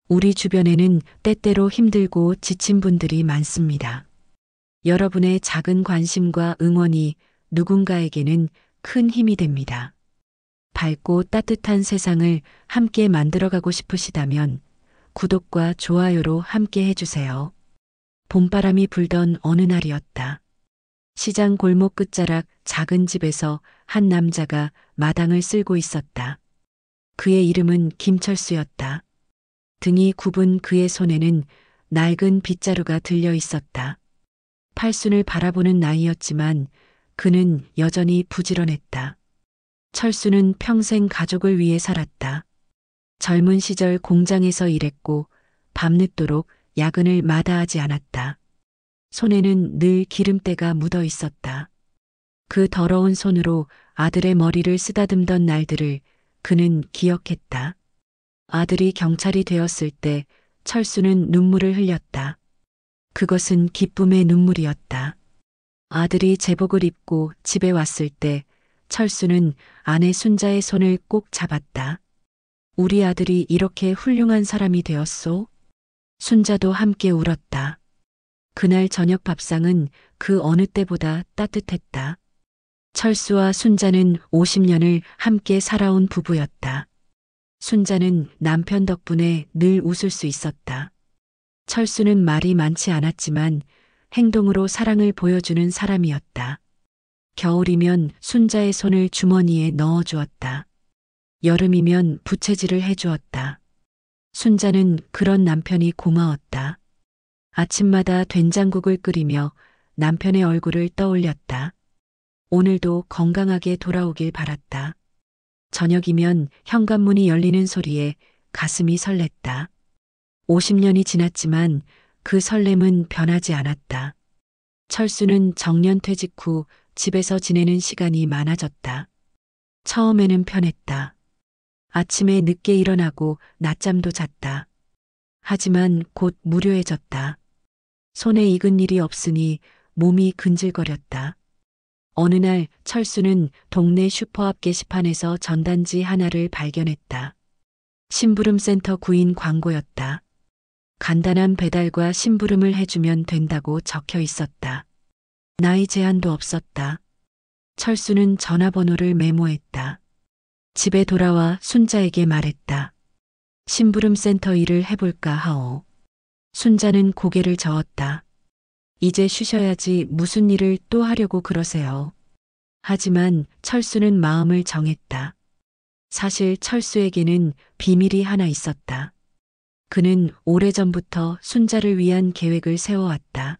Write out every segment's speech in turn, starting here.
우리 주변에는 때때로 힘들고 지친 분들이 많습니다. 여러분의 작은 관심과 응원이 누군가에게는 큰 힘이 됩니다. 밝고 따뜻한 세상을 함께 만들어가고 싶으시다면 구독과 좋아요로 함께 해주세요. 봄바람이 불던 어느 날이었다. 시장 골목 끝자락 작은 집에서 한 남자가 마당을 쓸고 있었다. 그의 이름은 김철수였다. 등이 굽은 그의 손에는 낡은 빗자루가 들려 있었다. 팔순을 바라보는 나이였지만 그는 여전히 부지런했다. 철수는 평생 가족을 위해 살았다. 젊은 시절 공장에서 일했고 밤늦도록 야근을 마다하지 않았다. 손에는 늘 기름때가 묻어 있었다. 그 더러운 손으로 아들의 머리를 쓰다듬던 날들을 그는 기억했다. 아들이 경찰이 되었을 때 철수는 눈물을 흘렸다. 그것은 기쁨의 눈물이었다. 아들이 제복을 입고 집에 왔을 때 철수는 아내 순자의 손을 꼭 잡았다. 우리 아들이 이렇게 훌륭한 사람이 되었소? 순자도 함께 울었다. 그날 저녁 밥상은 그 어느 때보다 따뜻했다. 철수와 순자는 50년을 함께 살아온 부부였다. 순자는 남편 덕분에 늘 웃을 수 있었다. 철수는 말이 많지 않았지만 행동으로 사랑을 보여주는 사람이었다. 겨울이면 순자의 손을 주머니에 넣어주었다. 여름이면 부채질을 해주었다. 순자는 그런 남편이 고마웠다. 아침마다 된장국을 끓이며 남편의 얼굴을 떠올렸다. 오늘도 건강하게 돌아오길 바랐다. 저녁이면 현관문이 열리는 소리에 가슴이 설렜다. 50년이 지났지만 그 설렘은 변하지 않았다. 철수는 정년퇴직 후 집에서 지내는 시간이 많아졌다. 처음에는 편했다. 아침에 늦게 일어나고 낮잠도 잤다. 하지만 곧 무료해졌다. 손에 익은 일이 없으니 몸이 근질거렸다. 어느 날 철수는 동네 슈퍼 앞 게시판에서 전단지 하나를 발견했다. 심부름센터 구인 광고였다. 간단한 배달과 심부름을 해주면 된다고 적혀 있었다. 나이 제한도 없었다. 철수는 전화번호를 메모했다. 집에 돌아와 순자에게 말했다. 심부름센터 일을 해볼까 하오. 순자는 고개를 저었다. 이제 쉬셔야지 무슨 일을 또 하려고 그러세요. 하지만 철수는 마음을 정했다. 사실 철수에게는 비밀이 하나 있었다. 그는 오래전부터 순자를 위한 계획을 세워왔다.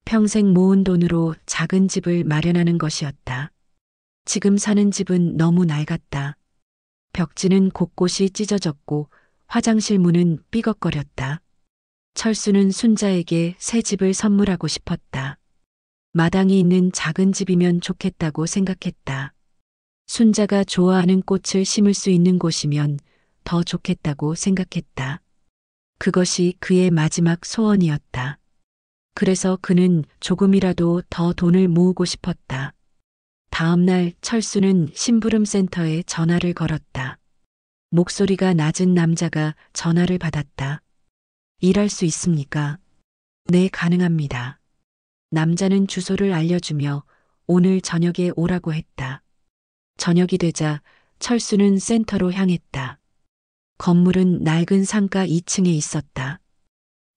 평생 모은 돈으로 작은 집을 마련하는 것이었다. 지금 사는 집은 너무 낡았다. 벽지는 곳곳이 찢어졌고 화장실 문은 삐걱거렸다. 철수는 순자에게 새 집을 선물하고 싶었다. 마당이 있는 작은 집이면 좋겠다고 생각했다. 순자가 좋아하는 꽃을 심을 수 있는 곳이면 더 좋겠다고 생각했다. 그것이 그의 마지막 소원이었다. 그래서 그는 조금이라도 더 돈을 모으고 싶었다. 다음 날 철수는 심부름센터에 전화를 걸었다. 목소리가 낮은 남자가 전화를 받았다. 일할 수 있습니까? 네, 가능합니다. 남자는 주소를 알려주며 오늘 저녁에 오라고 했다. 저녁이 되자 철수는 센터로 향했다. 건물은 낡은 상가 2층에 있었다.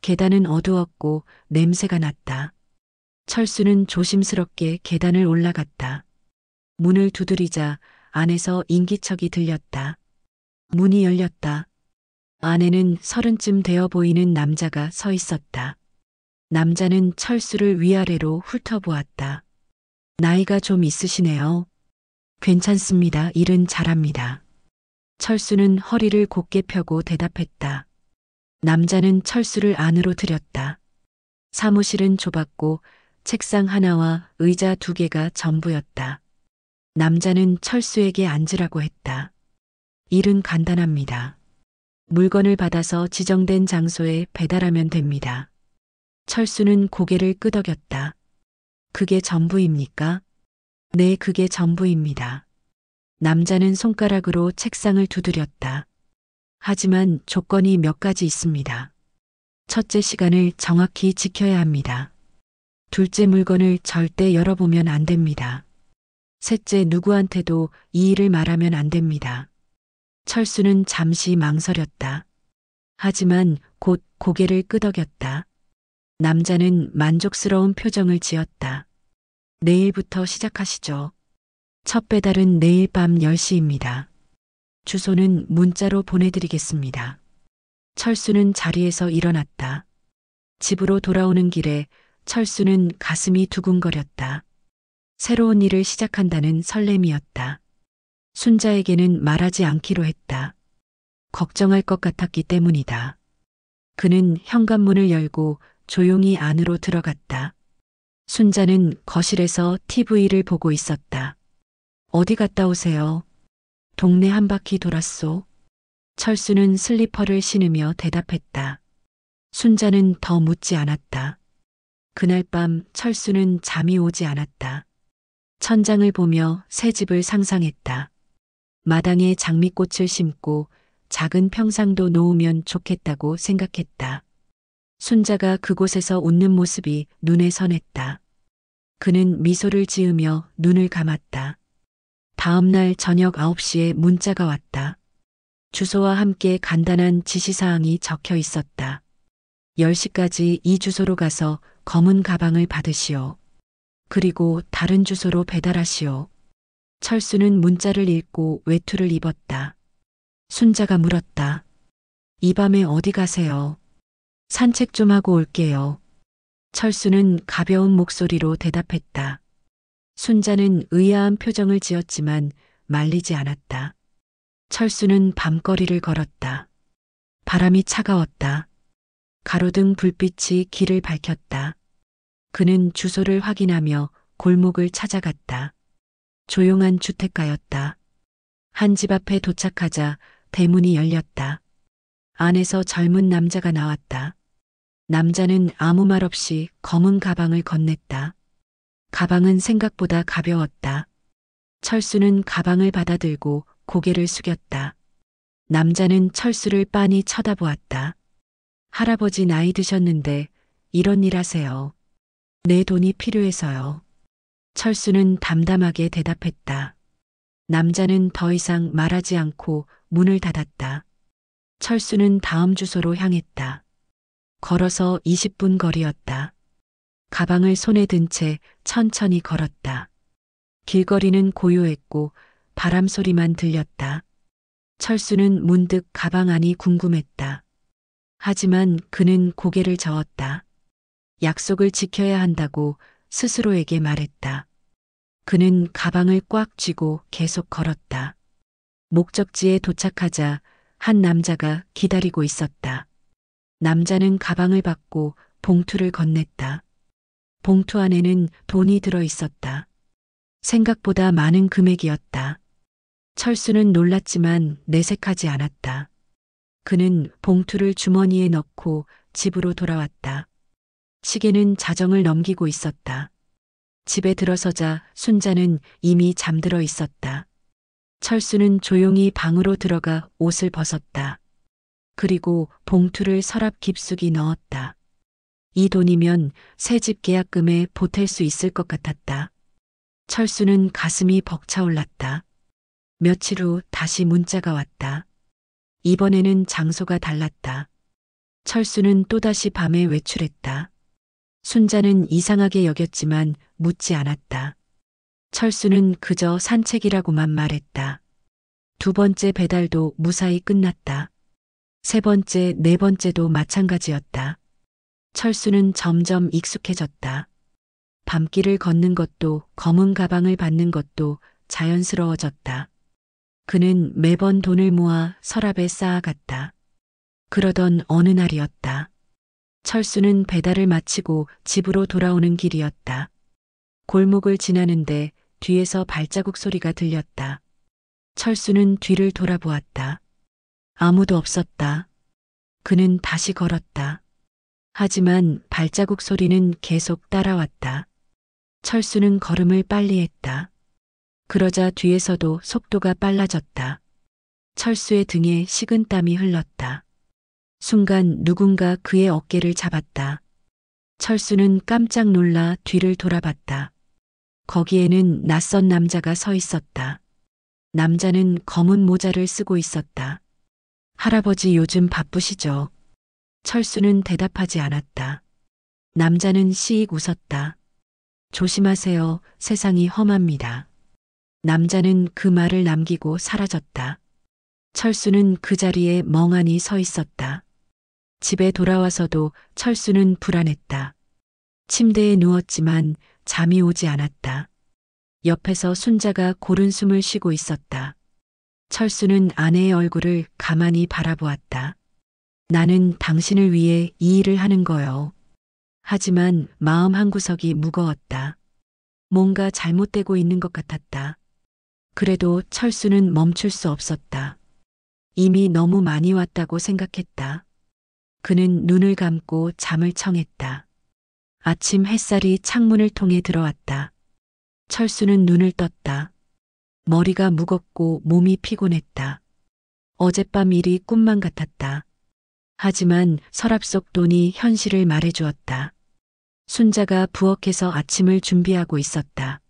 계단은 어두웠고 냄새가 났다. 철수는 조심스럽게 계단을 올라갔다. 문을 두드리자 안에서 인기척이 들렸다. 문이 열렸다. 안에는 30쯤 되어 보이는 남자가 서 있었다. 남자는 철수를 위아래로 훑어보았다. 나이가 좀 있으시네요. 괜찮습니다. 일은 잘합니다. 철수는 허리를 곧게 펴고 대답했다. 남자는 철수를 안으로 들였다. 사무실은 좁았고 책상 하나와 의자 2개가 전부였다. 남자는 철수에게 앉으라고 했다. 일은 간단합니다. 물건을 받아서 지정된 장소에 배달하면 됩니다. 철수는 고개를 끄덕였다. 그게 전부입니까? 네, 그게 전부입니다. 남자는 손가락으로 책상을 두드렸다. 하지만 조건이 몇 가지 있습니다. 첫째, 시간을 정확히 지켜야 합니다. 둘째, 물건을 절대 열어보면 안 됩니다. 셋째, 누구한테도 이 일을 말하면 안 됩니다. 철수는 잠시 망설였다. 하지만 곧 고개를 끄덕였다. 남자는 만족스러운 표정을 지었다. 내일부터 시작하시죠. 첫 배달은 내일 밤 10시입니다. 주소는 문자로 보내드리겠습니다. 철수는 자리에서 일어났다. 집으로 돌아오는 길에 철수는 가슴이 두근거렸다. 새로운 일을 시작한다는 설렘이었다. 순자에게는 말하지 않기로 했다. 걱정할 것 같았기 때문이다. 그는 현관문을 열고 조용히 안으로 들어갔다. 순자는 거실에서 TV를 보고 있었다. 어디 갔다 오세요? 동네 한 바퀴 돌았소. 철수는 슬리퍼를 신으며 대답했다. 순자는 더 묻지 않았다. 그날 밤 철수는 잠이 오지 않았다. 천장을 보며 새 집을 상상했다. 마당에 장미꽃을 심고 작은 평상도 놓으면 좋겠다고 생각했다. 순자가 그곳에서 웃는 모습이 눈에 선했다. 그는 미소를 지으며 눈을 감았다. 다음 날 저녁 9시에 문자가 왔다. 주소와 함께 간단한 지시사항이 적혀 있었다. 10시까지 이 주소로 가서 검은 가방을 받으시오. 그리고 다른 주소로 배달하시오. 철수는 문자를 읽고 외투를 입었다. 순자가 물었다. 이 밤에 어디 가세요? 산책 좀 하고 올게요. 철수는 가벼운 목소리로 대답했다. 순자는 의아한 표정을 지었지만 말리지 않았다. 철수는 밤거리를 걸었다. 바람이 차가웠다. 가로등 불빛이 길을 밝혔다. 그는 주소를 확인하며 골목을 찾아갔다. 조용한 주택가였다. 한 집 앞에 도착하자 대문이 열렸다. 안에서 젊은 남자가 나왔다. 남자는 아무 말 없이 검은 가방을 건넸다. 가방은 생각보다 가벼웠다. 철수는 가방을 받아들고 고개를 숙였다. 남자는 철수를 빤히 쳐다보았다. 할아버지 나이 드셨는데 이런 일 하세요. 내 돈이 필요해서요. 철수는 담담하게 대답했다. 남자는 더 이상 말하지 않고 문을 닫았다. 철수는 다음 주소로 향했다. 걸어서 20분 거리였다. 가방을 손에 든 채 천천히 걸었다. 길거리는 고요했고 바람 소리만 들렸다. 철수는 문득 가방 안이 궁금했다. 하지만 그는 고개를 저었다. 약속을 지켜야 한다고 스스로에게 말했다. 그는 가방을 꽉 쥐고 계속 걸었다. 목적지에 도착하자 한 남자가 기다리고 있었다. 남자는 가방을 받고 봉투를 건넸다. 봉투 안에는 돈이 들어 있었다. 생각보다 많은 금액이었다. 철수는 놀랐지만 내색하지 않았다. 그는 봉투를 주머니에 넣고 집으로 돌아왔다. 시계는 자정을 넘기고 있었다. 집에 들어서자 순자는 이미 잠들어 있었다. 철수는 조용히 방으로 들어가 옷을 벗었다. 그리고 봉투를 서랍 깊숙이 넣었다. 이 돈이면 새 집 계약금에 보탤 수 있을 것 같았다. 철수는 가슴이 벅차올랐다. 며칠 후 다시 문자가 왔다. 이번에는 장소가 달랐다. 철수는 또다시 밤에 외출했다. 순자는 이상하게 여겼지만 묻지 않았다. 철수는 그저 산책이라고만 말했다. 두 번째 배달도 무사히 끝났다. 세 번째, 네 번째도 마찬가지였다. 철수는 점점 익숙해졌다. 밤길을 걷는 것도 검은 가방을 받는 것도 자연스러워졌다. 그는 매번 돈을 모아 서랍에 쌓아갔다. 그러던 어느 날이었다. 철수는 배달을 마치고 집으로 돌아오는 길이었다. 골목을 지나는데 뒤에서 발자국 소리가 들렸다. 철수는 뒤를 돌아보았다. 아무도 없었다. 그는 다시 걸었다. 하지만 발자국 소리는 계속 따라왔다. 철수는 걸음을 빨리 했다. 그러자 뒤에서도 속도가 빨라졌다. 철수의 등에 식은땀이 흘렀다. 순간 누군가 그의 어깨를 잡았다. 철수는 깜짝 놀라 뒤를 돌아봤다. 거기에는 낯선 남자가 서 있었다. 남자는 검은 모자를 쓰고 있었다. 할아버지 요즘 바쁘시죠? 철수는 대답하지 않았다. 남자는 씩 웃었다. 조심하세요. 세상이 험합니다. 남자는 그 말을 남기고 사라졌다. 철수는 그 자리에 멍하니 서 있었다. 집에 돌아와서도 철수는 불안했다. 침대에 누웠지만 잠이 오지 않았다. 옆에서 순자가 고른 숨을 쉬고 있었다. 철수는 아내의 얼굴을 가만히 바라보았다. 나는 당신을 위해 이 일을 하는 거요. 하지만 마음 한구석이 무거웠다. 뭔가 잘못되고 있는 것 같았다. 그래도 철수는 멈출 수 없었다. 이미 너무 많이 왔다고 생각했다. 그는 눈을 감고 잠을 청했다. 아침 햇살이 창문을 통해 들어왔다. 철수는 눈을 떴다. 머리가 무겁고 몸이 피곤했다. 어젯밤 일이 꿈만 같았다. 하지만 서랍 속 돈이 현실을 말해주었다. 순자가 부엌에서 아침을 준비하고 있었다.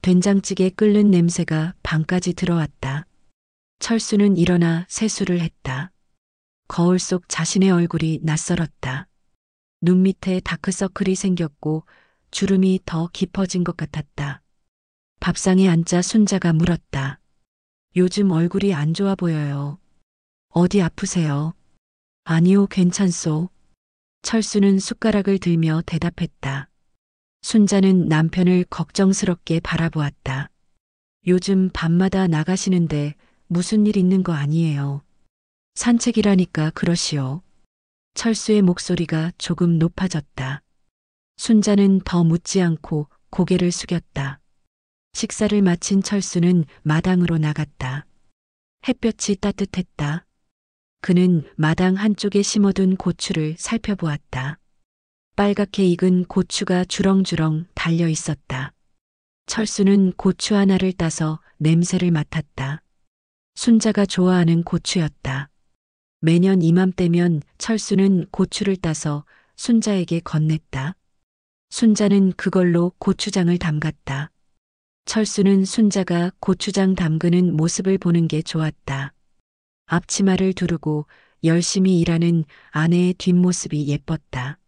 된장찌개 끓는 냄새가 방까지 들어왔다. 철수는 일어나 세수를 했다. 거울 속 자신의 얼굴이 낯설었다. 눈 밑에 다크서클이 생겼고 주름이 더 깊어진 것 같았다. 밥상에 앉자 순자가 물었다. 요즘 얼굴이 안 좋아 보여요. 어디 아프세요? 아니요, 괜찮소. 철수는 숟가락을 들며 대답했다. 순자는 남편을 걱정스럽게 바라보았다. 요즘 밤마다 나가시는데 무슨 일 있는 거 아니에요. 산책이라니까 그러시오. 철수의 목소리가 조금 높아졌다. 순자는 더 묻지 않고 고개를 숙였다. 식사를 마친 철수는 마당으로 나갔다. 햇볕이 따뜻했다. 그는 마당 한쪽에 심어둔 고추를 살펴보았다. 빨갛게 익은 고추가 주렁주렁 달려 있었다. 철수는 고추 하나를 따서 냄새를 맡았다. 순자가 좋아하는 고추였다. 매년 이맘때면 철수는 고추를 따서 순자에게 건넸다. 순자는 그걸로 고추장을 담갔다. 철수는 순자가 고추장 담그는 모습을 보는 게 좋았다. 앞치마를 두르고 열심히 일하는 아내의 뒷모습이 예뻤다.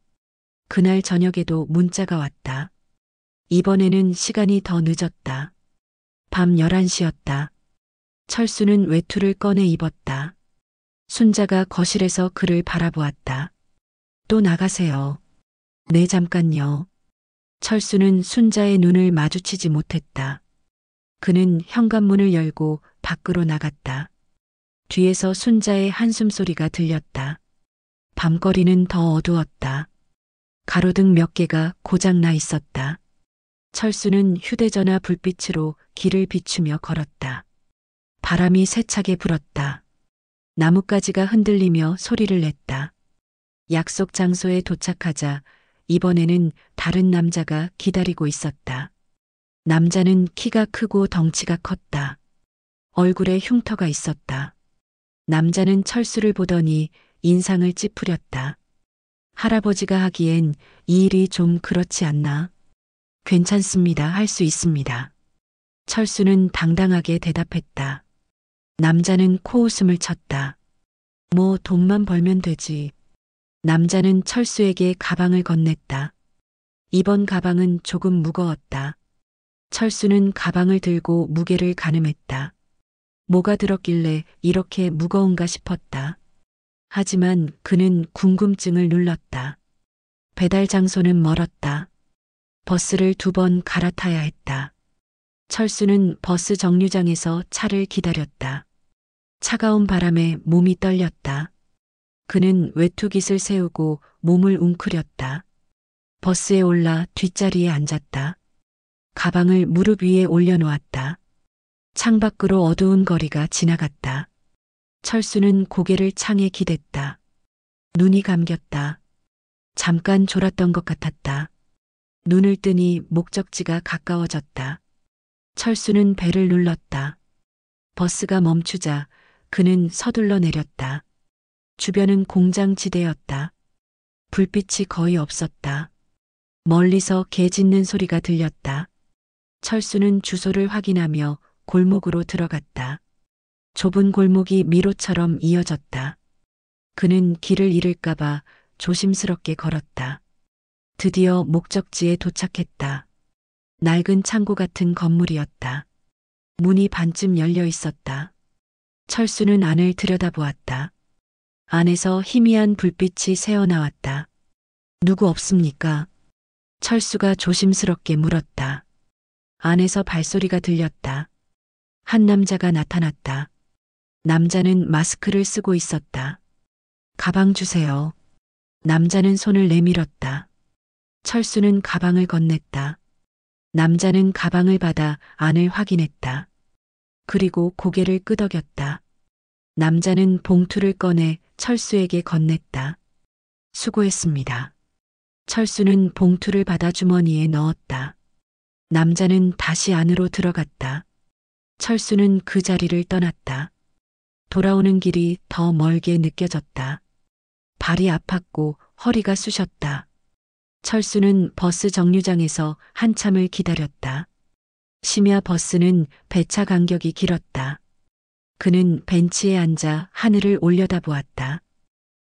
그날 저녁에도 문자가 왔다. 이번에는 시간이 더 늦었다. 밤 11시였다. 철수는 외투를 꺼내 입었다. 순자가 거실에서 그를 바라보았다. 또 나가세요. 네, 잠깐요. 철수는 순자의 눈을 마주치지 못했다. 그는 현관문을 열고 밖으로 나갔다. 뒤에서 순자의 한숨 소리가 들렸다. 밤거리는 더 어두웠다. 가로등 몇 개가 고장나 있었다. 철수는 휴대전화 불빛으로 길을 비추며 걸었다. 바람이 세차게 불었다. 나뭇가지가 흔들리며 소리를 냈다. 약속 장소에 도착하자 이번에는 다른 남자가 기다리고 있었다. 남자는 키가 크고 덩치가 컸다. 얼굴에 흉터가 있었다. 남자는 철수를 보더니 인상을 찌푸렸다. 할아버지가 하기엔 이 일이 좀 그렇지 않나? 괜찮습니다. 할 수 있습니다. 철수는 당당하게 대답했다. 남자는 코웃음을 쳤다. 뭐 돈만 벌면 되지. 남자는 철수에게 가방을 건넸다. 이번 가방은 조금 무거웠다. 철수는 가방을 들고 무게를 가늠했다. 뭐가 들었길래 이렇게 무거운가 싶었다. 하지만 그는 궁금증을 눌렀다. 배달 장소는 멀었다. 버스를 2번 갈아타야 했다. 철수는 버스 정류장에서 차를 기다렸다. 차가운 바람에 몸이 떨렸다. 그는 외투깃을 세우고 몸을 웅크렸다. 버스에 올라 뒷자리에 앉았다. 가방을 무릎 위에 올려놓았다. 창밖으로 어두운 거리가 지나갔다. 철수는 고개를 창에 기댔다. 눈이 감겼다. 잠깐 졸았던 것 같았다. 눈을 뜨니 목적지가 가까워졌다. 철수는 배를 눌렀다. 버스가 멈추자 그는 서둘러 내렸다. 주변은 공장지대였다. 불빛이 거의 없었다. 멀리서 개 짖는 소리가 들렸다. 철수는 주소를 확인하며 골목으로 들어갔다. 좁은 골목이 미로처럼 이어졌다. 그는 길을 잃을까봐 조심스럽게 걸었다. 드디어 목적지에 도착했다. 낡은 창고 같은 건물이었다. 문이 반쯤 열려 있었다. 철수는 안을 들여다보았다. 안에서 희미한 불빛이 새어나왔다. 누구 없습니까? 철수가 조심스럽게 물었다. 안에서 발소리가 들렸다. 한 남자가 나타났다. 남자는 마스크를 쓰고 있었다. 가방 주세요. 남자는 손을 내밀었다. 철수는 가방을 건넸다. 남자는 가방을 받아 안을 확인했다. 그리고 고개를 끄덕였다. 남자는 봉투를 꺼내 철수에게 건넸다. 수고했습니다. 철수는 봉투를 받아 주머니에 넣었다. 남자는 다시 안으로 들어갔다. 철수는 그 자리를 떠났다. 돌아오는 길이 더 멀게 느껴졌다. 발이 아팠고 허리가 쑤셨다. 철수는 버스 정류장에서 한참을 기다렸다. 심야 버스는 배차 간격이 길었다. 그는 벤치에 앉아 하늘을 올려다보았다.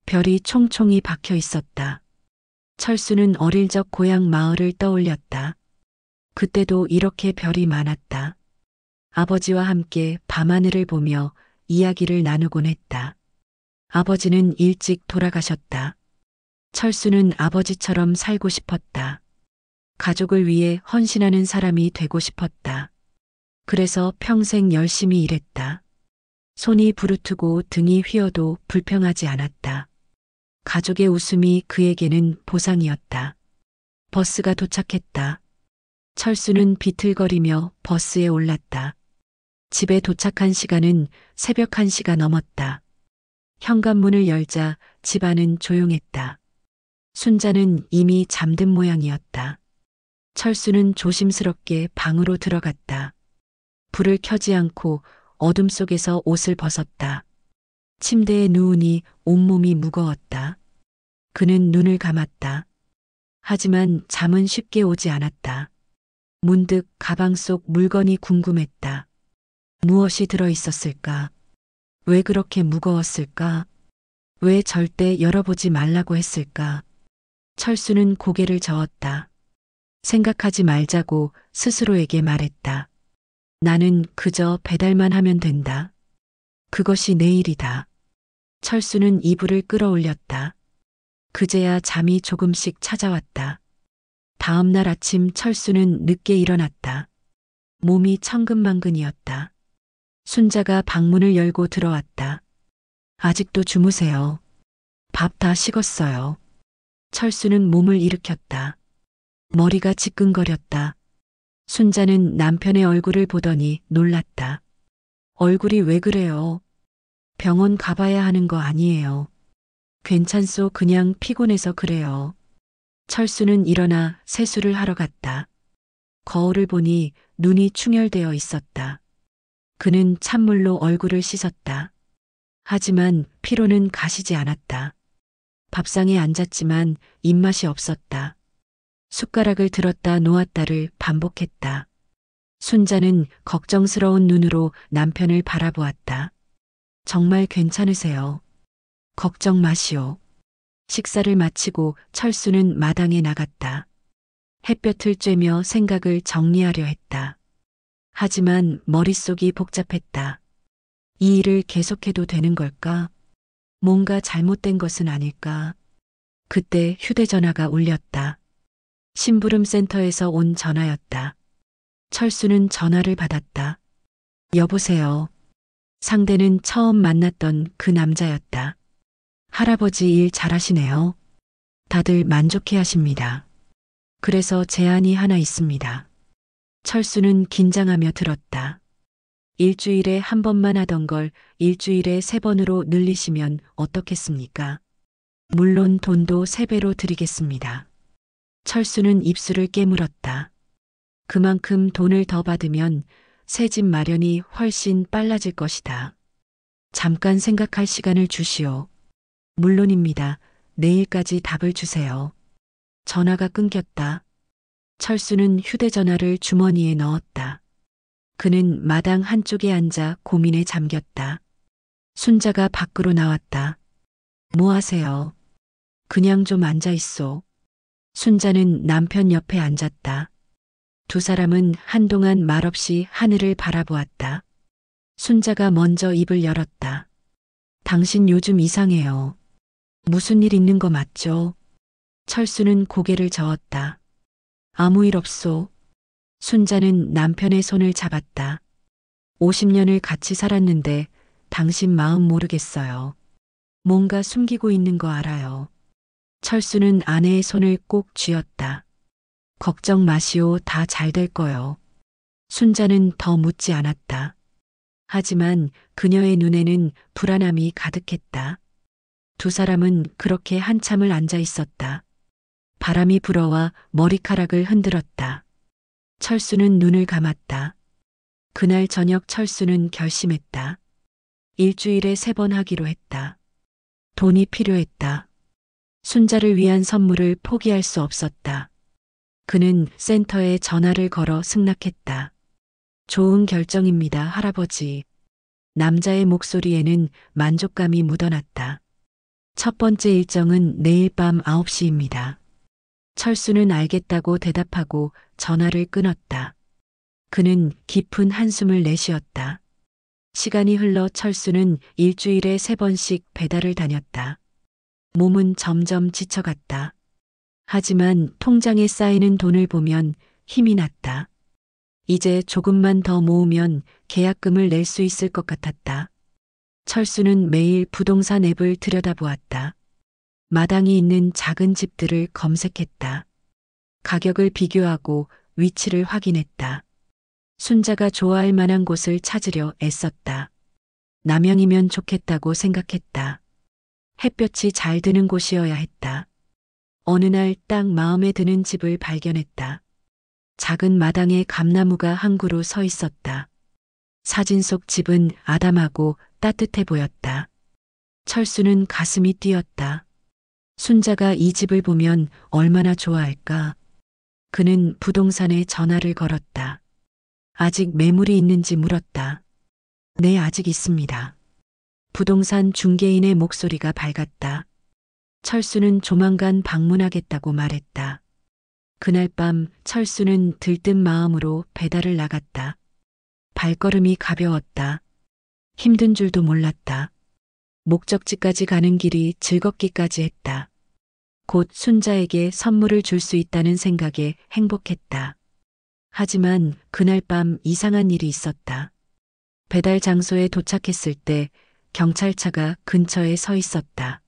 별이 총총히 박혀 있었다. 철수는 어릴 적 고향 마을을 떠올렸다. 그때도 이렇게 별이 많았다. 아버지와 함께 밤하늘을 보며 이야기를 나누곤 했다. 아버지는 일찍 돌아가셨다. 철수는 아버지처럼 살고 싶었다. 가족을 위해 헌신하는 사람이 되고 싶었다. 그래서 평생 열심히 일했다. 손이 부르트고 등이 휘어도 불평하지 않았다. 가족의 웃음이 그에게는 보상이었다. 버스가 도착했다. 철수는 비틀거리며 버스에 올랐다. 집에 도착한 시간은 새벽 1시가 넘었다. 현관문을 열자 집안은 조용했다. 순자는 이미 잠든 모양이었다. 철수는 조심스럽게 방으로 들어갔다. 불을 켜지 않고 어둠 속에서 옷을 벗었다. 침대에 누우니 온몸이 무거웠다. 그는 눈을 감았다. 하지만 잠은 쉽게 오지 않았다. 문득 가방 속 물건이 궁금했다. 무엇이 들어 있었을까? 왜 그렇게 무거웠을까? 왜 절대 열어보지 말라고 했을까? 철수는 고개를 저었다. 생각하지 말자고 스스로에게 말했다. 나는 그저 배달만 하면 된다. 그것이 내 일이다. 철수는 이불을 끌어올렸다. 그제야 잠이 조금씩 찾아왔다. 다음 날 아침 철수는 늦게 일어났다. 몸이 천근만근이었다. 순자가 방문을 열고 들어왔다. 아직도 주무세요. 밥 다 식었어요. 철수는 몸을 일으켰다. 머리가 지끈거렸다. 순자는 남편의 얼굴을 보더니 놀랐다. 얼굴이 왜 그래요? 병원 가봐야 하는 거 아니에요. 괜찮소, 그냥 피곤해서 그래요. 철수는 일어나 세수를 하러 갔다. 거울을 보니 눈이 충혈되어 있었다. 그는 찬물로 얼굴을 씻었다. 하지만 피로는 가시지 않았다. 밥상에 앉았지만 입맛이 없었다. 숟가락을 들었다 놓았다를 반복했다. 순자는 걱정스러운 눈으로 남편을 바라보았다. 정말 괜찮으세요? 걱정 마시오. 식사를 마치고 철수는 마당에 나갔다. 햇볕을 쬐며 생각을 정리하려 했다. 하지만 머릿속이 복잡했다. 이 일을 계속해도 되는 걸까? 뭔가 잘못된 것은 아닐까? 그때 휴대전화가 울렸다. 심부름센터에서 온 전화였다. 철수는 전화를 받았다. 여보세요. 상대는 처음 만났던 그 남자였다. 할아버지 일 잘하시네요. 다들 만족해 하십니다. 그래서 제안이 하나 있습니다. 철수는 긴장하며 들었다. 일주일에 한 번만 하던 걸 일주일에 3번으로 늘리시면 어떻겠습니까? 물론 돈도 3배로 드리겠습니다. 철수는 입술을 깨물었다. 그만큼 돈을 더 받으면 새 집 마련이 훨씬 빨라질 것이다. 잠깐 생각할 시간을 주시오. 물론입니다. 내일까지 답을 주세요. 전화가 끊겼다. 철수는 휴대전화를 주머니에 넣었다. 그는 마당 한쪽에 앉아 고민에 잠겼다. 순자가 밖으로 나왔다. 뭐 하세요? 그냥 좀 앉아 있소. 순자는 남편 옆에 앉았다. 두 사람은 한동안 말없이 하늘을 바라보았다. 순자가 먼저 입을 열었다. 당신 요즘 이상해요. 무슨 일 있는 거 맞죠? 철수는 고개를 저었다. 아무 일 없소. 순자는 남편의 손을 잡았다. 50년을 같이 살았는데 당신 마음 모르겠어요. 뭔가 숨기고 있는 거 알아요. 철수는 아내의 손을 꼭 쥐었다. 걱정 마시오. 다 잘 될 거요. 순자는 더 묻지 않았다. 하지만 그녀의 눈에는 불안함이 가득했다. 두 사람은 그렇게 한참을 앉아 있었다. 바람이 불어와 머리카락을 흔들었다. 철수는 눈을 감았다. 그날 저녁 철수는 결심했다. 일주일에 3번 하기로 했다. 돈이 필요했다. 순자를 위한 선물을 포기할 수 없었다. 그는 센터에 전화를 걸어 승낙했다. 좋은 결정입니다, 할아버지. 남자의 목소리에는 만족감이 묻어났다. 첫 번째 일정은 내일 밤 9시입니다. 철수는 알겠다고 대답하고 전화를 끊었다. 그는 깊은 한숨을 내쉬었다. 시간이 흘러 철수는 일주일에 3번씩 배달을 다녔다. 몸은 점점 지쳐갔다. 하지만 통장에 쌓이는 돈을 보면 힘이 났다. 이제 조금만 더 모으면 계약금을 낼 수 있을 것 같았다. 철수는 매일 부동산 앱을 들여다보았다. 마당이 있는 작은 집들을 검색했다. 가격을 비교하고 위치를 확인했다. 순자가 좋아할 만한 곳을 찾으려 애썼다. 남양이면 좋겠다고 생각했다. 햇볕이 잘 드는 곳이어야 했다. 어느 날 딱 마음에 드는 집을 발견했다. 작은 마당에 감나무가 한 그루 서 있었다. 사진 속 집은 아담하고 따뜻해 보였다. 철수는 가슴이 뛰었다. 순자가 이 집을 보면 얼마나 좋아할까? 그는 부동산에 전화를 걸었다. 아직 매물이 있는지 물었다. 네, 아직 있습니다. 부동산 중개인의 목소리가 밝았다. 철수는 조만간 방문하겠다고 말했다. 그날 밤 철수는 들뜬 마음으로 배달을 나갔다. 발걸음이 가벼웠다. 힘든 줄도 몰랐다. 목적지까지 가는 길이 즐겁기까지 했다. 곧 순자에게 선물을 줄 수 있다는 생각에 행복했다. 하지만 그날 밤 이상한 일이 있었다. 배달 장소에 도착했을 때 경찰차가 근처에 서 있었다.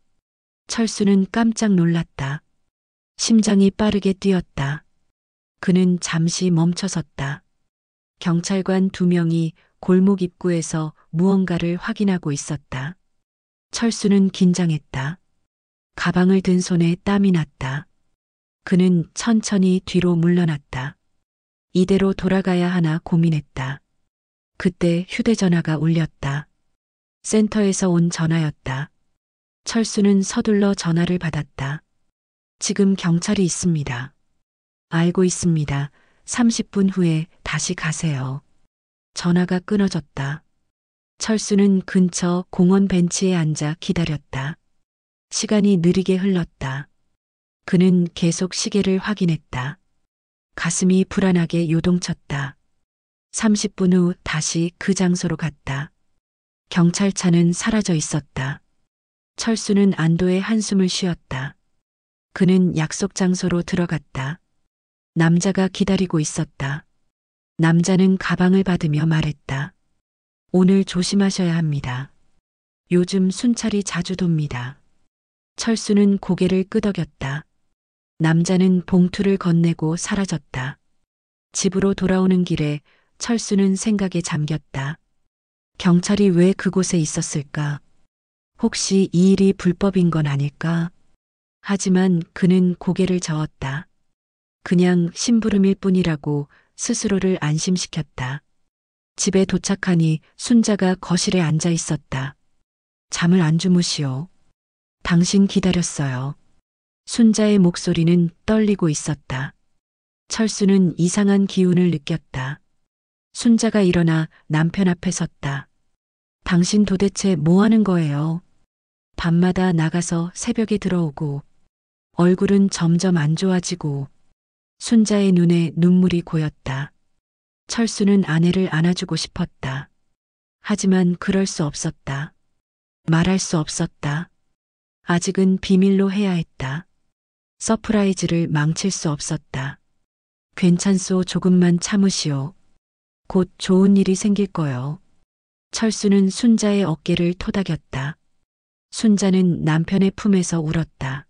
철수는 깜짝 놀랐다. 심장이 빠르게 뛰었다. 그는 잠시 멈춰섰다. 경찰관 2명이 골목 입구에서 무언가를 확인하고 있었다. 철수는 긴장했다. 가방을 든 손에 땀이 났다. 그는 천천히 뒤로 물러났다. 이대로 돌아가야 하나 고민했다. 그때 휴대전화가 울렸다. 센터에서 온 전화였다. 철수는 서둘러 전화를 받았다. 지금 경찰이 있습니다. 알고 있습니다. 30분 후에 다시 가세요. 전화가 끊어졌다. 철수는 근처 공원 벤치에 앉아 기다렸다. 시간이 느리게 흘렀다. 그는 계속 시계를 확인했다. 가슴이 불안하게 요동쳤다. 30분 후 다시 그 장소로 갔다. 경찰차는 사라져 있었다. 철수는 안도의 한숨을 쉬었다. 그는 약속 장소로 들어갔다. 남자가 기다리고 있었다. 남자는 가방을 받으며 말했다. 오늘 조심하셔야 합니다. 요즘 순찰이 자주 돕니다. 철수는 고개를 끄덕였다. 남자는 봉투를 건네고 사라졌다. 집으로 돌아오는 길에 철수는 생각에 잠겼다. 경찰이 왜 그곳에 있었을까? 혹시 이 일이 불법인 건 아닐까? 하지만 그는 고개를 저었다. 그냥 심부름일 뿐이라고 스스로를 안심시켰다. 집에 도착하니 순자가 거실에 앉아 있었다. 잠을 안 주무시오. 당신 기다렸어요. 순자의 목소리는 떨리고 있었다. 철수는 이상한 기운을 느꼈다. 순자가 일어나 남편 앞에 섰다. 당신 도대체 뭐 하는 거예요? 밤마다 나가서 새벽에 들어오고 얼굴은 점점 안 좋아지고. 순자의 눈에 눈물이 고였다. 철수는 아내를 안아주고 싶었다. 하지만 그럴 수 없었다. 말할 수 없었다. 아직은 비밀로 해야 했다. 서프라이즈를 망칠 수 없었다. 괜찮소, 조금만 참으시오. 곧 좋은 일이 생길 거요. 철수는 순자의 어깨를 토닥였다. 순자는 남편의 품에서 울었다.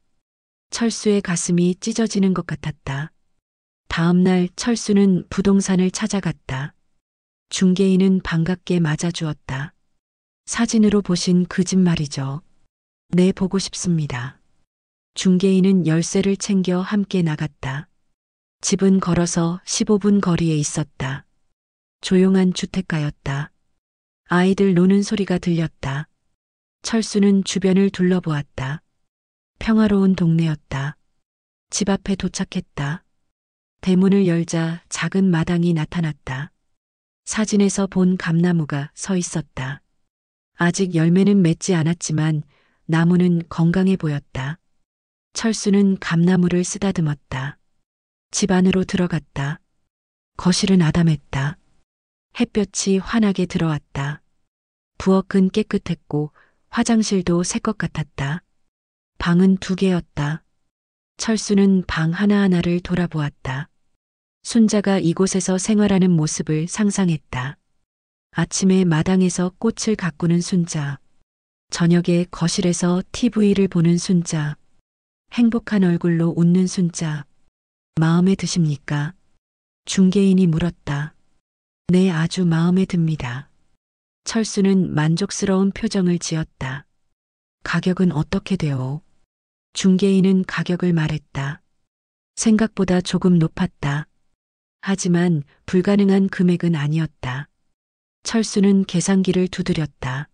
철수의 가슴이 찢어지는 것 같았다. 다음 날 철수는 부동산을 찾아갔다. 중개인은 반갑게 맞아주었다. 사진으로 보신 그 집 말이죠. 네, 보고 싶습니다. 중개인은 열쇠를 챙겨 함께 나갔다. 집은 걸어서 15분 거리에 있었다. 조용한 주택가였다. 아이들 노는 소리가 들렸다. 철수는 주변을 둘러보았다. 평화로운 동네였다. 집 앞에 도착했다. 대문을 열자 작은 마당이 나타났다. 사진에서 본 감나무가 서 있었다. 아직 열매는 맺지 않았지만 나무는 건강해 보였다. 철수는 감나무를 쓰다듬었다. 집 안으로 들어갔다. 거실은 아담했다. 햇볕이 환하게 들어왔다. 부엌은 깨끗했고 화장실도 새 것 같았다. 방은 2개였다. 철수는 방 하나하나를 돌아보았다. 순자가 이곳에서 생활하는 모습을 상상했다. 아침에 마당에서 꽃을 가꾸는 순자. 저녁에 거실에서 TV를 보는 순자. 행복한 얼굴로 웃는 순자. 마음에 드십니까? 중개인이 물었다. 네, 아주 마음에 듭니다. 철수는 만족스러운 표정을 지었다. 가격은 어떻게 돼요? 중개인은 가격을 말했다. 생각보다 조금 높았다. 하지만 불가능한 금액은 아니었다. 철수는 계산기를 두드렸다.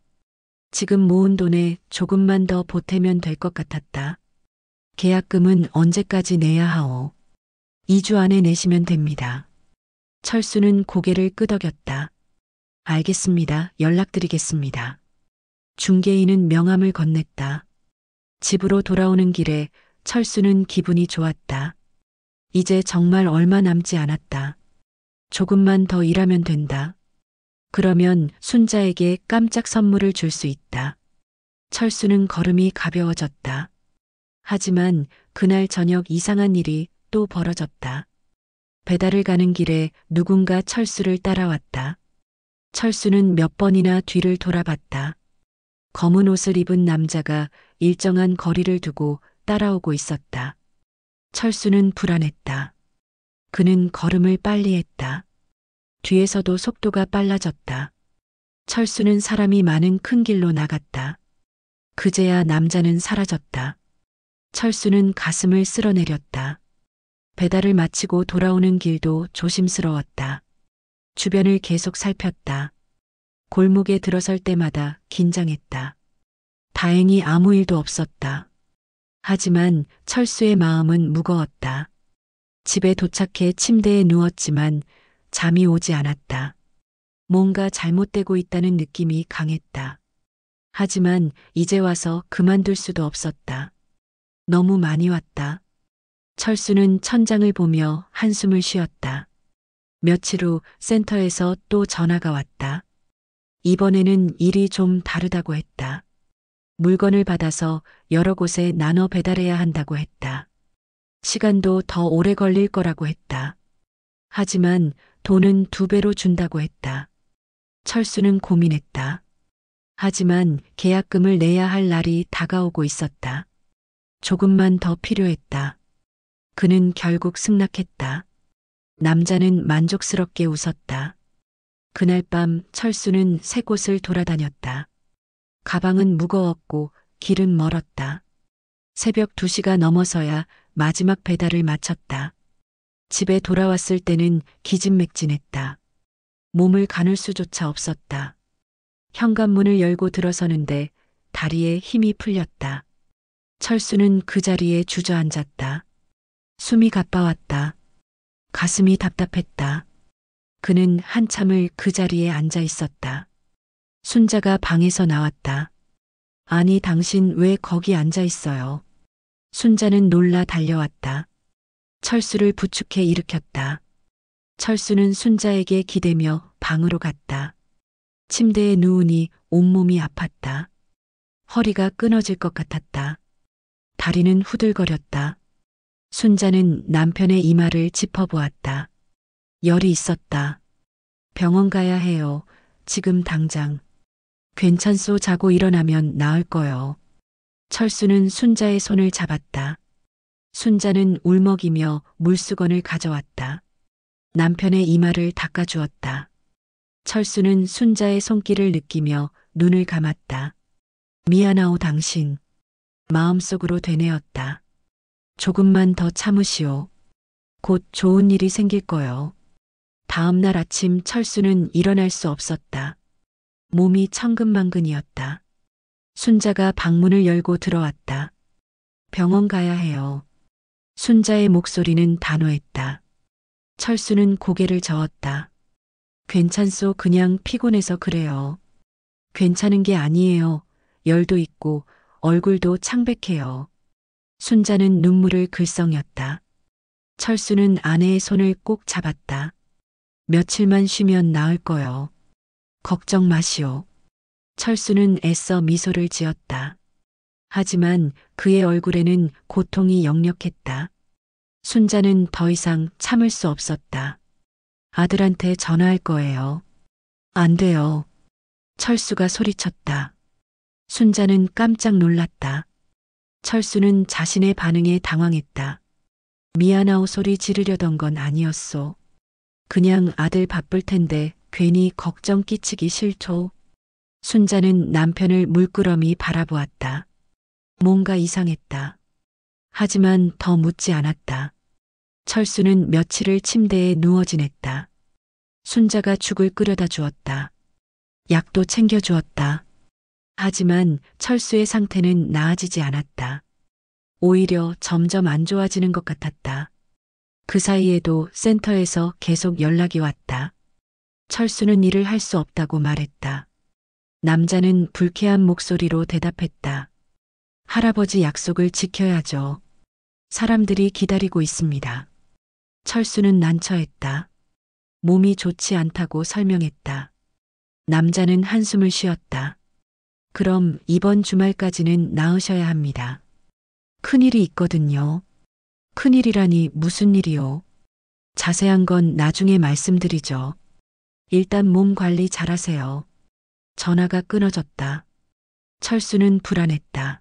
지금 모은 돈에 조금만 더 보태면 될 것 같았다. 계약금은 언제까지 내야 하오? 2주 안에 내시면 됩니다. 철수는 고개를 끄덕였다. 알겠습니다. 연락드리겠습니다. 중개인은 명함을 건넸다. 집으로 돌아오는 길에 철수는 기분이 좋았다. 이제 정말 얼마 남지 않았다. 조금만 더 일하면 된다. 그러면 순자에게 깜짝 선물을 줄 수 있다. 철수는 걸음이 가벼워졌다. 하지만 그날 저녁 이상한 일이 또 벌어졌다. 배달을 가는 길에 누군가 철수를 따라왔다. 철수는 몇 번이나 뒤를 돌아봤다. 검은 옷을 입은 남자가 일정한 거리를 두고 따라오고 있었다. 철수는 불안했다. 그는 걸음을 빨리 했다. 뒤에서도 속도가 빨라졌다. 철수는 사람이 많은 큰 길로 나갔다. 그제야 남자는 사라졌다. 철수는 가슴을 쓸어내렸다. 배달을 마치고 돌아오는 길도 조심스러웠다. 주변을 계속 살폈다. 골목에 들어설 때마다 긴장했다. 다행히 아무 일도 없었다. 하지만 철수의 마음은 무거웠다. 집에 도착해 침대에 누웠지만 잠이 오지 않았다. 뭔가 잘못되고 있다는 느낌이 강했다. 하지만 이제 와서 그만둘 수도 없었다. 너무 많이 왔다. 철수는 천장을 보며 한숨을 쉬었다. 며칠 후 센터에서 또 전화가 왔다. 이번에는 일이 좀 다르다고 했다. 물건을 받아서 여러 곳에 나눠 배달해야 한다고 했다. 시간도 더 오래 걸릴 거라고 했다. 하지만 돈은 2배로 준다고 했다. 철수는 고민했다. 하지만 계약금을 내야 할 날이 다가오고 있었다. 조금만 더 필요했다. 그는 결국 승낙했다. 남자는 만족스럽게 웃었다. 그날 밤 철수는 3곳을 돌아다녔다. 가방은 무거웠고 길은 멀었다. 새벽 2시가 넘어서야 마지막 배달을 마쳤다. 집에 돌아왔을 때는 기진맥진했다. 몸을 가눌 수조차 없었다. 현관문을 열고 들어서는데 다리에 힘이 풀렸다. 철수는 그 자리에 주저앉았다. 숨이 가빠왔다. 가슴이 답답했다. 그는 한참을 그 자리에 앉아 있었다. 순자가 방에서 나왔다. 아니, 당신 왜 거기 앉아 있어요? 순자는 놀라 달려왔다. 철수를 부축해 일으켰다. 철수는 순자에게 기대며 방으로 갔다. 침대에 누우니 온몸이 아팠다. 허리가 끊어질 것 같았다. 다리는 후들거렸다. 순자는 남편의 이마를 짚어보았다. 열이 있었다. 병원 가야 해요. 지금 당장. 괜찮소. 자고 일어나면 나을 거요. 철수는 순자의 손을 잡았다. 순자는 울먹이며 물수건을 가져왔다. 남편의 이마를 닦아주었다. 철수는 순자의 손길을 느끼며 눈을 감았다. 미안하오 당신. 마음속으로 되뇌었다. 조금만 더 참으시오. 곧 좋은 일이 생길 거요. 다음 날 아침 철수는 일어날 수 없었다. 몸이 천근만근이었다. 순자가 방문을 열고 들어왔다. 병원 가야 해요. 순자의 목소리는 단호했다. 철수는 고개를 저었다. 괜찮소. 그냥 피곤해서 그래요. 괜찮은 게 아니에요. 열도 있고 얼굴도 창백해요. 순자는 눈물을 글썽였다. 철수는 아내의 손을 꼭 잡았다. 며칠만 쉬면 나을 거요. 걱정 마시오. 철수는 애써 미소를 지었다. 하지만 그의 얼굴에는 고통이 역력했다. 순자는 더 이상 참을 수 없었다. 아들한테 전화할 거예요. 안 돼요. 철수가 소리쳤다. 순자는 깜짝 놀랐다. 철수는 자신의 반응에 당황했다. 미안하오 소리 지르려던 건 아니었소. 그냥 아들 바쁠 텐데 괜히 걱정 끼치기 싫죠. 순자는 남편을 물끄러미 바라보았다. 뭔가 이상했다. 하지만 더 묻지 않았다. 철수는 며칠을 침대에 누워 지냈다. 순자가 죽을 끓여다 주었다. 약도 챙겨 주었다. 하지만 철수의 상태는 나아지지 않았다. 오히려 점점 안 좋아지는 것 같았다. 그 사이에도 센터에서 계속 연락이 왔다. 철수는 일을 할 수 없다고 말했다. 남자는 불쾌한 목소리로 대답했다. 할아버지 약속을 지켜야죠. 사람들이 기다리고 있습니다. 철수는 난처했다. 몸이 좋지 않다고 설명했다. 남자는 한숨을 쉬었다. 그럼 이번 주말까지는 나으셔야 합니다. 큰일이 있거든요. 큰일이라니 무슨 일이요? 자세한 건 나중에 말씀드리죠. 일단 몸 관리 잘하세요. 전화가 끊어졌다. 철수는 불안했다.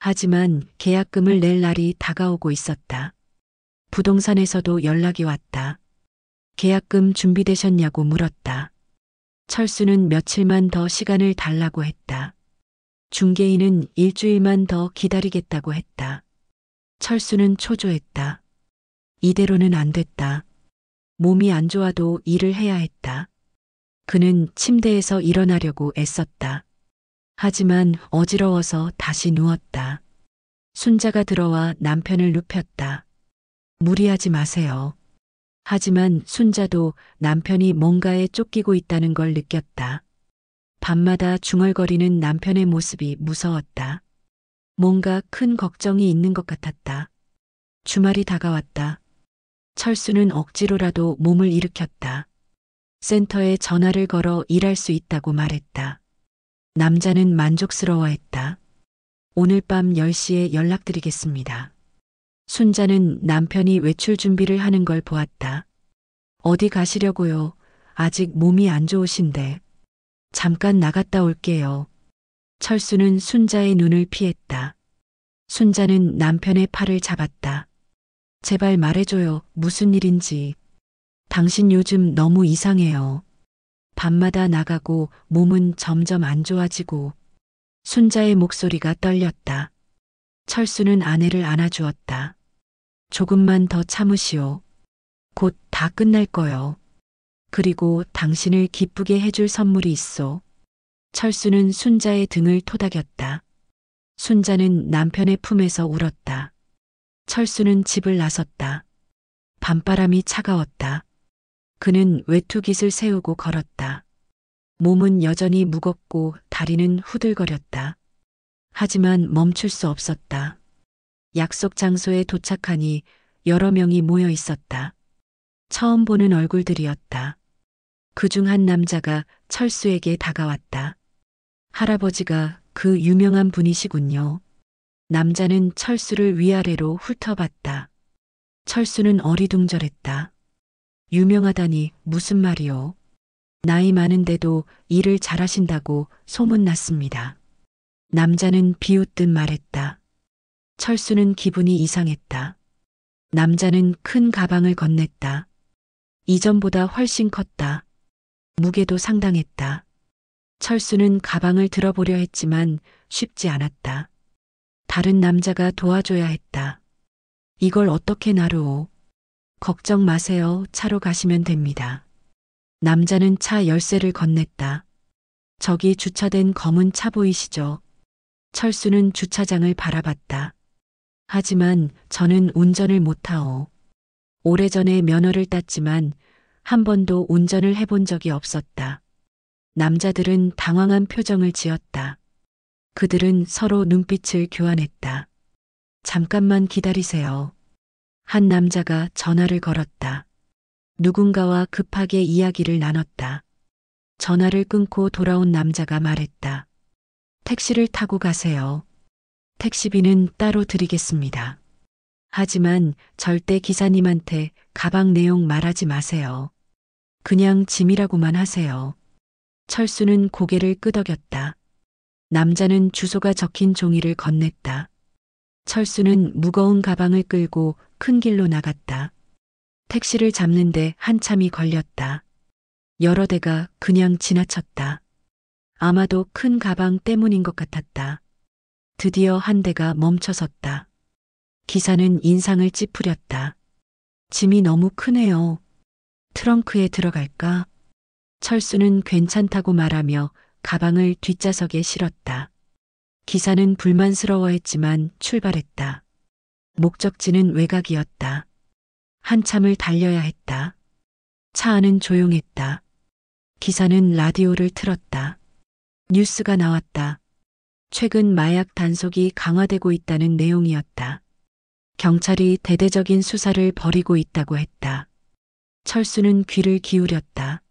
하지만 계약금을 낼 날이 다가오고 있었다. 부동산에서도 연락이 왔다. 계약금 준비되셨냐고 물었다. 철수는 며칠만 더 시간을 달라고 했다. 중개인은 일주일만 더 기다리겠다고 했다. 철수는 초조했다. 이대로는 안 됐다. 몸이 안 좋아도 일을 해야 했다. 그는 침대에서 일어나려고 애썼다. 하지만 어지러워서 다시 누웠다. 순자가 들어와 남편을 눕혔다. 무리하지 마세요. 하지만 순자도 남편이 뭔가에 쫓기고 있다는 걸 느꼈다. 밤마다 중얼거리는 남편의 모습이 무서웠다. 뭔가 큰 걱정이 있는 것 같았다. 주말이 다가왔다. 철수는 억지로라도 몸을 일으켰다. 센터에 전화를 걸어 일할 수 있다고 말했다. 남자는 만족스러워했다. 오늘 밤 10시에 연락드리겠습니다. 순자는 남편이 외출 준비를 하는 걸 보았다. 어디 가시려고요? 아직 몸이 안 좋으신데. 잠깐 나갔다 올게요. 철수는 순자의 눈을 피했다. 순자는 남편의 팔을 잡았다. 제발 말해줘요. 무슨 일인지. 당신 요즘 너무 이상해요. 밤마다 나가고 몸은 점점 안 좋아지고. 순자의 목소리가 떨렸다. 철수는 아내를 안아주었다. 조금만 더 참으시오. 곧 다 끝날 거요. 그리고 당신을 기쁘게 해줄 선물이 있어. 철수는 순자의 등을 토닥였다. 순자는 남편의 품에서 울었다. 철수는 집을 나섰다. 밤바람이 차가웠다. 그는 외투깃을 세우고 걸었다. 몸은 여전히 무겁고 다리는 후들거렸다. 하지만 멈출 수 없었다. 약속 장소에 도착하니 여러 명이 모여 있었다. 처음 보는 얼굴들이었다. 그중 한 남자가 철수에게 다가왔다. 할아버지가 그 유명한 분이시군요. 남자는 철수를 위아래로 훑어봤다. 철수는 어리둥절했다. 유명하다니 무슨 말이요? 나이 많은데도 일을 잘하신다고 소문났습니다. 남자는 비웃듯 말했다. 철수는 기분이 이상했다. 남자는 큰 가방을 건넸다. 이전보다 훨씬 컸다. 무게도 상당했다. 철수는 가방을 들어보려 했지만 쉽지 않았다. 다른 남자가 도와줘야 했다. 이걸 어떻게 나르오? 걱정 마세요. 차로 가시면 됩니다. 남자는 차 열쇠를 건넸다. 저기 주차된 검은 차 보이시죠? 철수는 주차장을 바라봤다. 하지만 저는 운전을 못하오. 오래전에 면허를 땄지만 한 번도 운전을 해본 적이 없었다. 남자들은 당황한 표정을 지었다. 그들은 서로 눈빛을 교환했다. 잠깐만 기다리세요. 한 남자가 전화를 걸었다. 누군가와 급하게 이야기를 나눴다. 전화를 끊고 돌아온 남자가 말했다. 택시를 타고 가세요. 택시비는 따로 드리겠습니다. 하지만 절대 기사님한테 가방 내용 말하지 마세요. 그냥 짐이라고만 하세요. 철수는 고개를 끄덕였다. 남자는 주소가 적힌 종이를 건넸다. 철수는 무거운 가방을 끌고 큰 길로 나갔다. 택시를 잡는데 한참이 걸렸다. 여러 대가 그냥 지나쳤다. 아마도 큰 가방 때문인 것 같았다. 드디어 한 대가 멈춰섰다. 기사는 인상을 찌푸렸다. 짐이 너무 크네요. 트렁크에 들어갈까? 철수는 괜찮다고 말하며 가방을 뒷좌석에 실었다. 기사는 불만스러워했지만 출발했다. 목적지는 외곽이었다. 한참을 달려야 했다. 차 안은 조용했다. 기사는 라디오를 틀었다. 뉴스가 나왔다. 최근 마약 단속이 강화되고 있다는 내용이었다. 경찰이 대대적인 수사를 벌이고 있다고 했다. 철수는 귀를 기울였다.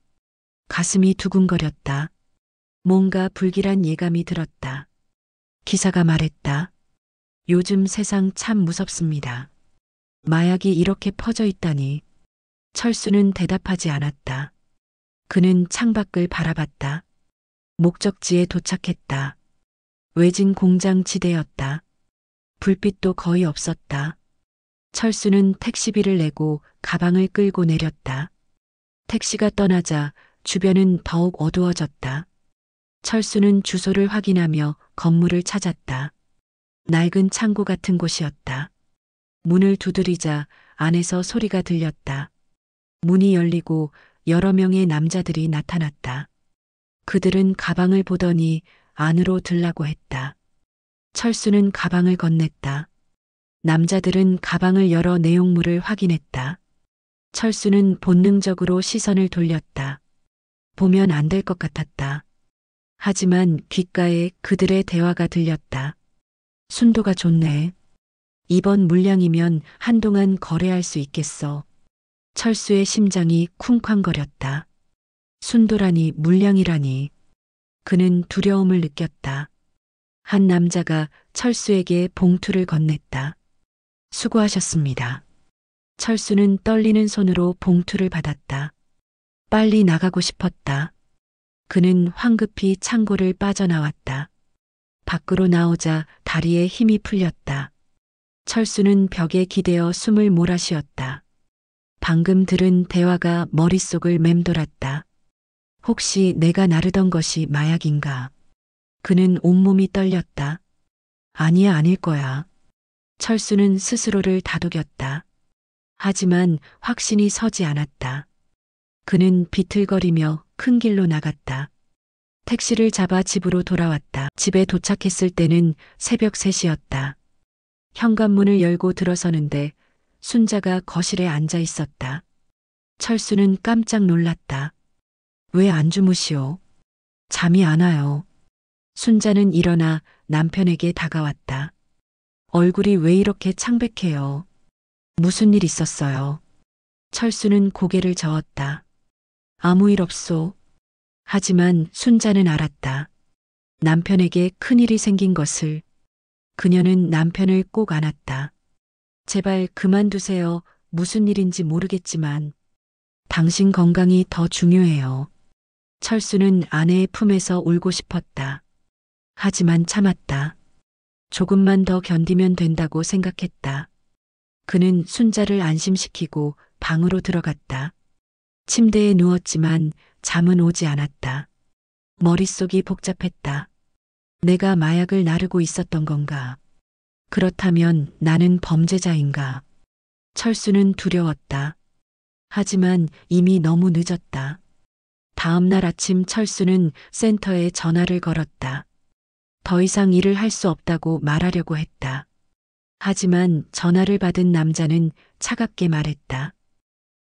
가슴이 두근거렸다. 뭔가 불길한 예감이 들었다. 기사가 말했다. 요즘 세상 참 무섭습니다. 마약이 이렇게 퍼져 있다니. 철수는 대답하지 않았다. 그는 창밖을 바라봤다. 목적지에 도착했다. 외진 공장 지대였다. 불빛도 거의 없었다. 철수는 택시비를 내고 가방을 끌고 내렸다. 택시가 떠나자 주변은 더욱 어두워졌다. 철수는 주소를 확인하며 건물을 찾았다. 낡은 창고 같은 곳이었다. 문을 두드리자 안에서 소리가 들렸다. 문이 열리고 여러 명의 남자들이 나타났다. 그들은 가방을 보더니 안으로 들라고 했다. 철수는 가방을 건넸다. 남자들은 가방을 열어 내용물을 확인했다. 철수는 본능적으로 시선을 돌렸다. 보면 안 될 것 같았다. 하지만 귓가에 그들의 대화가 들렸다. 순도가 좋네. 이번 물량이면 한동안 거래할 수 있겠어. 철수의 심장이 쿵쾅거렸다. 순도라니 물량이라니. 그는 두려움을 느꼈다. 한 남자가 철수에게 봉투를 건넸다. 수고하셨습니다. 철수는 떨리는 손으로 봉투를 받았다. 빨리 나가고 싶었다. 그는 황급히 창고를 빠져나왔다. 밖으로 나오자 다리에 힘이 풀렸다. 철수는 벽에 기대어 숨을 몰아쉬었다. 방금 들은 대화가 머릿속을 맴돌았다. 혹시 내가 나르던 것이 마약인가? 그는 온몸이 떨렸다. 아니야, 아닐 거야. 철수는 스스로를 다독였다. 하지만 확신이 서지 않았다. 그는 비틀거리며 큰 길로 나갔다. 택시를 잡아 집으로 돌아왔다. 집에 도착했을 때는 새벽 3시였다. 현관문을 열고 들어서는데 순자가 거실에 앉아 있었다. 철수는 깜짝 놀랐다. 왜 안 주무시오? 잠이 안 와요. 순자는 일어나 남편에게 다가왔다. 얼굴이 왜 이렇게 창백해요? 무슨 일 있었어요? 철수는 고개를 저었다. 아무 일 없소. 하지만 순자는 알았다. 남편에게 큰일이 생긴 것을. 그녀는 남편을 꼭 안았다. 제발 그만두세요. 무슨 일인지 모르겠지만 당신 건강이 더 중요해요. 철수는 아내의 품에서 울고 싶었다. 하지만 참았다. 조금만 더 견디면 된다고 생각했다. 그는 순자를 안심시키고 방으로 들어갔다. 침대에 누웠지만 잠은 오지 않았다. 머릿속이 복잡했다. 내가 마약을 나르고 있었던 건가? 그렇다면 나는 범죄자인가? 철수는 두려웠다. 하지만 이미 너무 늦었다. 다음 날 아침 철수는 센터에 전화를 걸었다. 더 이상 일을 할 수 없다고 말하려고 했다. 하지만 전화를 받은 남자는 차갑게 말했다.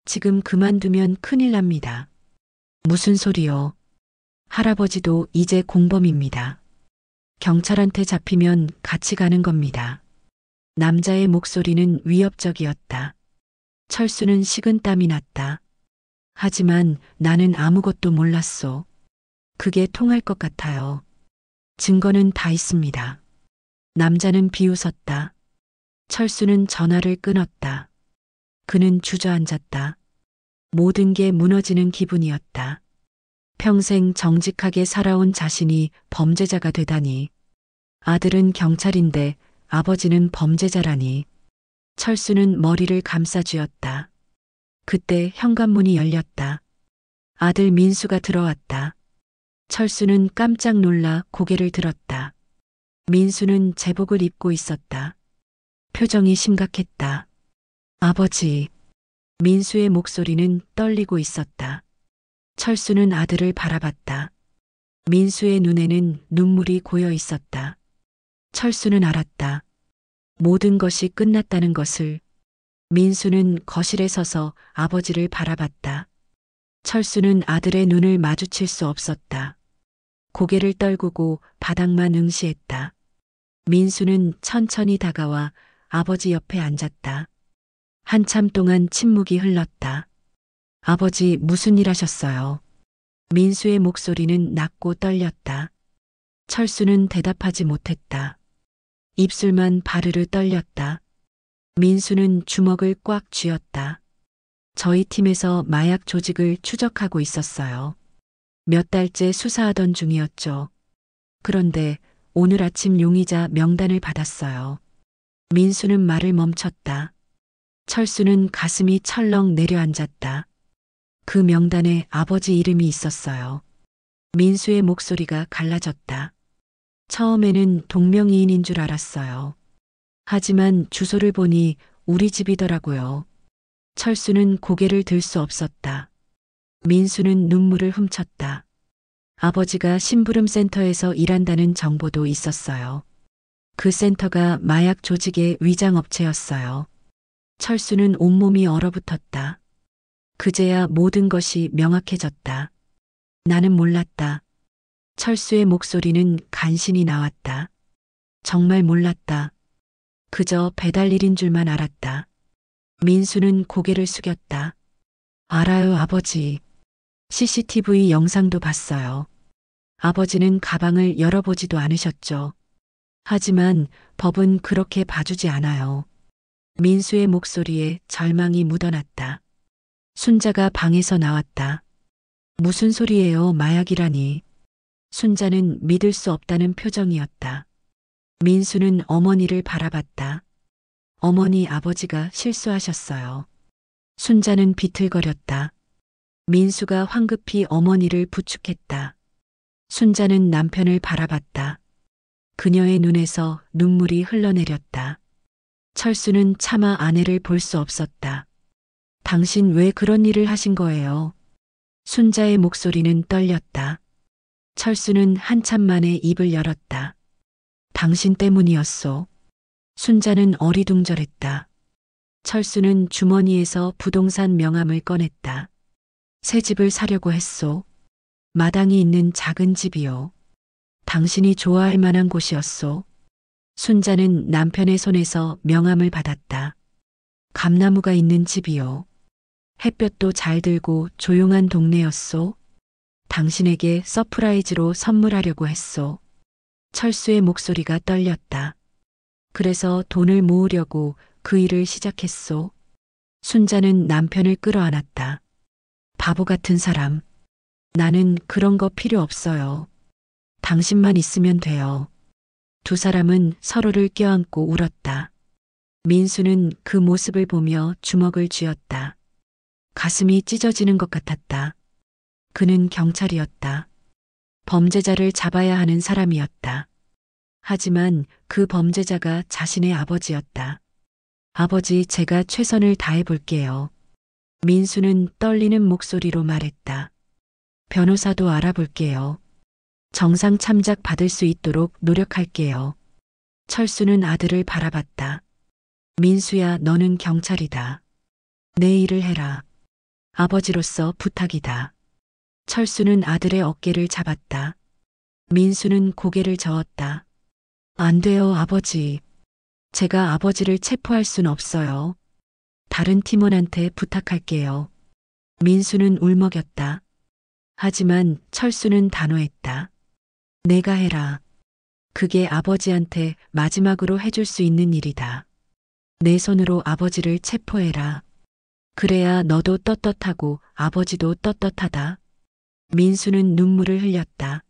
지금 그만두면 큰일 납니다. 무슨 소리요? 할아버지도 이제 공범입니다. 경찰한테 잡히면 같이 가는 겁니다. 남자의 목소리는 위협적이었다. 철수는 식은땀이 났다. 하지만 나는 아무것도 몰랐소. 그게 통할 것 같아요. 증거는 다 있습니다. 남자는 비웃었다. 철수는 전화를 끊었다. 그는 주저앉았다. 모든 게 무너지는 기분이었다. 평생 정직하게 살아온 자신이 범죄자가 되다니. 아들은 경찰인데 아버지는 범죄자라니. 철수는 머리를 감싸쥐었다. 그때 현관문이 열렸다. 아들 민수가 들어왔다. 철수는 깜짝 놀라 고개를 들었다. 민수는 제복을 입고 있었다. 표정이 심각했다. 아버지. 민수의 목소리는 떨리고 있었다. 철수는 아들을 바라봤다. 민수의 눈에는 눈물이 고여 있었다. 철수는 알았다. 모든 것이 끝났다는 것을. 민수는 거실에 서서 아버지를 바라봤다. 철수는 아들의 눈을 마주칠 수 없었다. 고개를 떨구고 바닥만 응시했다. 민수는 천천히 다가와 아버지 옆에 앉았다. 한참 동안 침묵이 흘렀다. 아버지 무슨 일 하셨어요? 민수의 목소리는 낮고 떨렸다. 철수는 대답하지 못했다. 입술만 바르르 떨렸다. 민수는 주먹을 꽉 쥐었다. 저희 팀에서 마약 조직을 추적하고 있었어요. 몇 달째 수사하던 중이었죠. 그런데 오늘 아침 용의자 명단을 받았어요. 민수는 말을 멈췄다. 철수는 가슴이 철렁 내려앉았다. 그 명단에 아버지 이름이 있었어요. 민수의 목소리가 갈라졌다. 처음에는 동명이인인 줄 알았어요. 하지만 주소를 보니 우리 집이더라고요. 철수는 고개를 들 수 없었다. 민수는 눈물을 훔쳤다. 아버지가 심부름센터에서 일한다는 정보도 있었어요. 그 센터가 마약 조직의 위장업체였어요. 철수는 온몸이 얼어붙었다. 그제야 모든 것이 명확해졌다. 나는 몰랐다. 철수의 목소리는 간신히 나왔다. 정말 몰랐다. 그저 배달일인 줄만 알았다. 민수는 고개를 숙였다. 알아요, 아버지. CCTV 영상도 봤어요. 아버지는 가방을 열어보지도 않으셨죠. 하지만 법은 그렇게 봐주지 않아요. 민수의 목소리에 절망이 묻어났다. 순자가 방에서 나왔다. 무슨 소리예요, 마약이라니. 순자는 믿을 수 없다는 표정이었다. 민수는 어머니를 바라봤다. 어머니, 아버지가 실수하셨어요. 순자는 비틀거렸다. 민수가 황급히 어머니를 부축했다. 순자는 남편을 바라봤다. 그녀의 눈에서 눈물이 흘러내렸다. 철수는 차마 아내를 볼 수 없었다. 당신 왜 그런 일을 하신 거예요? 순자의 목소리는 떨렸다. 철수는 한참 만에 입을 열었다. 당신 때문이었소. 순자는 어리둥절했다. 철수는 주머니에서 부동산 명함을 꺼냈다. 새 집을 사려고 했소. 마당이 있는 작은 집이요. 당신이 좋아할 만한 곳이었소. 순자는 남편의 손에서 명함을 받았다. 감나무가 있는 집이요. 햇볕도 잘 들고 조용한 동네였소. 당신에게 서프라이즈로 선물하려고 했소. 철수의 목소리가 떨렸다. 그래서 돈을 모으려고 그 일을 시작했소. 순자는 남편을 끌어안았다. 바보 같은 사람. 나는 그런 거 필요 없어요. 당신만 있으면 돼요. 두 사람은 서로를 껴안고 울었다. 민수는 그 모습을 보며 주먹을 쥐었다. 가슴이 찢어지는 것 같았다. 그는 경찰이었다. 범죄자를 잡아야 하는 사람이었다. 하지만 그 범죄자가 자신의 아버지였다. 아버지, 제가 최선을 다해 볼게요. 민수는 떨리는 목소리로 말했다. 변호사도 알아볼게요. 정상 참작 받을 수 있도록 노력할게요. 철수는 아들을 바라봤다. 민수야, 너는 경찰이다. 내 일을 해라. 아버지로서 부탁이다. 철수는 아들의 어깨를 잡았다. 민수는 고개를 저었다. 안 돼요, 아버지. 제가 아버지를 체포할 순 없어요. 다른 팀원한테 부탁할게요. 민수는 울먹였다. 하지만 철수는 단호했다. 내가 해라. 그게 아버지한테 마지막으로 해줄 수 있는 일이다. 내 손으로 아버지를 체포해라. 그래야 너도 떳떳하고 아버지도 떳떳하다. 민수는 눈물을 흘렸다.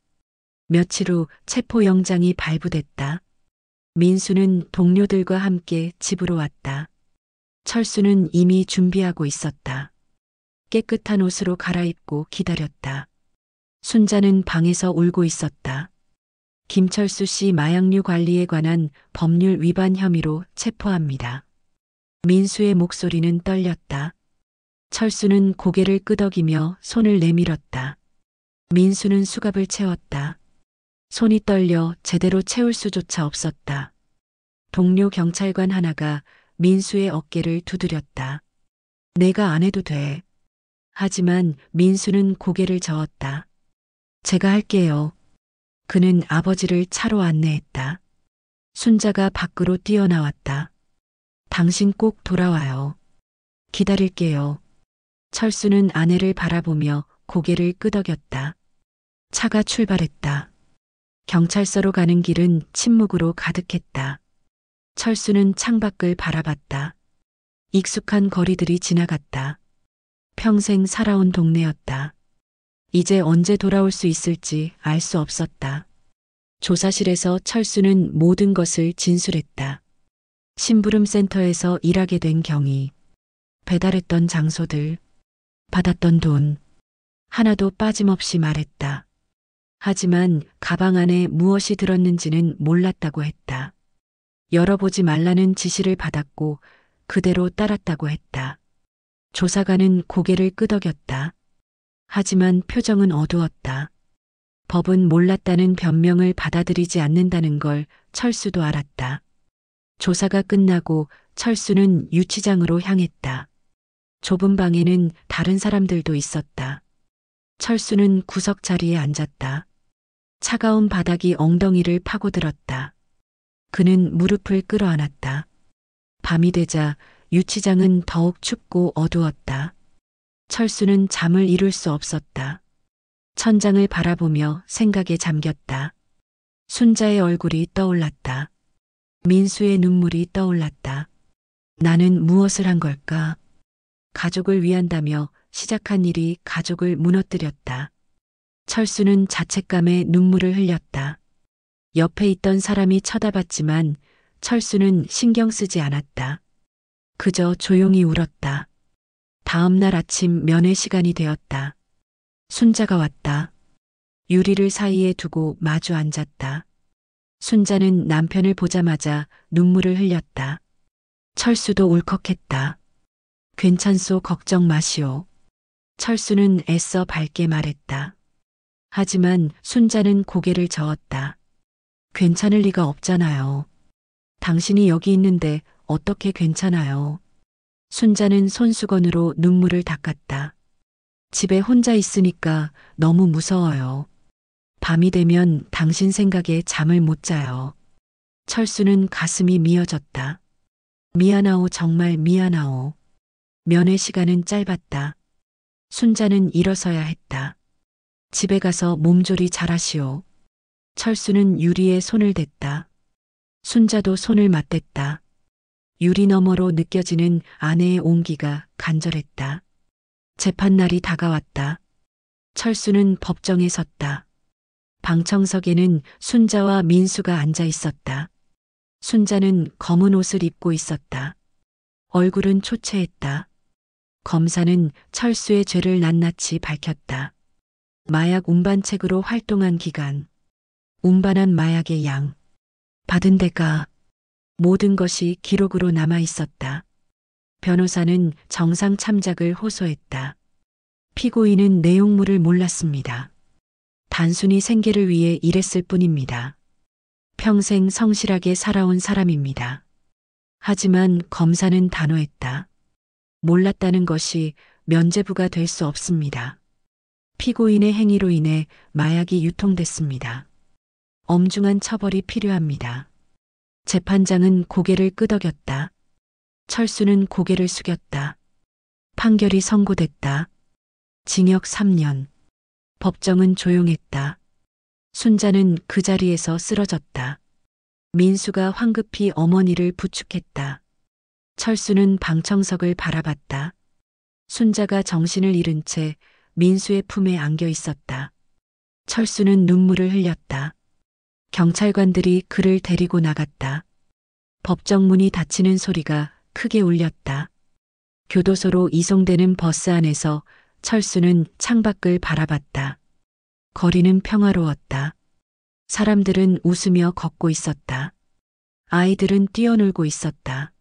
며칠 후 체포영장이 발부됐다. 민수는 동료들과 함께 집으로 왔다. 철수는 이미 준비하고 있었다. 깨끗한 옷으로 갈아입고 기다렸다. 순자는 방에서 울고 있었다. 김철수 씨 마약류 관리에 관한 법률 위반 혐의로 체포합니다. 민수의 목소리는 떨렸다. 철수는 고개를 끄덕이며 손을 내밀었다. 민수는 수갑을 채웠다. 손이 떨려 제대로 채울 수조차 없었다. 동료 경찰관 하나가 민수의 어깨를 두드렸다. 내가 안 해도 돼. 하지만 민수는 고개를 저었다. 제가 할게요. 그는 아버지를 차로 안내했다. 순자가 밖으로 뛰어나왔다. 당신 꼭 돌아와요. 기다릴게요. 철수는 아내를 바라보며 고개를 끄덕였다. 차가 출발했다. 경찰서로 가는 길은 침묵으로 가득했다. 철수는 창밖을 바라봤다. 익숙한 거리들이 지나갔다. 평생 살아온 동네였다. 이제 언제 돌아올 수 있을지 알 수 없었다. 조사실에서 철수는 모든 것을 진술했다. 심부름센터에서 일하게 된 경위, 배달했던 장소들, 받았던 돈, 하나도 빠짐없이 말했다. 하지만 가방 안에 무엇이 들었는지는 몰랐다고 했다. 열어보지 말라는 지시를 받았고 그대로 따랐다고 했다. 조사관은 고개를 끄덕였다. 하지만 표정은 어두웠다. 법은 몰랐다는 변명을 받아들이지 않는다는 걸 철수도 알았다. 조사가 끝나고 철수는 유치장으로 향했다. 좁은 방에는 다른 사람들도 있었다. 철수는 구석 자리에 앉았다. 차가운 바닥이 엉덩이를 파고들었다. 그는 무릎을 끌어안았다. 밤이 되자 유치장은 더욱 춥고 어두웠다. 철수는 잠을 이룰 수 없었다. 천장을 바라보며 생각에 잠겼다. 순자의 얼굴이 떠올랐다. 민수의 눈물이 떠올랐다. 나는 무엇을 한 걸까? 가족을 위한다며 시작한 일이 가족을 무너뜨렸다. 철수는 자책감에 눈물을 흘렸다. 옆에 있던 사람이 쳐다봤지만 철수는 신경 쓰지 않았다. 그저 조용히 울었다. 다음 날 아침 면회 시간이 되었다. 순자가 왔다. 유리를 사이에 두고 마주 앉았다. 순자는 남편을 보자마자 눈물을 흘렸다. 철수도 울컥했다. 괜찮소, 걱정 마시오. 철수는 애써 밝게 말했다. 하지만 순자는 고개를 저었다. 괜찮을 리가 없잖아요. 당신이 여기 있는데 어떻게 괜찮아요? 순자는 손수건으로 눈물을 닦았다. 집에 혼자 있으니까 너무 무서워요. 밤이 되면 당신 생각에 잠을 못 자요. 철수는 가슴이 미어졌다. 미안하오, 정말 미안하오. 면회 시간은 짧았다. 순자는 일어서야 했다. 집에 가서 몸조리 잘하시오. 철수는 유리에 손을 댔다. 순자도 손을 맞댔다. 유리 너머로 느껴지는 아내의 온기가 간절했다. 재판날이 다가왔다. 철수는 법정에 섰다. 방청석에는 순자와 민수가 앉아 있었다. 순자는 검은 옷을 입고 있었다. 얼굴은 초췌했다. 검사는 철수의 죄를 낱낱이 밝혔다. 마약 운반책으로 활동한 기간, 운반한 마약의 양, 받은 대가, 모든 것이 기록으로 남아 있었다. 변호사는 정상 참작을 호소했다. 피고인은 내용물을 몰랐습니다. 단순히 생계를 위해 일했을 뿐입니다. 평생 성실하게 살아온 사람입니다. 하지만 검사는 단호했다. 몰랐다는 것이 면죄부가 될 수 없습니다. 피고인의 행위로 인해 마약이 유통됐습니다. 엄중한 처벌이 필요합니다. 재판장은 고개를 끄덕였다. 철수는 고개를 숙였다. 판결이 선고됐다. 징역 3년. 법정은 조용했다. 순자는 그 자리에서 쓰러졌다. 민수가 황급히 어머니를 부축했다. 철수는 방청석을 바라봤다. 순자가 정신을 잃은 채 민수의 품에 안겨 있었다. 철수는 눈물을 흘렸다. 경찰관들이 그를 데리고 나갔다. 법정 문이 닫히는 소리가 크게 울렸다. 교도소로 이송되는 버스 안에서 철수는 창밖을 바라봤다. 거리는 평화로웠다. 사람들은 웃으며 걷고 있었다. 아이들은 뛰어놀고 있었다.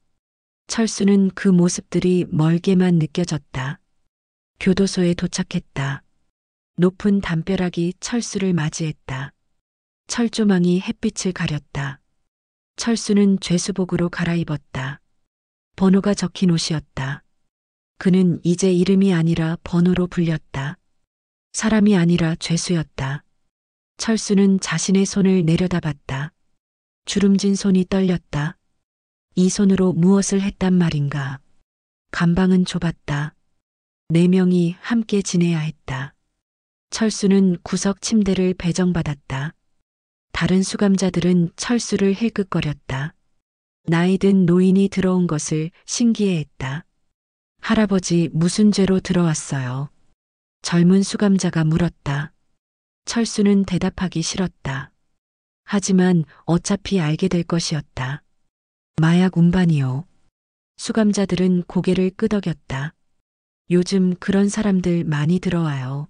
철수는 그 모습들이 멀게만 느껴졌다. 교도소에 도착했다. 높은 담벼락이 철수를 맞이했다. 철조망이 햇빛을 가렸다. 철수는 죄수복으로 갈아입었다. 번호가 적힌 옷이었다. 그는 이제 이름이 아니라 번호로 불렸다. 사람이 아니라 죄수였다. 철수는 자신의 손을 내려다봤다. 주름진 손이 떨렸다. 이 손으로 무엇을 했단 말인가. 감방은 좁았다. 4명이 함께 지내야 했다. 철수는 구석 침대를 배정받았다. 다른 수감자들은 철수를 힐끗거렸다. 나이 든 노인이 들어온 것을 신기해했다. 할아버지, 무슨 죄로 들어왔어요? 젊은 수감자가 물었다. 철수는 대답하기 싫었다. 하지만 어차피 알게 될 것이었다. 마약 운반이요. 수감자들은 고개를 끄덕였다. 요즘 그런 사람들 많이 들어와요.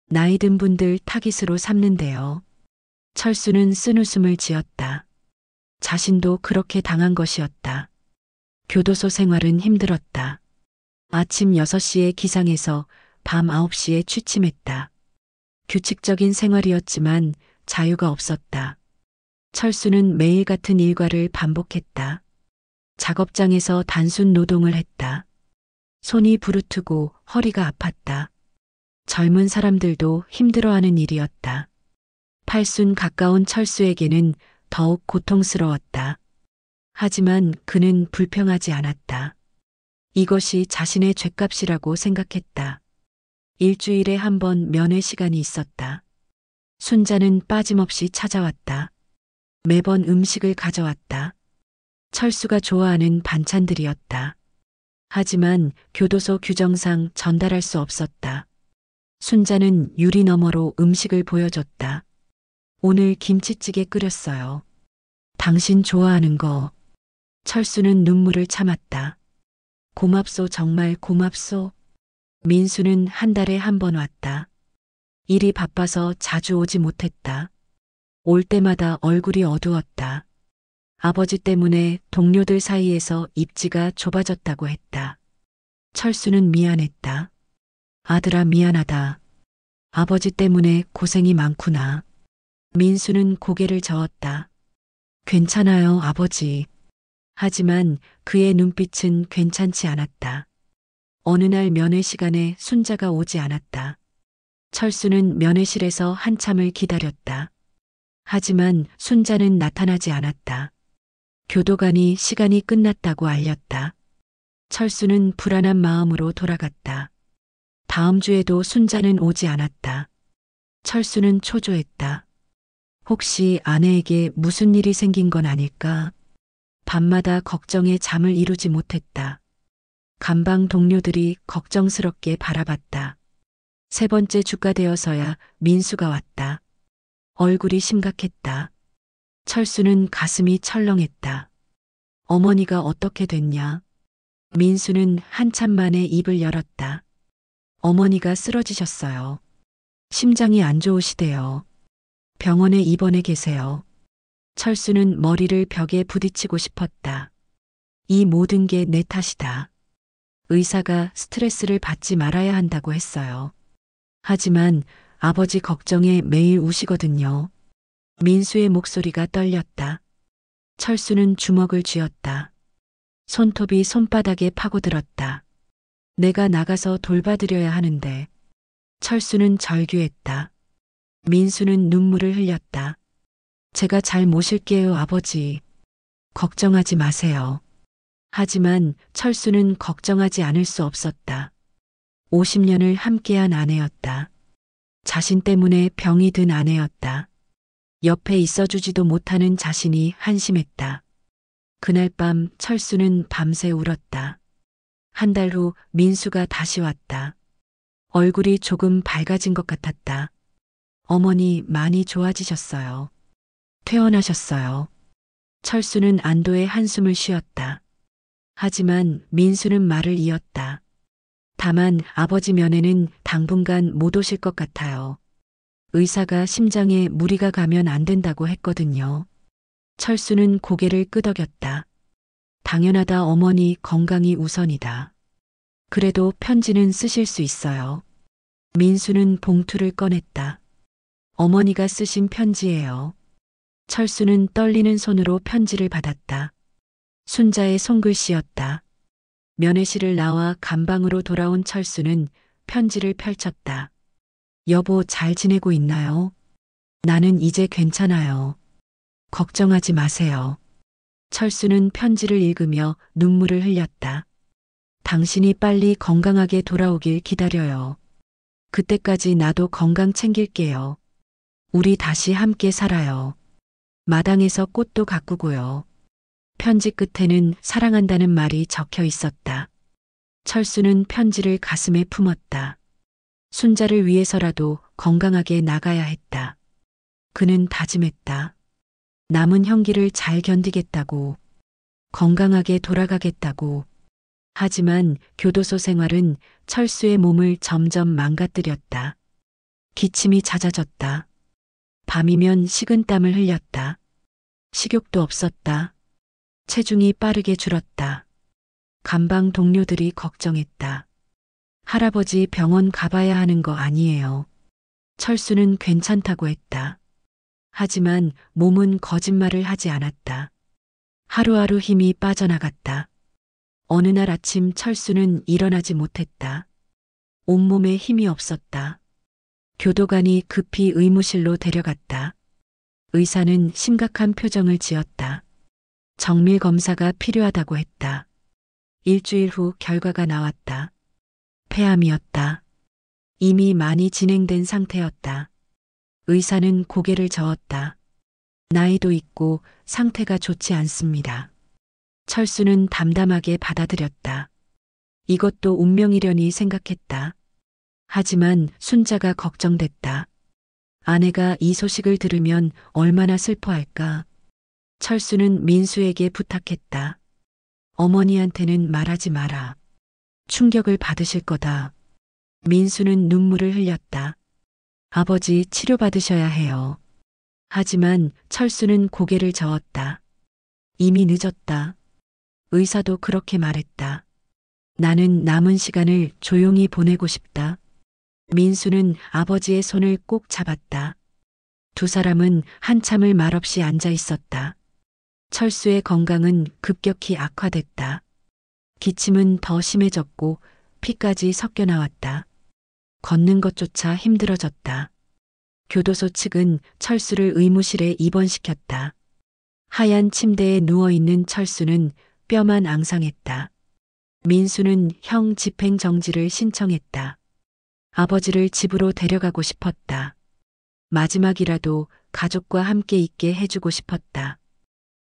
나이 든 분들 타깃으로 삼는데요. 철수는 쓴웃음을 지었다. 자신도 그렇게 당한 것이었다. 교도소 생활은 힘들었다. 아침 6시에 기상해서 밤 9시에 취침했다. 규칙적인 생활이었지만 자유가 없었다. 철수는 매일 같은 일과를 반복했다. 작업장에서 단순 노동을 했다. 손이 부르트고 허리가 아팠다. 젊은 사람들도 힘들어하는 일이었다. 팔순 가까운 철수에게는 더욱 고통스러웠다. 하지만 그는 불평하지 않았다. 이것이 자신의 죗값이라고 생각했다. 일주일에 한 번 면회 시간이 있었다. 순자는 빠짐없이 찾아왔다. 매번 음식을 가져왔다. 철수가 좋아하는 반찬들이었다. 하지만 교도소 규정상 전달할 수 없었다. 순자는 유리 너머로 음식을 보여줬다. 오늘 김치찌개 끓였어요. 당신 좋아하는 거. 철수는 눈물을 참았다. 고맙소, 정말 고맙소. 민수는 한 달에 한 번 왔다. 일이 바빠서 자주 오지 못했다. 올 때마다 얼굴이 어두웠다. 아버지 때문에 동료들 사이에서 입지가 좁아졌다고 했다. 철수는 미안했다. 아들아, 미안하다. 아버지 때문에 고생이 많구나. 민수는 고개를 저었다. 괜찮아요, 아버지. 하지만 그의 눈빛은 괜찮지 않았다. 어느 날 면회 시간에 순자가 오지 않았다. 철수는 면회실에서 한참을 기다렸다. 하지만 순자는 나타나지 않았다. 교도관이 시간이 끝났다고 알렸다. 철수는 불안한 마음으로 돌아갔다. 다음 주에도 순자는 오지 않았다. 철수는 초조했다. 혹시 아내에게 무슨 일이 생긴 건 아닐까? 밤마다 걱정에 잠을 이루지 못했다. 감방 동료들이 걱정스럽게 바라봤다. 세 번째 주가 되어서야 민수가 왔다. 얼굴이 심각했다. 철수는 가슴이 철렁했다. 어머니가 어떻게 됐냐? 민수는 한참 만에 입을 열었다. 어머니가 쓰러지셨어요. 심장이 안 좋으시대요. 병원에 입원해 계세요. 철수는 머리를 벽에 부딪히고 싶었다. 이 모든 게 내 탓이다. 의사가 스트레스를 받지 말아야 한다고 했어요. 하지만 아버지 걱정에 매일 우시거든요. 민수의 목소리가 떨렸다. 철수는 주먹을 쥐었다. 손톱이 손바닥에 파고들었다. 내가 나가서 돌봐드려야 하는데. 철수는 절규했다. 민수는 눈물을 흘렸다. 제가 잘 모실게요, 아버지. 걱정하지 마세요. 하지만 철수는 걱정하지 않을 수 없었다. 50년을 함께한 아내였다. 자신 때문에 병이 든 아내였다. 옆에 있어주지도 못하는 자신이 한심했다. 그날 밤 철수는 밤새 울었다. 한 달 후 민수가 다시 왔다. 얼굴이 조금 밝아진 것 같았다. 어머니 많이 좋아지셨어요. 퇴원하셨어요. 철수는 안도의 한숨을 쉬었다. 하지만 민수는 말을 이었다. 다만 아버지 면회는 당분간 못 오실 것 같아요. 의사가 심장에 무리가 가면 안 된다고 했거든요. 철수는 고개를 끄덕였다. 당연하다, 어머니 건강이 우선이다. 그래도 편지는 쓰실 수 있어요. 민수는 봉투를 꺼냈다. 어머니가 쓰신 편지예요. 철수는 떨리는 손으로 편지를 받았다. 순자의 손글씨였다. 면회실을 나와 감방으로 돌아온 철수는 편지를 펼쳤다. 여보, 잘 지내고 있나요? 나는 이제 괜찮아요. 걱정하지 마세요. 철수는 편지를 읽으며 눈물을 흘렸다. 당신이 빨리 건강하게 돌아오길 기다려요. 그때까지 나도 건강 챙길게요. 우리 다시 함께 살아요. 마당에서 꽃도 가꾸고요. 편지 끝에는 사랑한다는 말이 적혀 있었다. 철수는 편지를 가슴에 품었다. 순자를 위해서라도 건강하게 나가야 했다. 그는 다짐했다. 남은 형기를 잘 견디겠다고, 건강하게 돌아가겠다고. 하지만 교도소 생활은 철수의 몸을 점점 망가뜨렸다. 기침이 잦아졌다. 밤이면 식은땀을 흘렸다. 식욕도 없었다. 체중이 빠르게 줄었다. 감방 동료들이 걱정했다. 할아버지 병원 가봐야 하는 거 아니에요. 철수는 괜찮다고 했다. 하지만 몸은 거짓말을 하지 않았다. 하루하루 힘이 빠져나갔다. 어느 날 아침 철수는 일어나지 못했다. 온몸에 힘이 없었다. 교도관이 급히 의무실로 데려갔다. 의사는 심각한 표정을 지었다. 정밀 검사가 필요하다고 했다. 일주일 후 결과가 나왔다. 폐암이었다. 이미 많이 진행된 상태였다. 의사는 고개를 저었다. 나이도 있고 상태가 좋지 않습니다. 철수는 담담하게 받아들였다. 이것도 운명이려니 생각했다. 하지만 순자가 걱정됐다. 아내가 이 소식을 들으면 얼마나 슬퍼할까. 철수는 민수에게 부탁했다. 어머니한테는 말하지 마라. 충격을 받으실 거다. 민수는 눈물을 흘렸다. 아버지 치료받으셔야 해요. 하지만 철수는 고개를 저었다. 이미 늦었다. 의사도 그렇게 말했다. 나는 남은 시간을 조용히 보내고 싶다. 민수는 아버지의 손을 꼭 잡았다. 두 사람은 한참을 말없이 앉아 있었다. 철수의 건강은 급격히 악화됐다. 기침은 더 심해졌고 피까지 섞여 나왔다. 걷는 것조차 힘들어졌다. 교도소 측은 철수를 의무실에 입원시켰다. 하얀 침대에 누워있는 철수는 뼈만 앙상했다. 민수는 형 집행정지를 신청했다. 아버지를 집으로 데려가고 싶었다. 마지막이라도 가족과 함께 있게 해주고 싶었다.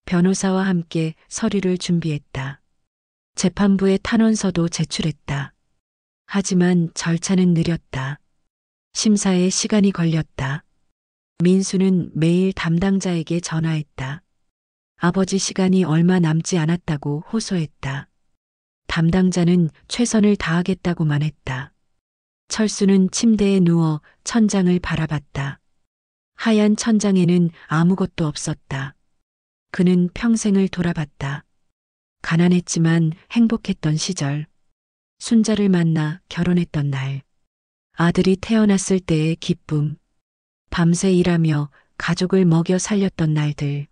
변호사와 함께 서류를 준비했다. 재판부에 탄원서도 제출했다. 하지만 절차는 느렸다. 심사에 시간이 걸렸다. 민수는 매일 담당자에게 전화했다. 아버지 시간이 얼마 남지 않았다고 호소했다. 담당자는 최선을 다하겠다고만 했다. 철수는 침대에 누워 천장을 바라봤다. 하얀 천장에는 아무것도 없었다. 그는 평생을 돌아봤다. 가난했지만 행복했던 시절. 순자를 만나 결혼했던 날. 아들이 태어났을 때의 기쁨. 밤새 일하며 가족을 먹여 살렸던 날들.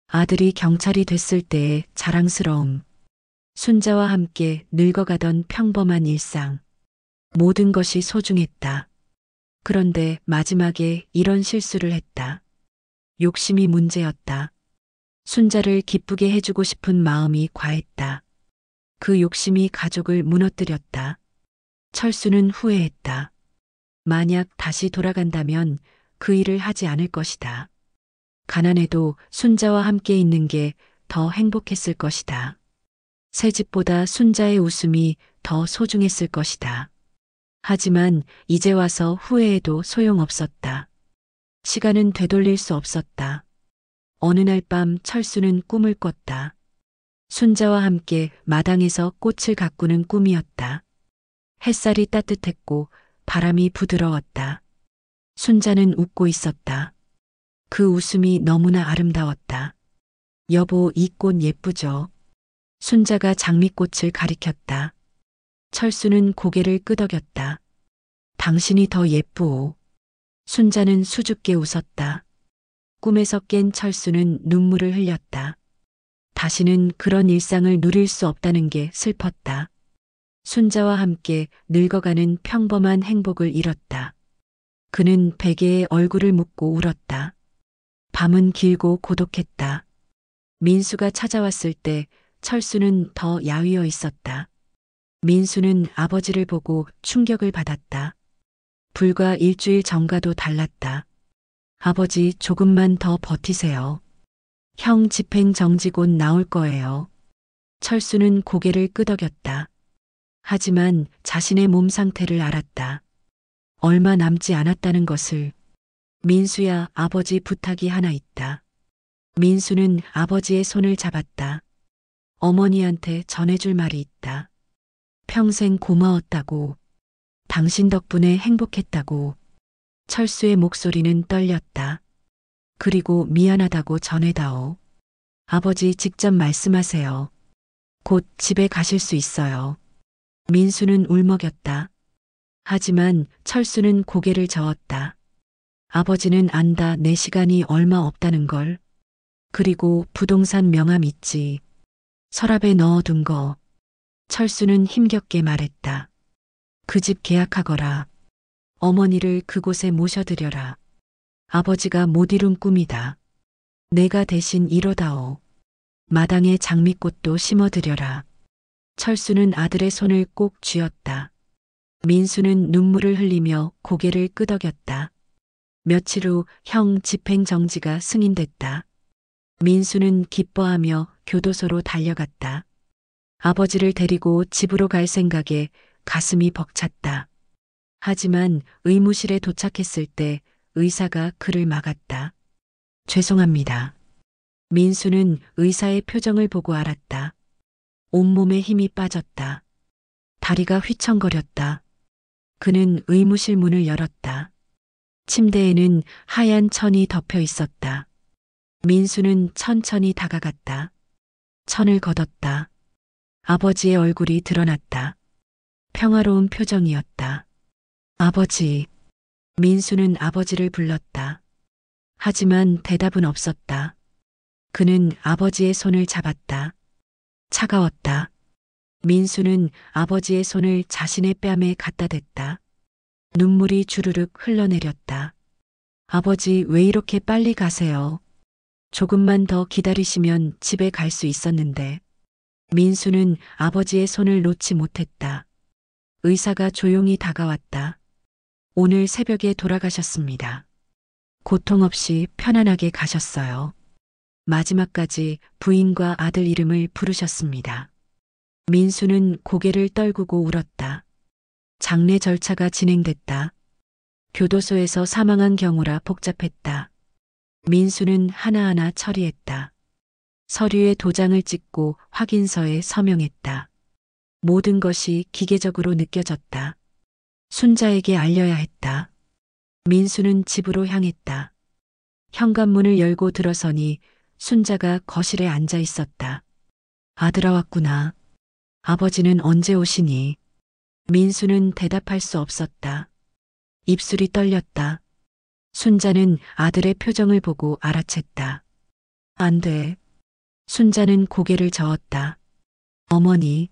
아들이 경찰이 됐을 때의 자랑스러움. 순자와 함께 늙어가던 평범한 일상. 모든 것이 소중했다. 그런데 마지막에 이런 실수를 했다. 욕심이 문제였다. 순자를 기쁘게 해주고 싶은 마음이 과했다. 그 욕심이 가족을 무너뜨렸다. 철수는 후회했다. 만약 다시 돌아간다면 그 일을 하지 않을 것이다. 가난해도 순자와 함께 있는 게 더 행복했을 것이다. 새 집보다 순자의 웃음이 더 소중했을 것이다. 하지만 이제 와서 후회해도 소용없었다. 시간은 되돌릴 수 없었다. 어느 날 밤 철수는 꿈을 꿨다. 순자와 함께 마당에서 꽃을 가꾸는 꿈이었다. 햇살이 따뜻했고 바람이 부드러웠다. 순자는 웃고 있었다. 그 웃음이 너무나 아름다웠다. 여보, 이 꽃 예쁘죠? 순자가 장미꽃을 가리켰다. 철수는 고개를 끄덕였다. 당신이 더 예쁘오. 순자는 수줍게 웃었다. 꿈에서 깬 철수는 눈물을 흘렸다. 다시는 그런 일상을 누릴 수 없다는 게 슬펐다. 순자와 함께 늙어가는 평범한 행복을 잃었다. 그는 베개에 얼굴을 묻고 울었다. 밤은 길고 고독했다. 민수가 찾아왔을 때 철수는 더 야위어 있었다. 민수는 아버지를 보고 충격을 받았다. 불과 일주일 전과도 달랐다. 아버지, 조금만 더 버티세요. 형 집행 정지 곧 나올 거예요. 철수는 고개를 끄덕였다. 하지만 자신의 몸 상태를 알았다. 얼마 남지 않았다는 것을. 민수야, 아버지 부탁이 하나 있다. 민수는 아버지의 손을 잡았다. 어머니한테 전해줄 말이 있다. 평생 고마웠다고. 당신 덕분에 행복했다고. 철수의 목소리는 떨렸다. 그리고 미안하다고 전해다오. 아버지 직접 말씀하세요. 곧 집에 가실 수 있어요. 민수는 울먹였다. 하지만 철수는 고개를 저었다. 아버지는 안다, 내 시간이 얼마 없다는 걸. 그리고 부동산 명함 있지. 서랍에 넣어둔 거. 철수는 힘겹게 말했다. 그 집 계약하거라. 어머니를 그곳에 모셔드려라. 아버지가 못 이룬 꿈이다. 내가 대신 이뤄다오. 마당에 장미꽃도 심어드려라. 철수는 아들의 손을 꼭 쥐었다. 민수는 눈물을 흘리며 고개를 끄덕였다. 며칠 후 형 집행정지가 승인됐다. 민수는 기뻐하며 교도소로 달려갔다. 아버지를 데리고 집으로 갈 생각에 가슴이 벅찼다. 하지만 의무실에 도착했을 때 의사가 그를 막았다. 죄송합니다. 민수는 의사의 표정을 보고 알았다. 온몸에 힘이 빠졌다. 다리가 휘청거렸다. 그는 의무실 문을 열었다. 침대에는 하얀 천이 덮여 있었다. 민수는 천천히 다가갔다. 천을 걷었다. 아버지의 얼굴이 드러났다. 평화로운 표정이었다. 아버지. 민수는 아버지를 불렀다. 하지만 대답은 없었다. 그는 아버지의 손을 잡았다. 차가웠다. 민수는 아버지의 손을 자신의 뺨에 갖다 댔다. 눈물이 주르륵 흘러내렸다. 아버지, 왜 이렇게 빨리 가세요? 조금만 더 기다리시면 집에 갈 수 있었는데. 민수는 아버지의 손을 놓지 못했다. 의사가 조용히 다가왔다. 오늘 새벽에 돌아가셨습니다. 고통 없이 편안하게 가셨어요. 마지막까지 부인과 아들 이름을 부르셨습니다. 민수는 고개를 떨구고 울었다. 장례 절차가 진행됐다. 교도소에서 사망한 경우라 복잡했다. 민수는 하나하나 처리했다. 서류에 도장을 찍고 확인서에 서명했다. 모든 것이 기계적으로 느껴졌다. 순자에게 알려야 했다. 민수는 집으로 향했다. 현관문을 열고 들어서니 순자가 거실에 앉아 있었다. 아들아 왔구나. 아버지는 언제 오시니? 민수는 대답할 수 없었다. 입술이 떨렸다. 순자는 아들의 표정을 보고 알아챘다. 안 돼. 순자는 고개를 저었다. 어머니.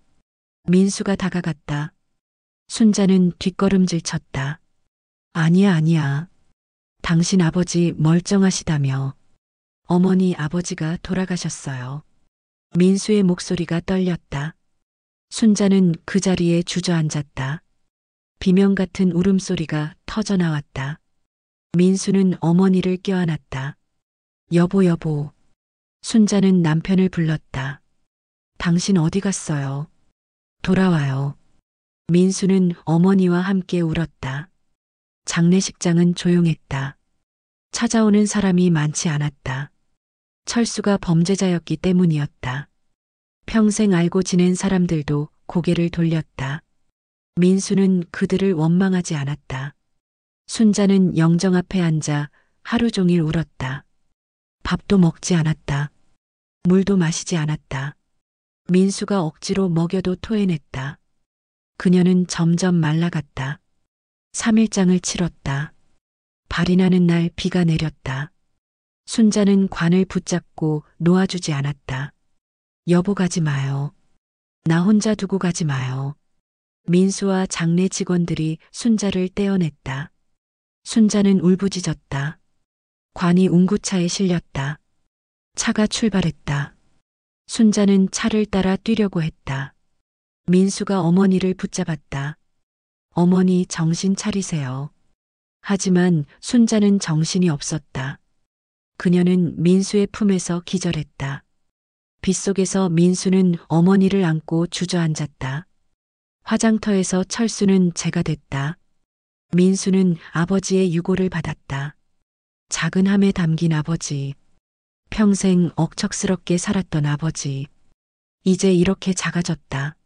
민수가 다가갔다. 순자는 뒷걸음질 쳤다. 아니야, 아니야. 당신 아버지 멀쩡하시다며. 어머니, 아버지가 돌아가셨어요. 민수의 목소리가 떨렸다. 순자는 그 자리에 주저앉았다. 비명 같은 울음소리가 터져나왔다. 민수는 어머니를 껴안았다. 여보, 여보. 순자는 남편을 불렀다. 당신 어디 갔어요? 돌아와요. 민수는 어머니와 함께 울었다. 장례식장은 조용했다. 찾아오는 사람이 많지 않았다. 철수가 범죄자였기 때문이었다. 평생 알고 지낸 사람들도 고개를 돌렸다. 민수는 그들을 원망하지 않았다. 순자는 영정 앞에 앉아 하루 종일 울었다. 밥도 먹지 않았다. 물도 마시지 않았다. 민수가 억지로 먹여도 토해냈다. 그녀는 점점 말라갔다. 3일장을 치렀다. 발이 나는 날 비가 내렸다. 순자는 관을 붙잡고 놓아주지 않았다. 여보, 가지 마요. 나 혼자 두고 가지 마요. 민수와 장례 직원들이 순자를 떼어냈다. 순자는 울부짖었다. 관이 운구차에 실렸다. 차가 출발했다. 순자는 차를 따라 뛰려고 했다. 민수가 어머니를 붙잡았다. 어머니, 정신 차리세요. 하지만 순자는 정신이 없었다. 그녀는 민수의 품에서 기절했다. 빗속에서 민수는 어머니를 안고 주저앉았다. 화장터에서 철수는 재가 됐다. 민수는 아버지의 유고를 받았다. 작은 함에 담긴 아버지. 평생 억척스럽게 살았던 아버지. 이제 이렇게 작아졌다.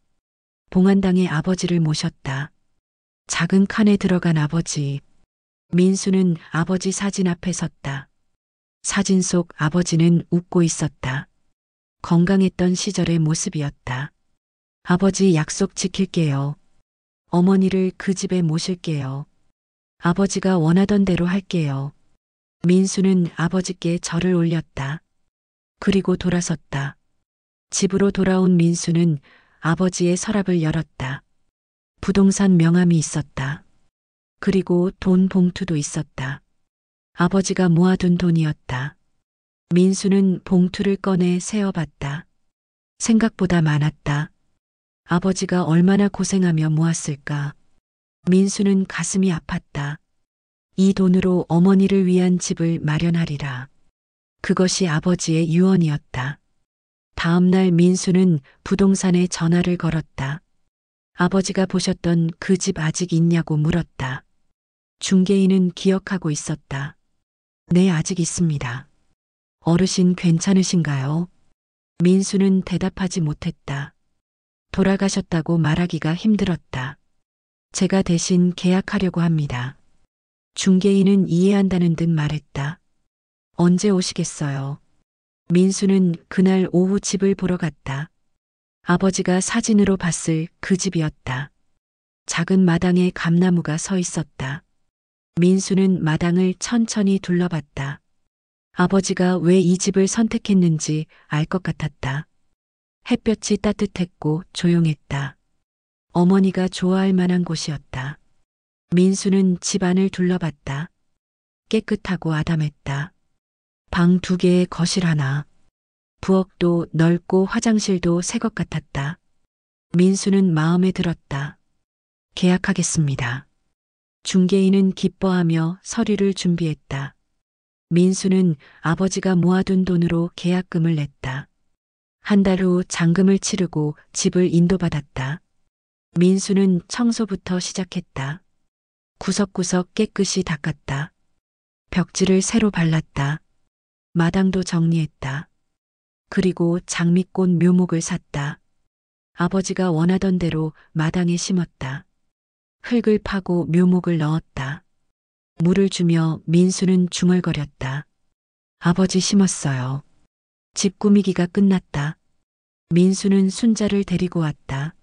봉안당의 아버지를 모셨다. 작은 칸에 들어간 아버지. 민수는 아버지 사진 앞에 섰다. 사진 속 아버지는 웃고 있었다. 건강했던 시절의 모습이었다. 아버지, 약속 지킬게요. 어머니를 그 집에 모실게요. 아버지가 원하던 대로 할게요. 민수는 아버지께 절을 올렸다. 그리고 돌아섰다. 집으로 돌아온 민수는 아버지의 서랍을 열었다. 부동산 명함이 있었다. 그리고 돈 봉투도 있었다. 아버지가 모아둔 돈이었다. 민수는 봉투를 꺼내 세어봤다. 생각보다 많았다. 아버지가 얼마나 고생하며 모았을까. 민수는 가슴이 아팠다. 이 돈으로 어머니를 위한 집을 마련하리라. 그것이 아버지의 유언이었다. 다음 날 민수는 부동산에 전화를 걸었다. 아버지가 보셨던 그 집 아직 있냐고 물었다. 중개인은 기억하고 있었다. 네, 아직 있습니다. 어르신 괜찮으신가요? 민수는 대답하지 못했다. 돌아가셨다고 말하기가 힘들었다. 제가 대신 계약하려고 합니다. 중개인은 이해한다는 듯 말했다. 언제 오시겠어요? 민수는 그날 오후 집을 보러 갔다. 아버지가 사진으로 봤을 그 집이었다. 작은 마당에 감나무가 서 있었다. 민수는 마당을 천천히 둘러봤다. 아버지가 왜 이 집을 선택했는지 알 것 같았다. 햇볕이 따뜻했고 조용했다. 어머니가 좋아할 만한 곳이었다. 민수는 집 안을 둘러봤다. 깨끗하고 아담했다. 방 2개에 거실 하나. 부엌도 넓고 화장실도 새 것 같았다. 민수는 마음에 들었다. 계약하겠습니다. 중개인은 기뻐하며 서류를 준비했다. 민수는 아버지가 모아둔 돈으로 계약금을 냈다. 한 달 후 잔금을 치르고 집을 인도받았다. 민수는 청소부터 시작했다. 구석구석 깨끗이 닦았다. 벽지를 새로 발랐다. 마당도 정리했다. 그리고 장미꽃 묘목을 샀다. 아버지가 원하던 대로 마당에 심었다. 흙을 파고 묘목을 넣었다. 물을 주며 민수는 중얼거렸다. 아버지 심었어요. 집 꾸미기가 끝났다. 민수는 순자를 데리고 왔다.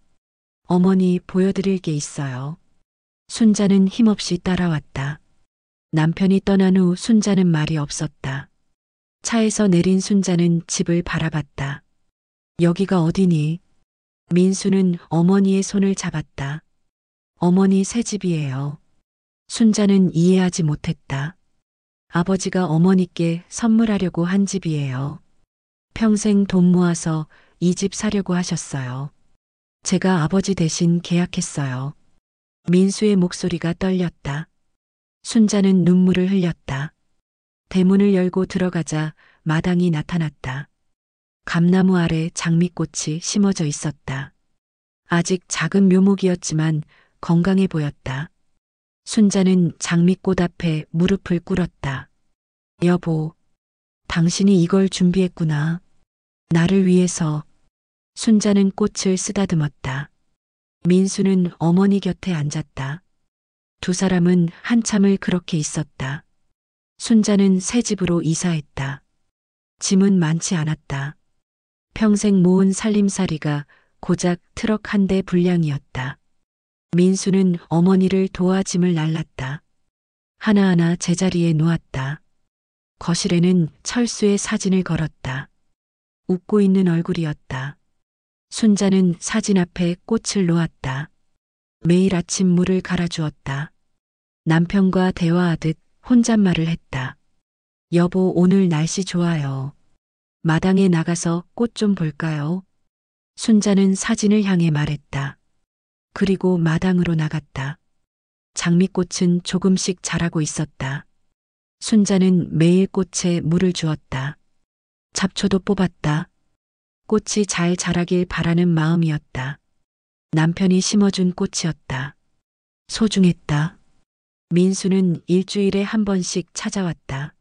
어머니 보여드릴 게 있어요. 순자는 힘없이 따라왔다. 남편이 떠난 후 순자는 말이 없었다. 차에서 내린 순자는 집을 바라봤다. 여기가 어디니? 민수는 어머니의 손을 잡았다. 어머니 새 집이에요. 순자는 이해하지 못했다. 아버지가 어머니께 선물하려고 한 집이에요. 평생 돈 모아서 이 집 사려고 하셨어요. 제가 아버지 대신 계약했어요. 민수의 목소리가 떨렸다. 순자는 눈물을 흘렸다. 대문을 열고 들어가자 마당이 나타났다. 감나무 아래 장미꽃이 심어져 있었다. 아직 작은 묘목이었지만 건강해 보였다. 순자는 장미꽃 앞에 무릎을 꿇었다. 여보, 당신이 이걸 준비했구나. 나를 위해서. 순자는 꽃을 쓰다듬었다. 민수는 어머니 곁에 앉았다. 두 사람은 한참을 그렇게 있었다. 순자는 새 집으로 이사했다. 짐은 많지 않았다. 평생 모은 살림살이가 고작 트럭 한 대 분량이었다. 민수는 어머니를 도와 짐을 날랐다. 하나하나 제자리에 놓았다. 거실에는 철수의 사진을 걸었다. 웃고 있는 얼굴이었다. 순자는 사진 앞에 꽃을 놓았다. 매일 아침 물을 갈아주었다. 남편과 대화하듯 혼잣말을 했다. 여보, 오늘 날씨 좋아요. 마당에 나가서 꽃 좀 볼까요? 순자는 사진을 향해 말했다. 그리고 마당으로 나갔다. 장미꽃은 조금씩 자라고 있었다. 순자는 매일 꽃에 물을 주었다. 잡초도 뽑았다. 꽃이 잘 자라길 바라는 마음이었다. 남편이 심어준 꽃이었다. 소중했다. 민수는 일주일에 한 번씩 찾아왔다.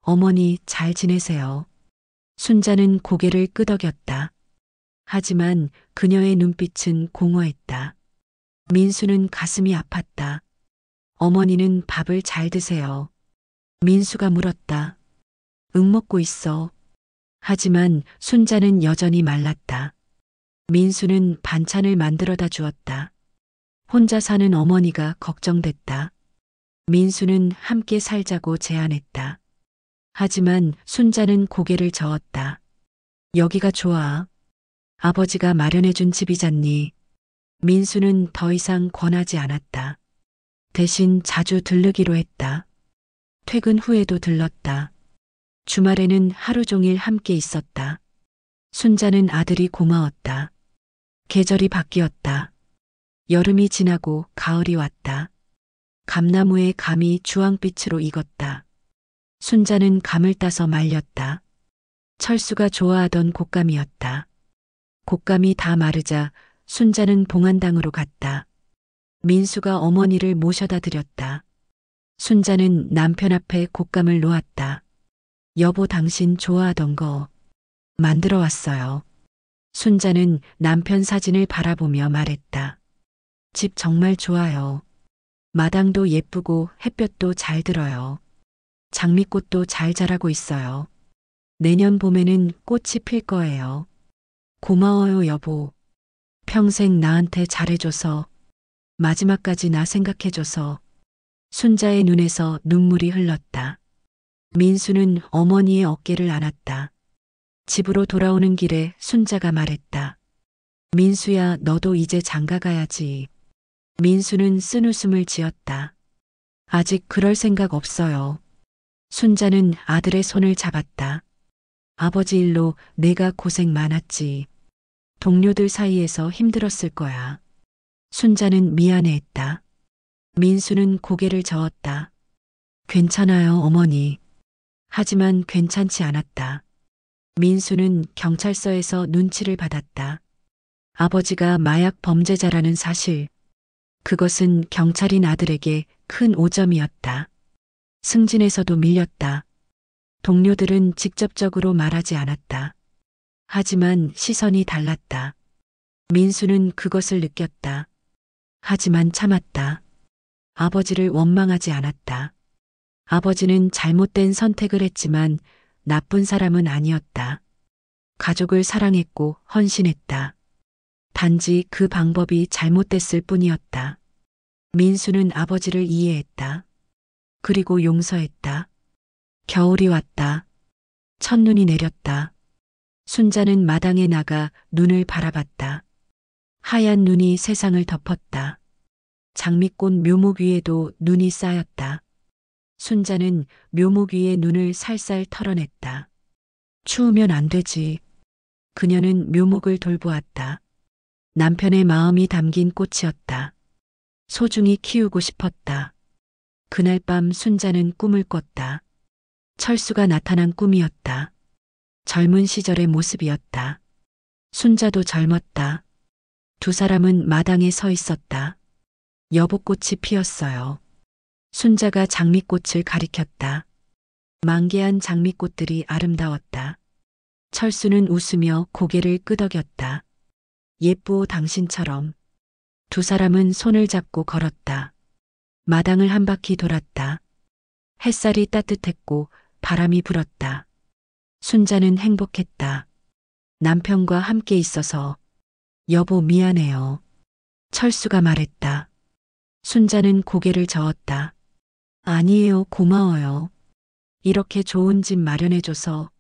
어머니 잘 지내세요. 순자는 고개를 끄덕였다. 하지만 그녀의 눈빛은 공허했다. 민수는 가슴이 아팠다. 어머니는 밥을 잘 드세요. 민수가 물었다. 응, 먹고 있어. 하지만 순자는 여전히 말랐다. 민수는 반찬을 만들어다 주었다. 혼자 사는 어머니가 걱정됐다. 민수는 함께 살자고 제안했다. 하지만 순자는 고개를 저었다. 여기가 좋아. 아버지가 마련해준 집이잖니. 민수는 더 이상 권하지 않았다. 대신 자주 들르기로 했다. 퇴근 후에도 들렀다. 주말에는 하루 종일 함께 있었다. 순자는 아들이 고마웠다. 계절이 바뀌었다. 여름이 지나고 가을이 왔다. 감나무의 감이 주황빛으로 익었다. 순자는 감을 따서 말렸다. 철수가 좋아하던 곶감이었다. 곶감이 다 마르자 순자는 봉안당으로 갔다. 민수가 어머니를 모셔다 드렸다. 순자는 남편 앞에 곶감을 놓았다. 여보, 당신 좋아하던 거 만들어 왔어요. 순자는 남편 사진을 바라보며 말했다. 집 정말 좋아요. 마당도 예쁘고 햇볕도 잘 들어요. 장미꽃도 잘 자라고 있어요. 내년 봄에는 꽃이 필 거예요. 고마워요, 여보. 평생 나한테 잘해줘서. 마지막까지 나 생각해줘서. 순자의 눈에서 눈물이 흘렀다. 민수는 어머니의 어깨를 안았다. 집으로 돌아오는 길에 순자가 말했다. 민수야, 너도 이제 장가 가야지. 민수는 쓴웃음을 지었다. 아직 그럴 생각 없어요. 순자는 아들의 손을 잡았다. 아버지 일로 내가 고생 많았지. 동료들 사이에서 힘들었을 거야. 순자는 미안해했다. 민수는 고개를 저었다. 괜찮아요, 어머니. 하지만 괜찮지 않았다. 민수는 경찰서에서 눈치를 받았다. 아버지가 마약 범죄자라는 사실. 그것은 경찰인 아들에게 큰 오점이었다. 승진에서도 밀렸다. 동료들은 직접적으로 말하지 않았다. 하지만 시선이 달랐다. 민수는 그것을 느꼈다. 하지만 참았다. 아버지를 원망하지 않았다. 아버지는 잘못된 선택을 했지만 나쁜 사람은 아니었다. 가족을 사랑했고 헌신했다. 단지 그 방법이 잘못됐을 뿐이었다. 민수는 아버지를 이해했다. 그리고 용서했다. 겨울이 왔다. 첫눈이 내렸다. 순자는 마당에 나가 눈을 바라봤다. 하얀 눈이 세상을 덮었다. 장미꽃 묘목 위에도 눈이 쌓였다. 순자는 묘목 위에 눈을 살살 털어냈다. 추우면 안 되지. 그녀는 묘목을 돌보았다. 남편의 마음이 담긴 꽃이었다. 소중히 키우고 싶었다. 그날 밤 순자는 꿈을 꿨다. 철수가 나타난 꿈이었다. 젊은 시절의 모습이었다. 순자도 젊었다. 두 사람은 마당에 서 있었다. 여보꽃이 피었어요. 순자가 장미꽃을 가리켰다. 만개한 장미꽃들이 아름다웠다. 철수는 웃으며 고개를 끄덕였다. 예쁘오 당신처럼. 두 사람은 손을 잡고 걸었다. 마당을 한 바퀴 돌았다. 햇살이 따뜻했고 바람이 불었다. 순자는 행복했다. 남편과 함께 있어서. 여보 미안해요. 철수가 말했다. 순자는 고개를 저었다. 아니에요, 고마워요. 이렇게 좋은 집 마련해줘서.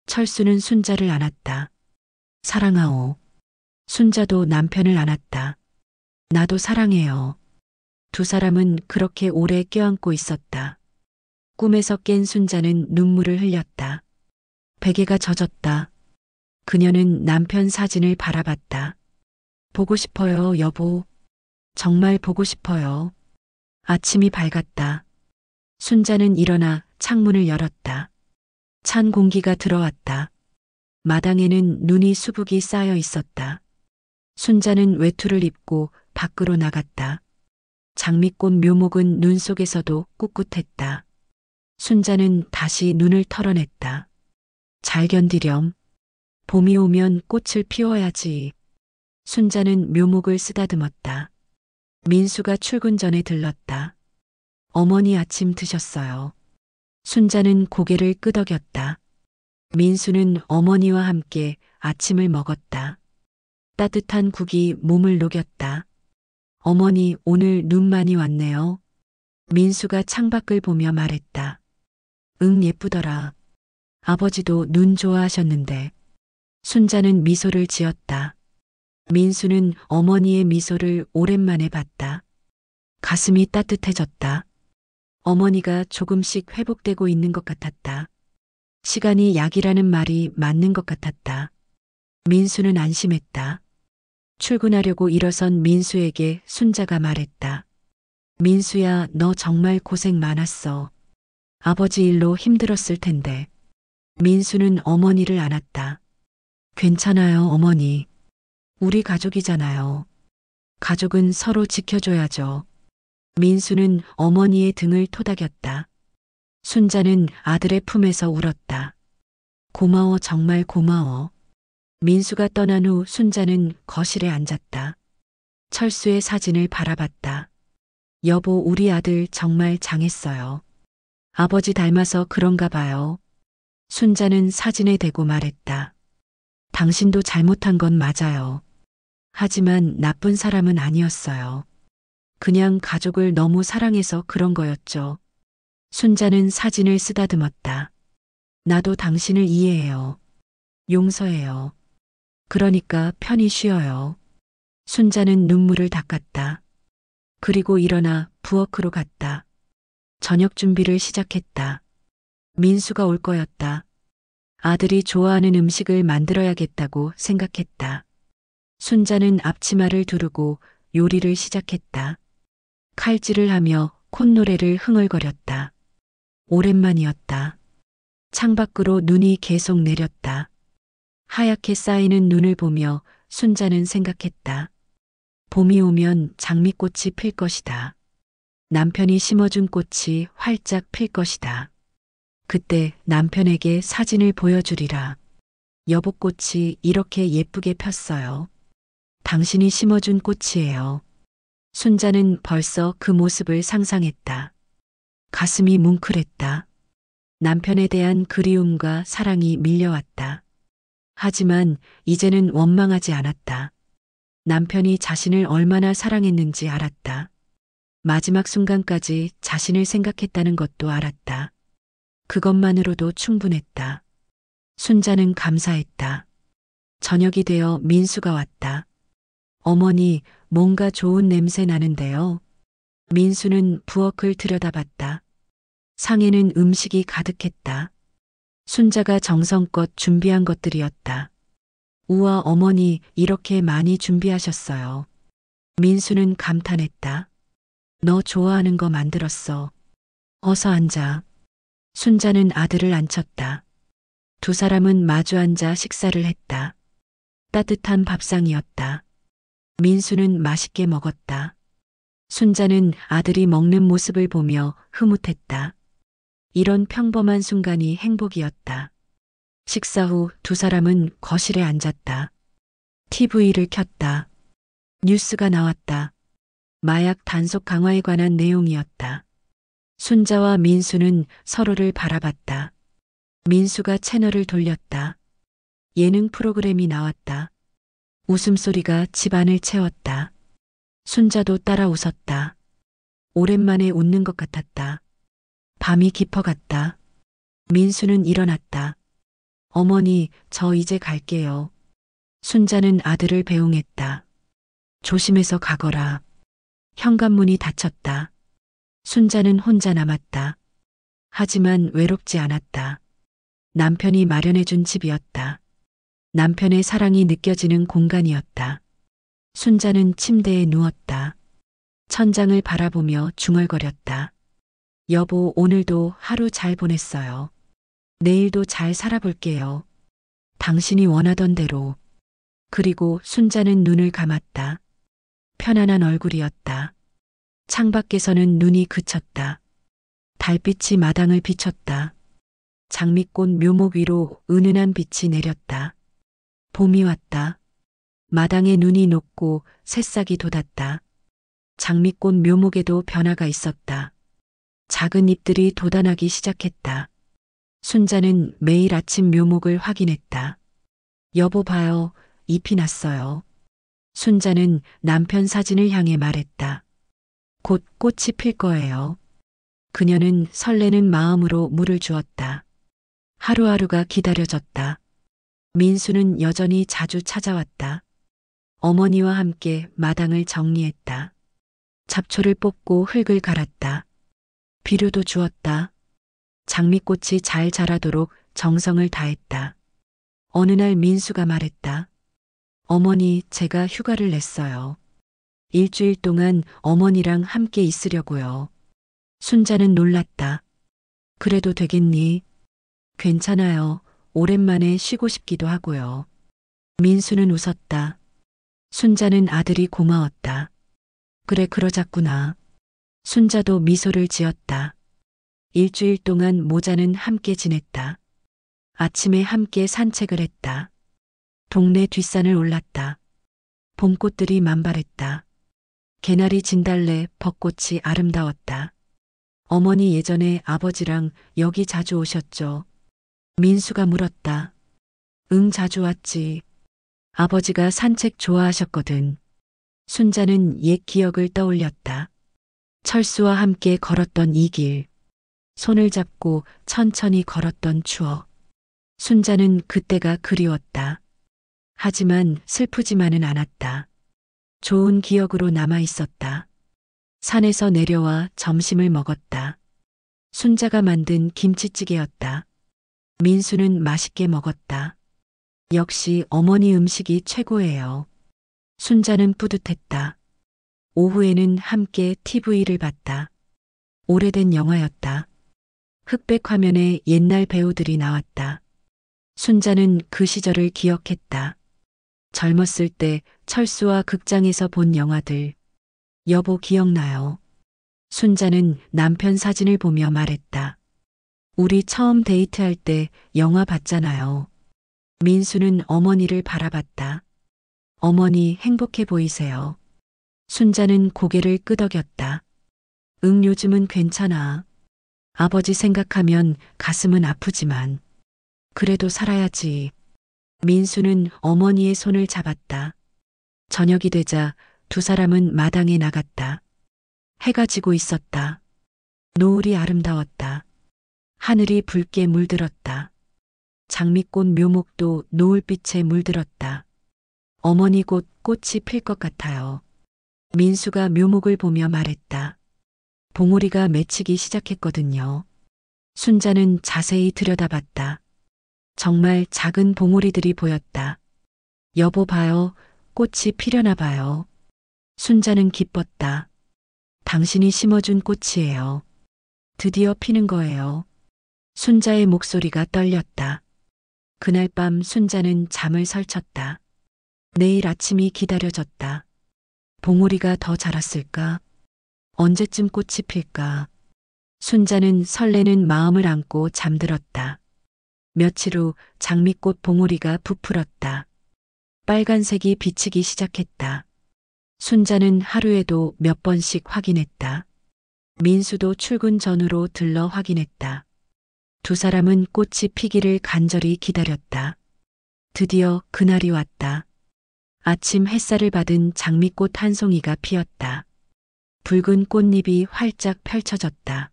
철수는 순자를 안았다. 사랑하오. 순자도 남편을 안았다. 나도 사랑해요. 두 사람은 그렇게 오래 껴안고 있었다. 꿈에서 깬 순자는 눈물을 흘렸다. 베개가 젖었다. 그녀는 남편 사진을 바라봤다. 보고 싶어요, 여보. 정말 보고 싶어요. 아침이 밝았다. 순자는 일어나 창문을 열었다. 찬 공기가 들어왔다. 마당에는 눈이 수북이 쌓여 있었다. 순자는 외투를 입고 밖으로 나갔다. 장미꽃 묘목은 눈 속에서도 꿋꿋했다. 순자는 다시 눈을 털어냈다. 잘 견디렴. 봄이 오면 꽃을 피워야지. 순자는 묘목을 쓰다듬었다. 민수가 출근 전에 들렀다. 어머니 아침 드셨어요. 순자는 고개를 끄덕였다. 민수는 어머니와 함께 아침을 먹었다. 따뜻한 국이 몸을 녹였다. 어머니 오늘 눈 많이 왔네요. 민수가 창밖을 보며 말했다. 응 예쁘더라. 아버지도 눈 좋아하셨는데. 순자는 미소를 지었다. 민수는 어머니의 미소를 오랜만에 봤다. 가슴이 따뜻해졌다. 어머니가 조금씩 회복되고 있는 것 같았다. 시간이 약이라는 말이 맞는 것 같았다. 민수는 안심했다. 출근하려고 일어선 민수에게 순자가 말했다. 민수야, 너 정말 고생 많았어. 아버지 일로 힘들었을 텐데. 민수는 어머니를 안았다. 괜찮아요, 어머니. 우리 가족이잖아요. 가족은 서로 지켜줘야죠. 민수는 어머니의 등을 토닥였다. 순자는 아들의 품에서 울었다. 고마워, 정말 고마워. 민수가 떠난 후 순자는 거실에 앉았다. 철수의 사진을 바라봤다. 여보, 우리 아들 정말 장했어요. 아버지 닮아서 그런가 봐요. 순자는 사진에 대고 말했다. 당신도 잘못한 건 맞아요. 하지만 나쁜 사람은 아니었어요. 그냥 가족을 너무 사랑해서 그런 거였죠. 순자는 사진을 쓰다듬었다. 나도 당신을 이해해요. 용서해요. 그러니까 편히 쉬어요. 순자는 눈물을 닦았다. 그리고 일어나 부엌으로 갔다. 저녁 준비를 시작했다. 민수가 올 거였다. 아들이 좋아하는 음식을 만들어야겠다고 생각했다. 순자는 앞치마를 두르고 요리를 시작했다. 칼질을 하며 콧노래를 흥얼거렸다. 오랜만이었다. 창밖으로 눈이 계속 내렸다. 하얗게 쌓이는 눈을 보며 순자는 생각했다. 봄이 오면 장미꽃이 필 것이다. 남편이 심어준 꽃이 활짝 필 것이다. 그때 남편에게 사진을 보여주리라. 여보꽃이 이렇게 예쁘게 폈어요. 당신이 심어준 꽃이에요. 순자는 벌써 그 모습을 상상했다. 가슴이 뭉클했다. 남편에 대한 그리움과 사랑이 밀려왔다. 하지만 이제는 원망하지 않았다. 남편이 자신을 얼마나 사랑했는지 알았다. 마지막 순간까지 자신을 생각했다는 것도 알았다. 그것만으로도 충분했다. 순자는 감사했다. 저녁이 되어 민수가 왔다. 어머니, 뭔가 좋은 냄새 나는데요. 민수는 부엌을 들여다봤다. 상에는 음식이 가득했다. 순자가 정성껏 준비한 것들이었다. 우와, 어머니, 이렇게 많이 준비하셨어요. 민수는 감탄했다. 너 좋아하는 거 만들었어. 어서 앉아. 순자는 아들을 앉혔다. 두 사람은 마주 앉아 식사를 했다. 따뜻한 밥상이었다. 민수는 맛있게 먹었다. 순자는 아들이 먹는 모습을 보며 흐뭇했다. 이런 평범한 순간이 행복이었다. 식사 후 두 사람은 거실에 앉았다. TV를 켰다. 뉴스가 나왔다. 마약 단속 강화에 관한 내용이었다. 순자와 민수는 서로를 바라봤다. 민수가 채널을 돌렸다. 예능 프로그램이 나왔다. 웃음소리가 집안을 채웠다. 순자도 따라 웃었다. 오랜만에 웃는 것 같았다. 밤이 깊어갔다. 민수는 일어났다. 어머니, 저 이제 갈게요. 순자는 아들을 배웅했다. 조심해서 가거라. 현관문이 닫혔다. 순자는 혼자 남았다. 하지만 외롭지 않았다. 남편이 마련해준 집이었다. 남편의 사랑이 느껴지는 공간이었다. 순자는 침대에 누웠다. 천장을 바라보며 중얼거렸다. 여보, 오늘도 하루 잘 보냈어요. 내일도 잘 살아볼게요. 당신이 원하던 대로. 그리고 순자는 눈을 감았다. 편안한 얼굴이었다. 창밖에서는 눈이 그쳤다. 달빛이 마당을 비췄다. 장미꽃 묘목 위로 은은한 빛이 내렸다. 봄이 왔다. 마당에 눈이 녹고 새싹이 돋았다. 장미꽃 묘목에도 변화가 있었다. 작은 잎들이 돋아나기 시작했다. 순자는 매일 아침 묘목을 확인했다. 여보 봐요, 잎이 났어요. 순자는 남편 사진을 향해 말했다. 곧 꽃이 필 거예요. 그녀는 설레는 마음으로 물을 주었다. 하루하루가 기다려졌다. 민수는 여전히 자주 찾아왔다. 어머니와 함께 마당을 정리했다. 잡초를 뽑고 흙을 갈았다. 비료도 주었다. 장미꽃이 잘 자라도록 정성을 다했다. 어느 날 민수가 말했다. 어머니, 제가 휴가를 냈어요. 일주일 동안 어머니랑 함께 있으려고요. 순자는 놀랐다. 그래도 되겠니? 괜찮아요. 오랜만에 쉬고 싶기도 하고요. 민수는 웃었다. 순자는 아들이 고마웠다. 그래, 그러자꾸나. 순자도 미소를 지었다. 일주일 동안 모자는 함께 지냈다. 아침에 함께 산책을 했다. 동네 뒷산을 올랐다. 봄꽃들이 만발했다. 개나리, 진달래, 벚꽃이 아름다웠다. 어머니 예전에 아버지랑 여기 자주 오셨죠? 민수가 물었다. 응, 자주 왔지. 아버지가 산책 좋아하셨거든. 순자는 옛 기억을 떠올렸다. 철수와 함께 걸었던 이 길, 손을 잡고 천천히 걸었던 추억. 순자는 그때가 그리웠다. 하지만 슬프지만은 않았다. 좋은 기억으로 남아 있었다. 산에서 내려와 점심을 먹었다. 순자가 만든 김치찌개였다. 민수는 맛있게 먹었다. 역시 어머니 음식이 최고예요. 순자는 뿌듯했다. 오후에는 함께 TV를 봤다. 오래된 영화였다. 흑백 화면에 옛날 배우들이 나왔다. 순자는 그 시절을 기억했다. 젊었을 때 철수와 극장에서 본 영화들. 여보 기억나요? 순자는 남편 사진을 보며 말했다. 우리 처음 데이트할 때 영화 봤잖아요. 민수는 어머니를 바라봤다. 어머니 행복해 보이세요. 순자는 고개를 끄덕였다. 응, 요즘은 괜찮아. 아버지 생각하면 가슴은 아프지만 그래도 살아야지. 민수는 어머니의 손을 잡았다. 저녁이 되자 두 사람은 마당에 나갔다. 해가 지고 있었다. 노을이 아름다웠다. 하늘이 붉게 물들었다. 장미꽃 묘목도 노을빛에 물들었다. 어머니 곧 꽃이 필 것 같아요. 민수가 묘목을 보며 말했다. 봉우리가 맺히기 시작했거든요. 순자는 자세히 들여다봤다. 정말 작은 봉우리들이 보였다. 여보 봐요. 꽃이 피려나 봐요. 순자는 기뻤다. 당신이 심어준 꽃이에요. 드디어 피는 거예요. 순자의 목소리가 떨렸다. 그날 밤 순자는 잠을 설쳤다. 내일 아침이 기다려졌다. 봉우리가 더 자랐을까? 언제쯤 꽃이 필까? 순자는 설레는 마음을 안고 잠들었다. 며칠 후 장미꽃 봉우리가 부풀었다. 빨간색이 비치기 시작했다. 순자는 하루에도 몇 번씩 확인했다. 민수도 출근 전후로 들러 확인했다. 두 사람은 꽃이 피기를 간절히 기다렸다. 드디어 그날이 왔다. 아침 햇살을 받은 장미꽃 한 송이가 피었다. 붉은 꽃잎이 활짝 펼쳐졌다.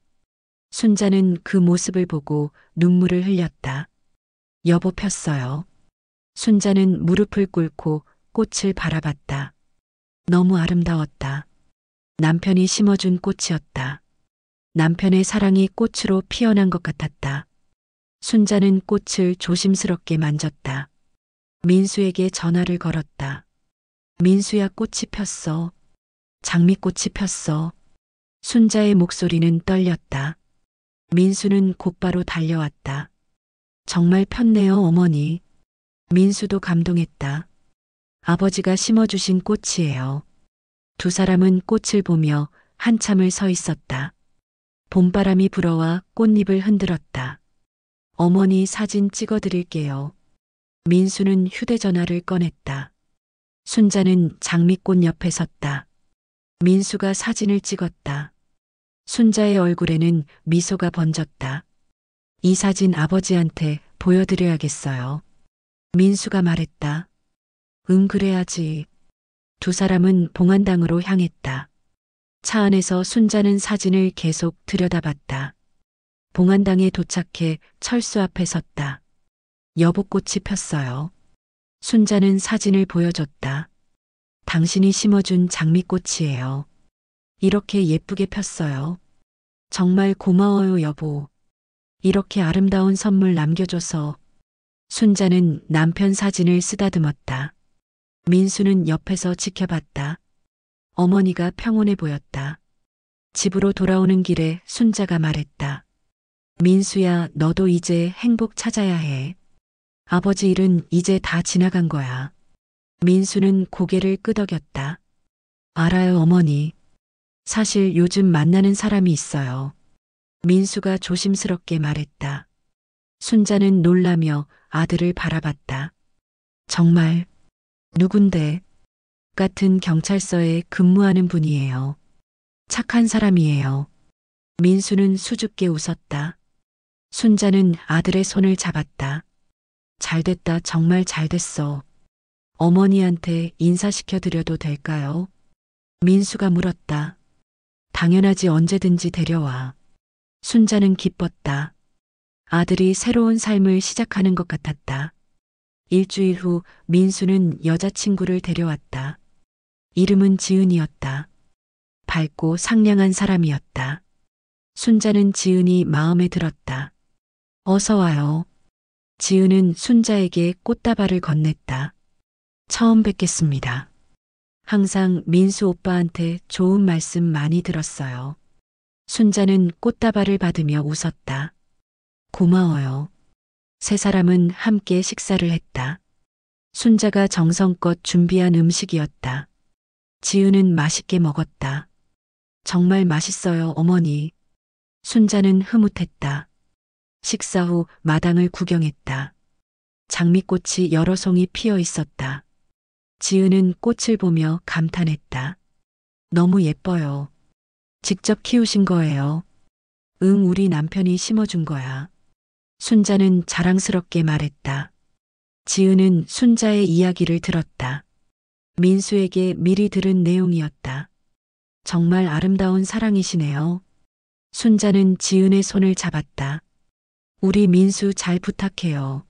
순자는 그 모습을 보고 눈물을 흘렸다. 여보 폈어요. 순자는 무릎을 꿇고 꽃을 바라봤다. 너무 아름다웠다. 남편이 심어준 꽃이었다. 남편의 사랑이 꽃으로 피어난 것 같았다. 순자는 꽃을 조심스럽게 만졌다. 민수에게 전화를 걸었다. 민수야 꽃이 폈어. 장미꽃이 폈어. 순자의 목소리는 떨렸다. 민수는 곧바로 달려왔다. 정말 폈네요, 어머니. 민수도 감동했다. 아버지가 심어주신 꽃이에요. 두 사람은 꽃을 보며 한참을 서 있었다. 봄바람이 불어와 꽃잎을 흔들었다. 어머니 사진 찍어드릴게요. 민수는 휴대전화를 꺼냈다. 순자는 장미꽃 옆에 섰다. 민수가 사진을 찍었다. 순자의 얼굴에는 미소가 번졌다. 이 사진 아버지한테 보여드려야겠어요. 민수가 말했다. 응, 그래야지. 두 사람은 봉안당으로 향했다. 차 안에서 순자는 사진을 계속 들여다봤다. 봉안당에 도착해 철수 앞에 섰다. 여보꽃이 폈어요. 순자는 사진을 보여줬다. 당신이 심어준 장미꽃이에요. 이렇게 예쁘게 폈어요. 정말 고마워요, 여보. 이렇게 아름다운 선물 남겨줘서. 순자는 남편 사진을 쓰다듬었다. 민수는 옆에서 지켜봤다. 어머니가 평온해 보였다. 집으로 돌아오는 길에 순자가 말했다. 민수야, 너도 이제 행복 찾아야 해. 아버지 일은 이제 다 지나간 거야. 민수는 고개를 끄덕였다. 알아요, 어머니. 사실 요즘 만나는 사람이 있어요. 민수가 조심스럽게 말했다. 순자는 놀라며 아들을 바라봤다. 정말, 누군데? 같은 경찰서에 근무하는 분이에요. 착한 사람이에요. 민수는 수줍게 웃었다. 순자는 아들의 손을 잡았다. 잘됐다, 정말 잘됐어. 어머니한테 인사시켜 드려도 될까요? 민수가 물었다. 당연하지 언제든지 데려와. 순자는 기뻤다. 아들이 새로운 삶을 시작하는 것 같았다. 일주일 후 민수는 여자친구를 데려왔다. 이름은 지은이었다. 밝고 상냥한 사람이었다. 순자는 지은이 마음에 들었다. 어서 와요. 지은은 순자에게 꽃다발을 건넸다. 처음 뵙겠습니다. 항상 민수 오빠한테 좋은 말씀 많이 들었어요. 순자는 꽃다발을 받으며 웃었다. 고마워요. 세 사람은 함께 식사를 했다. 순자가 정성껏 준비한 음식이었다. 지은은 맛있게 먹었다. 정말 맛있어요, 어머니. 순자는 흐뭇했다. 식사 후 마당을 구경했다. 장미꽃이 여러 송이 피어 있었다. 지은은 꽃을 보며 감탄했다. 너무 예뻐요. 직접 키우신 거예요. 응, 우리 남편이 심어준 거야. 순자는 자랑스럽게 말했다. 지은은 순자의 이야기를 들었다. 민수에게 미리 들은 내용이었다. 정말 아름다운 사랑이시네요. 순자는 지은의 손을 잡았다. 우리 민수 잘 부탁해요.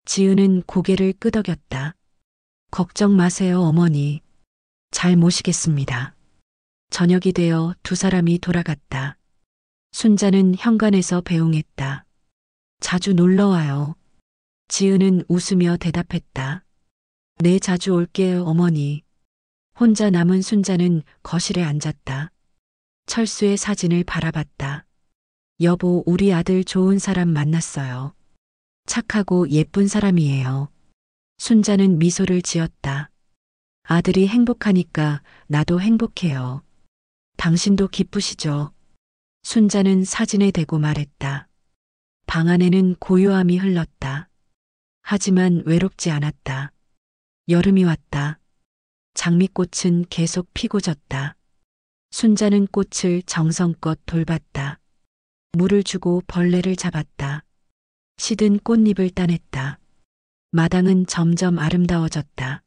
지은은 고개를 끄덕였다. 걱정 마세요, 어머니. 잘 모시겠습니다. 저녁이 되어 두 사람이 돌아갔다. 순자는 현관에서 배웅했다. 자주 놀러 와요. 지은은 웃으며 대답했다. 네, 자주 올게요, 어머니. 혼자 남은 순자는 거실에 앉았다. 철수의 사진을 바라봤다. 여보, 우리 아들 좋은 사람 만났어요. 착하고 예쁜 사람이에요. 순자는 미소를 지었다. 아들이 행복하니까 나도 행복해요. 당신도 기쁘시죠? 순자는 사진에 대고 말했다. 방 안에는 고요함이 흘렀다. 하지만 외롭지 않았다. 여름이 왔다. 장미꽃은 계속 피고 졌다. 순자는 꽃을 정성껏 돌봤다. 물을 주고 벌레를 잡았다. 시든 꽃잎을 따냈다. 마당은 점점 아름다워졌다.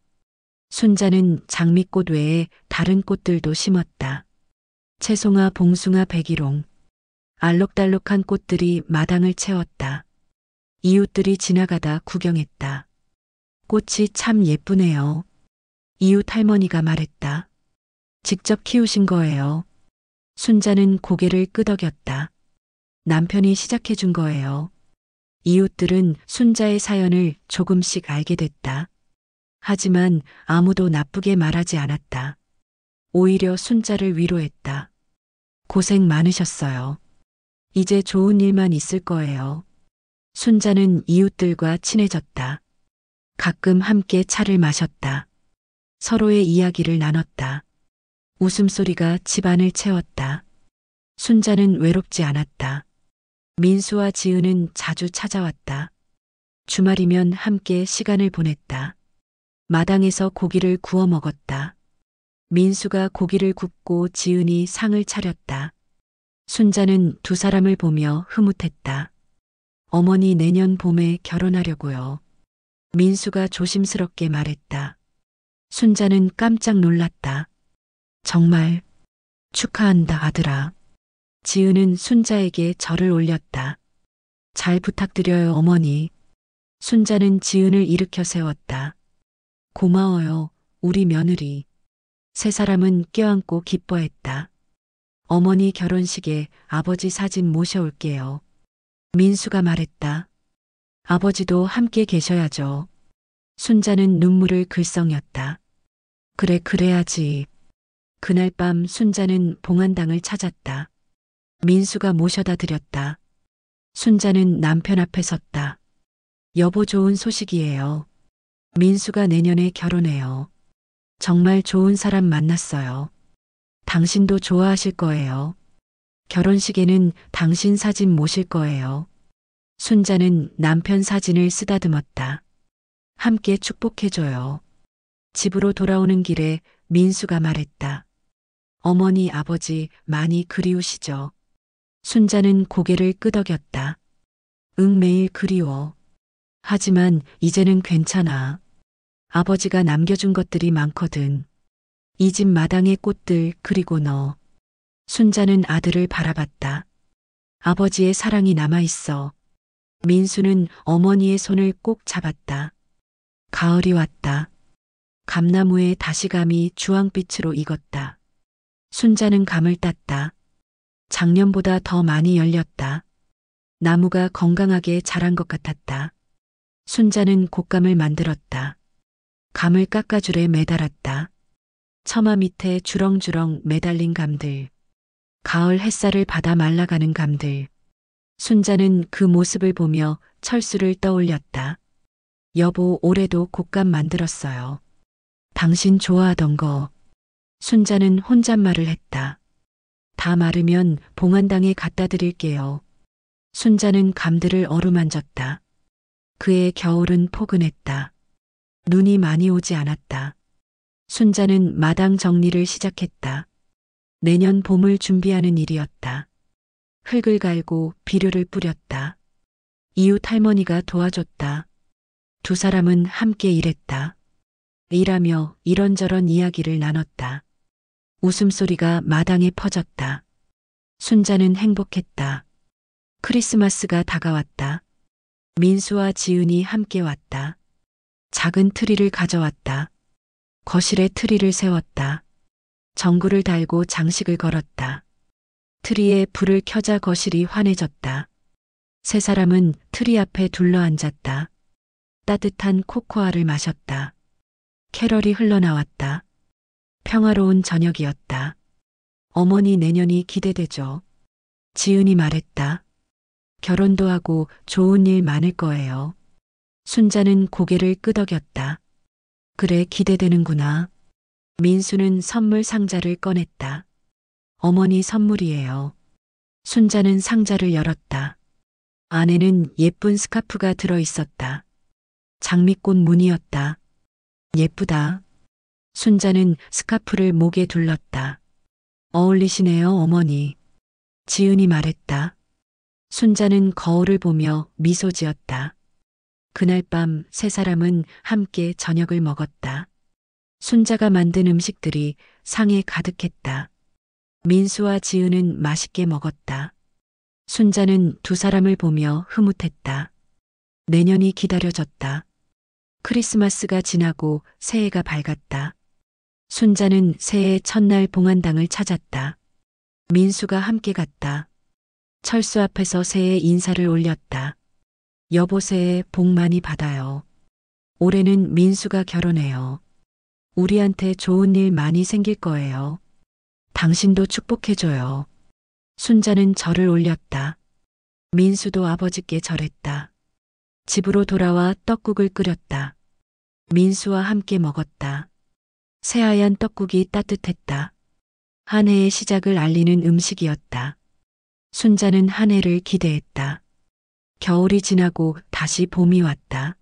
순자는 장미꽃 외에 다른 꽃들도 심었다. 채송화, 봉숭아, 백일홍. 알록달록한 꽃들이 마당을 채웠다. 이웃들이 지나가다 구경했다. 꽃이 참 예쁘네요. 이웃 할머니가 말했다. 직접 키우신 거예요. 순자는 고개를 끄덕였다. 남편이 시작해 준 거예요. 이웃들은 순자의 사연을 조금씩 알게 됐다. 하지만 아무도 나쁘게 말하지 않았다. 오히려 순자를 위로했다. 고생 많으셨어요. 이제 좋은 일만 있을 거예요. 순자는 이웃들과 친해졌다. 가끔 함께 차를 마셨다. 서로의 이야기를 나눴다. 웃음소리가 집안을 채웠다. 순자는 외롭지 않았다. 민수와 지은은 자주 찾아왔다. 주말이면 함께 시간을 보냈다. 마당에서 고기를 구워 먹었다. 민수가 고기를 굽고 지은이 상을 차렸다. 순자는 두 사람을 보며 흐뭇했다. 어머니, 내년 봄에 결혼하려고요. 민수가 조심스럽게 말했다. 순자는 깜짝 놀랐다. 정말 축하한다, 아들아. 지은은 순자에게 절을 올렸다. 잘 부탁드려요, 어머니. 순자는 지은을 일으켜 세웠다. 고마워요, 우리 며느리. 세 사람은 껴안고 기뻐했다. 어머니 결혼식에 아버지 사진 모셔올게요. 민수가 말했다. 아버지도 함께 계셔야죠. 순자는 눈물을 글썽였다. 그래, 그래야지. 그날 밤 순자는 봉안당을 찾았다. 민수가 모셔다 드렸다. 순자는 남편 앞에 섰다. 여보, 좋은 소식이에요. 민수가 내년에 결혼해요. 정말 좋은 사람 만났어요. 당신도 좋아하실 거예요. 결혼식에는 당신 사진 모실 거예요. 순자는 남편 사진을 쓰다듬었다. 함께 축복해줘요. 집으로 돌아오는 길에 민수가 말했다. 어머니, 아버지 많이 그리우시죠? 순자는 고개를 끄덕였다. 응, 매일 그리워. 하지만 이제는 괜찮아. 아버지가 남겨준 것들이 많거든. 이 집 마당의 꽃들 그리고 너. 순자는 아들을 바라봤다. 아버지의 사랑이 남아있어. 민수는 어머니의 손을 꼭 잡았다. 가을이 왔다. 감나무의 다시감이 주황빛으로 익었다. 순자는 감을 땄다. 작년보다 더 많이 열렸다. 나무가 건강하게 자란 것 같았다. 순자는 곶감을 만들었다. 감을 깎아줄에 매달았다. 처마 밑에 주렁주렁 매달린 감들. 가을 햇살을 받아 말라가는 감들. 순자는 그 모습을 보며 철수를 떠올렸다. 여보, 올해도 곶감 만들었어요. 당신 좋아하던 거. 순자는 혼잣말을 했다. 다 마르면 봉안당에 갖다 드릴게요. 순자는 감들을 어루만졌다. 그의 겨울은 포근했다. 눈이 많이 오지 않았다. 순자는 마당 정리를 시작했다. 내년 봄을 준비하는 일이었다. 흙을 갈고 비료를 뿌렸다. 이웃 할머니가 도와줬다. 두 사람은 함께 일했다. 일하며 이런저런 이야기를 나눴다. 웃음소리가 마당에 퍼졌다. 순자는 행복했다. 크리스마스가 다가왔다. 민수와 지은이 함께 왔다. 작은 트리를 가져왔다. 거실에 트리를 세웠다. 전구를 달고 장식을 걸었다. 트리에 불을 켜자 거실이 환해졌다. 세 사람은 트리 앞에 둘러앉았다. 따뜻한 코코아를 마셨다. 캐럴이 흘러나왔다. 평화로운 저녁이었다. 어머니 내년이 기대되죠. 지은이 말했다. 결혼도 하고 좋은 일 많을 거예요. 순자는 고개를 끄덕였다. 그래, 기대되는구나. 민수는 선물 상자를 꺼냈다. 어머니 선물이에요. 순자는 상자를 열었다. 안에는 예쁜 스카프가 들어 있었다. 장미꽃 무늬였다. 예쁘다. 순자는 스카프를 목에 둘렀다. 어울리시네요, 어머니. 지은이 말했다. 순자는 거울을 보며 미소 지었다. 그날 밤 세 사람은 함께 저녁을 먹었다. 순자가 만든 음식들이 상에 가득했다. 민수와 지은은 맛있게 먹었다. 순자는 두 사람을 보며 흐뭇했다. 내년이 기다려졌다. 크리스마스가 지나고 새해가 밝았다. 순자는 새해 첫날 봉안당을 찾았다. 민수가 함께 갔다. 철수 앞에서 새해 인사를 올렸다. 여보, 새해 복 많이 받아요. 올해는 민수가 결혼해요. 우리한테 좋은 일 많이 생길 거예요. 당신도 축복해줘요. 순자는 절을 올렸다. 민수도 아버지께 절했다. 집으로 돌아와 떡국을 끓였다. 민수와 함께 먹었다. 새하얀 떡국이 따뜻했다. 한 해의 시작을 알리는 음식이었다. 순자는 한 해를 기대했다. 겨울이 지나고 다시 봄이 왔다.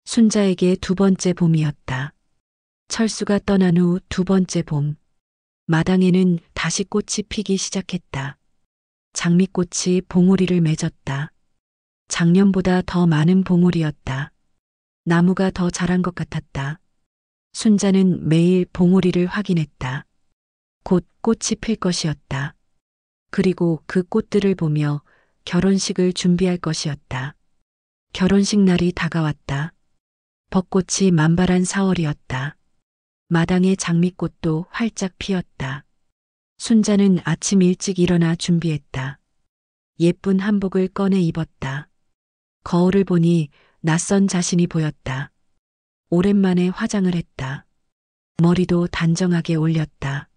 순자에게 두 번째 봄이었다. 철수가 떠난 후 두 번째 봄. 마당에는 다시 꽃이 피기 시작했다. 장미꽃이 봉우리를 맺었다. 작년보다 더 많은 봉우리였다. 나무가 더 자란 것 같았다. 순자는 매일 봉우리를 확인했다. 곧 꽃이 필 것이었다. 그리고 그 꽃들을 보며 결혼식을 준비할 것이었다. 결혼식 날이 다가왔다. 벚꽃이 만발한 4월이었다. 마당의 장미꽃도 활짝 피었다. 순자는 아침 일찍 일어나 준비했다. 예쁜 한복을 꺼내 입었다. 거울을 보니 낯선 자신이 보였다. 오랜만에 화장을 했다. 머리도 단정하게 올렸다.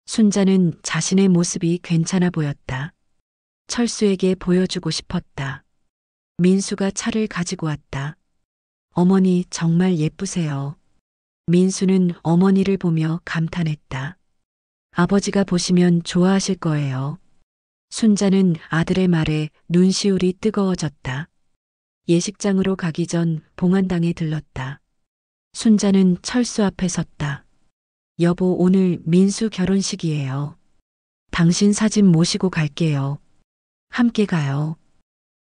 순자는 자신의 모습이 괜찮아 보였다. 철수에게 보여주고 싶었다. 민수가 차를 가지고 왔다. 어머니 정말 예쁘세요. 민수는 어머니를 보며 감탄했다. 아버지가 보시면 좋아하실 거예요. 순자는 아들의 말에 눈시울이 뜨거워졌다. 예식장으로 가기 전 봉안당에 들렀다. 순자는 철수 앞에 섰다. 여보, 오늘 민수 결혼식이에요. 당신 사진 모시고 갈게요. 함께 가요.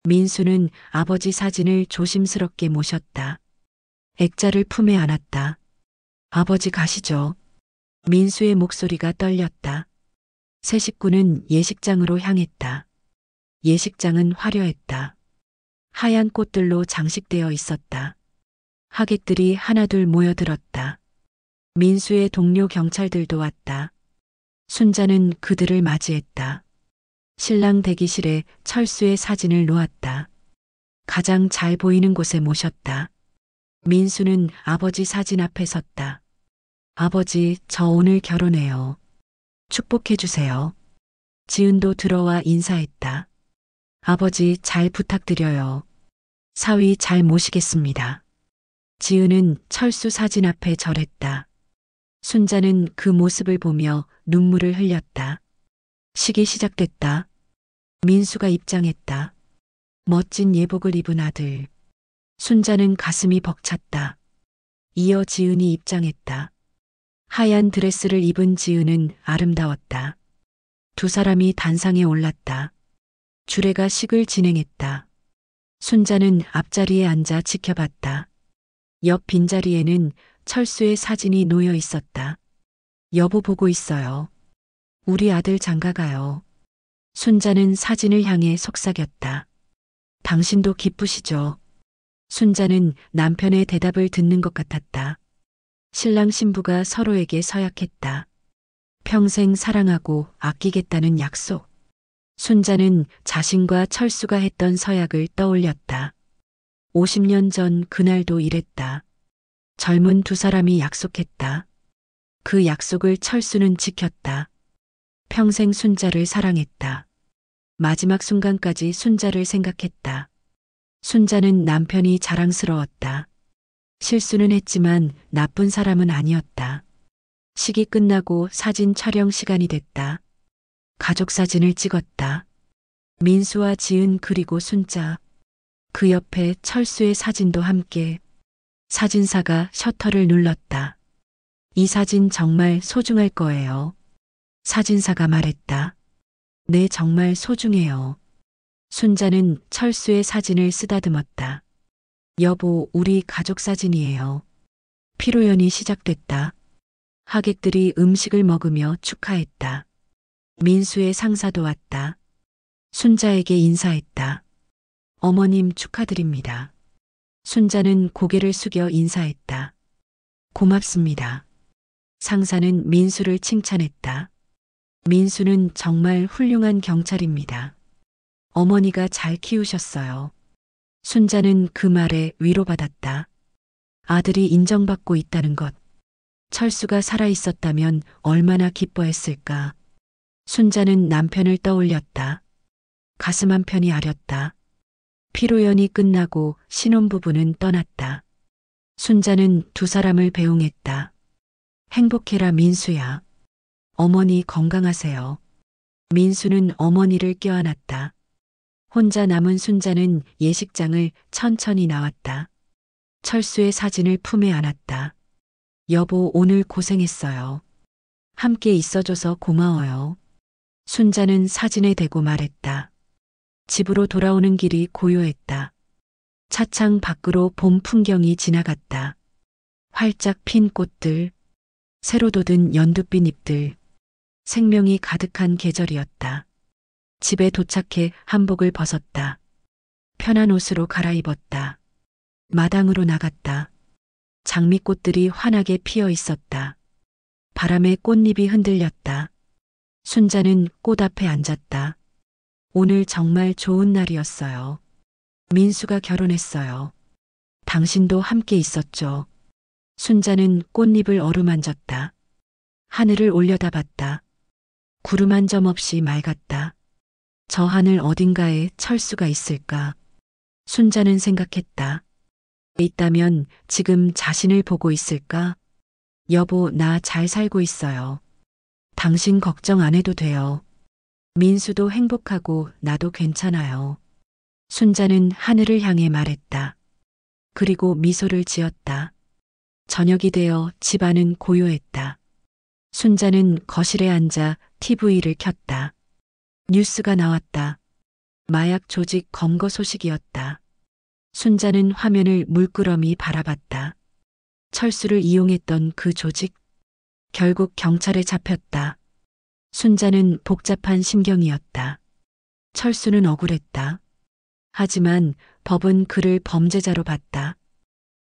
민수는 아버지 사진을 조심스럽게 모셨다. 액자를 품에 안았다. 아버지 가시죠. 민수의 목소리가 떨렸다. 새 식구는 예식장으로 향했다. 예식장은 화려했다. 하얀 꽃들로 장식되어 있었다. 하객들이 하나둘 모여들었다. 민수의 동료 경찰들도 왔다. 순자는 그들을 맞이했다. 신랑 대기실에 철수의 사진을 놓았다. 가장 잘 보이는 곳에 모셨다. 민수는 아버지 사진 앞에 섰다. 아버지, 저 오늘 결혼해요. 축복해 주세요. 지은도 들어와 인사했다. 아버지, 잘 부탁드려요. 사위 잘 모시겠습니다. 지은은 철수 사진 앞에 절했다. 순자는 그 모습을 보며 눈물을 흘렸다. 식이 시작됐다. 민수가 입장했다. 멋진 예복을 입은 아들. 순자는 가슴이 벅찼다. 이어 지은이 입장했다. 하얀 드레스를 입은 지은은 아름다웠다. 두 사람이 단상에 올랐다. 주례가 식을 진행했다. 순자는 앞자리에 앉아 지켜봤다. 옆 빈자리에는 철수의 사진이 놓여 있었다. 여보 보고 있어요. 우리 아들 장가가요. 순자는 사진을 향해 속삭였다. 당신도 기쁘시죠? 순자는 남편의 대답을 듣는 것 같았다. 신랑 신부가 서로에게 서약했다. 평생 사랑하고 아끼겠다는 약속. 순자는 자신과 철수가 했던 서약을 떠올렸다. 50년 전 그날도 이랬다. 젊은 두 사람이 약속했다. 그 약속을 철수는 지켰다. 평생 순자를 사랑했다. 마지막 순간까지 순자를 생각했다. 순자는 남편이 자랑스러웠다. 실수는 했지만 나쁜 사람은 아니었다. 식이 끝나고 사진 촬영 시간이 됐다. 가족 사진을 찍었다. 민수와 지은 그리고 순자. 그 옆에 철수의 사진도 함께. 사진사가 셔터를 눌렀다. 이 사진 정말 소중할 거예요. 사진사가 말했다. 네, 정말 소중해요. 순자는 철수의 사진을 쓰다듬었다. 여보, 우리 가족 사진이에요. 피로연이 시작됐다. 하객들이 음식을 먹으며 축하했다. 민수의 상사도 왔다. 순자에게 인사했다. 어머님 축하드립니다. 순자는 고개를 숙여 인사했다. 고맙습니다. 상사는 민수를 칭찬했다. 민수는 정말 훌륭한 경찰입니다. 어머니가 잘 키우셨어요. 순자는 그 말에 위로받았다. 아들이 인정받고 있다는 것. 철수가 살아있었다면 얼마나 기뻐했을까. 순자는 남편을 떠올렸다. 가슴 한편이 아렸다. 피로연이 끝나고 신혼부부는 떠났다. 순자는 두 사람을 배웅했다. 행복해라 민수야. 어머니 건강하세요. 민수는 어머니를 껴안았다. 혼자 남은 순자는 예식장을 천천히 나왔다. 철수의 사진을 품에 안았다. 여보, 오늘 고생했어요. 함께 있어줘서 고마워요. 순자는 사진에 대고 말했다. 집으로 돌아오는 길이 고요했다. 차창 밖으로 봄 풍경이 지나갔다. 활짝 핀 꽃들, 새로 돋은 연두빛 잎들, 생명이 가득한 계절이었다. 집에 도착해 한복을 벗었다. 편한 옷으로 갈아입었다. 마당으로 나갔다. 장미꽃들이 환하게 피어 있었다. 바람에 꽃잎이 흔들렸다. 순자는 꽃 앞에 앉았다. 오늘 정말 좋은 날이었어요. 민수가 결혼했어요. 당신도 함께 있었죠. 순자는 꽃잎을 어루만졌다. 하늘을 올려다봤다. 구름 한 점 없이 맑았다. 저 하늘 어딘가에 철수가 있을까? 순자는 생각했다. 있다면 지금 자신을 보고 있을까? 여보, 나 잘 살고 있어요. 당신 걱정 안 해도 돼요. 민수도 행복하고 나도 괜찮아요. 순자는 하늘을 향해 말했다. 그리고 미소를 지었다. 저녁이 되어 집안은 고요했다. 순자는 거실에 앉아 TV를 켰다. 뉴스가 나왔다. 마약 조직 검거 소식이었다. 순자는 화면을 물끄러미 바라봤다. 철수를 이용했던 그 조직, 결국 경찰에 잡혔다. 순자는 복잡한 심경이었다. 철수는 억울했다. 하지만 법은 그를 범죄자로 봤다.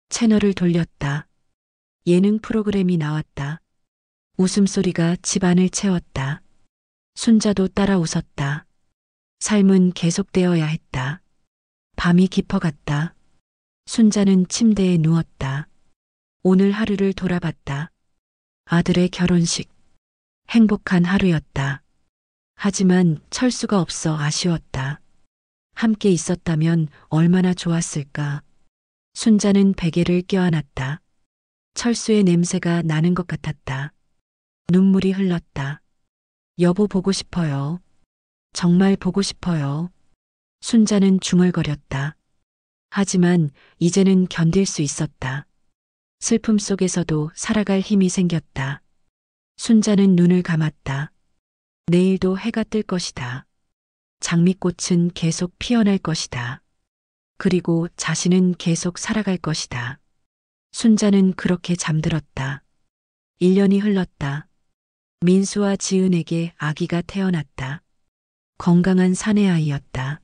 채널을 돌렸다. 예능 프로그램이 나왔다. 웃음소리가 집안을 채웠다. 순자도 따라 웃었다. 삶은 계속되어야 했다. 밤이 깊어갔다. 순자는 침대에 누웠다. 오늘 하루를 돌아봤다. 아들의 결혼식. 행복한 하루였다. 하지만 철수가 없어 아쉬웠다. 함께 있었다면 얼마나 좋았을까. 순자는 베개를 껴안았다. 철수의 냄새가 나는 것 같았다. 눈물이 흘렀다. 여보 보고 싶어요. 정말 보고 싶어요. 순자는 중얼거렸다. 하지만 이제는 견딜 수 있었다. 슬픔 속에서도 살아갈 힘이 생겼다. 순자는 눈을 감았다. 내일도 해가 뜰 것이다. 장미꽃은 계속 피어날 것이다. 그리고 자신은 계속 살아갈 것이다. 순자는 그렇게 잠들었다. 1년이 흘렀다. 민수와 지은에게 아기가 태어났다. 건강한 사내아이였다.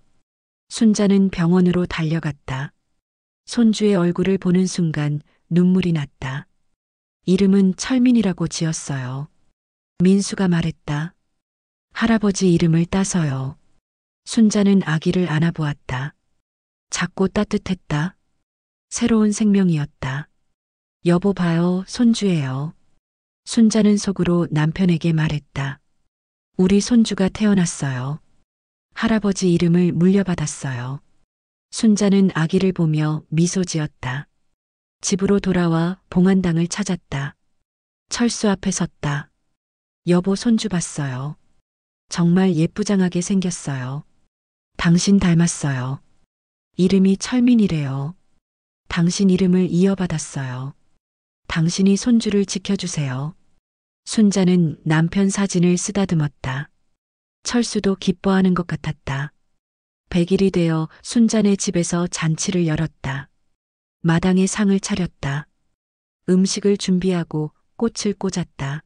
순자는 병원으로 달려갔다. 손주의 얼굴을 보는 순간 눈물이 났다. 이름은 철민이라고 지었어요. 민수가 말했다. 할아버지 이름을 따서요. 순자는 아기를 안아보았다. 작고 따뜻했다. 새로운 생명이었다. 여보 봐요, 손주예요. 순자는 속으로 남편에게 말했다. 우리 손주가 태어났어요. 할아버지 이름을 물려받았어요. 순자는 아기를 보며 미소 지었다. 집으로 돌아와 봉안당을 찾았다. 철수 앞에 섰다. 여보 손주 봤어요. 정말 예쁘장하게 생겼어요. 당신 닮았어요. 이름이 철민이래요. 당신 이름을 이어받았어요. 당신이 손주를 지켜주세요. 순자는 남편 사진을 쓰다듬었다. 철수도 기뻐하는 것 같았다. 100일이 되어 순자네 집에서 잔치를 열었다. 마당에 상을 차렸다. 음식을 준비하고 꽃을 꽂았다.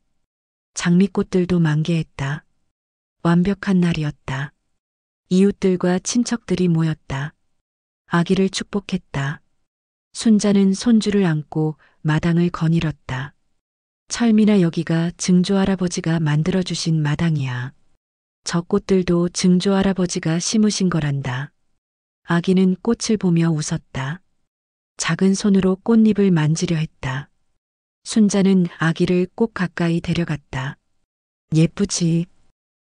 장미꽃들도 만개했다. 완벽한 날이었다. 이웃들과 친척들이 모였다. 아기를 축복했다. 순자는 손주를 안고 마당을 거닐었다. 철민아 여기가 증조 할아버지가 만들어주신 마당이야. 저 꽃들도 증조 할아버지가 심으신 거란다. 아기는 꽃을 보며 웃었다. 작은 손으로 꽃잎을 만지려 했다. 순자는 아기를 꼭 가까이 데려갔다. 예쁘지?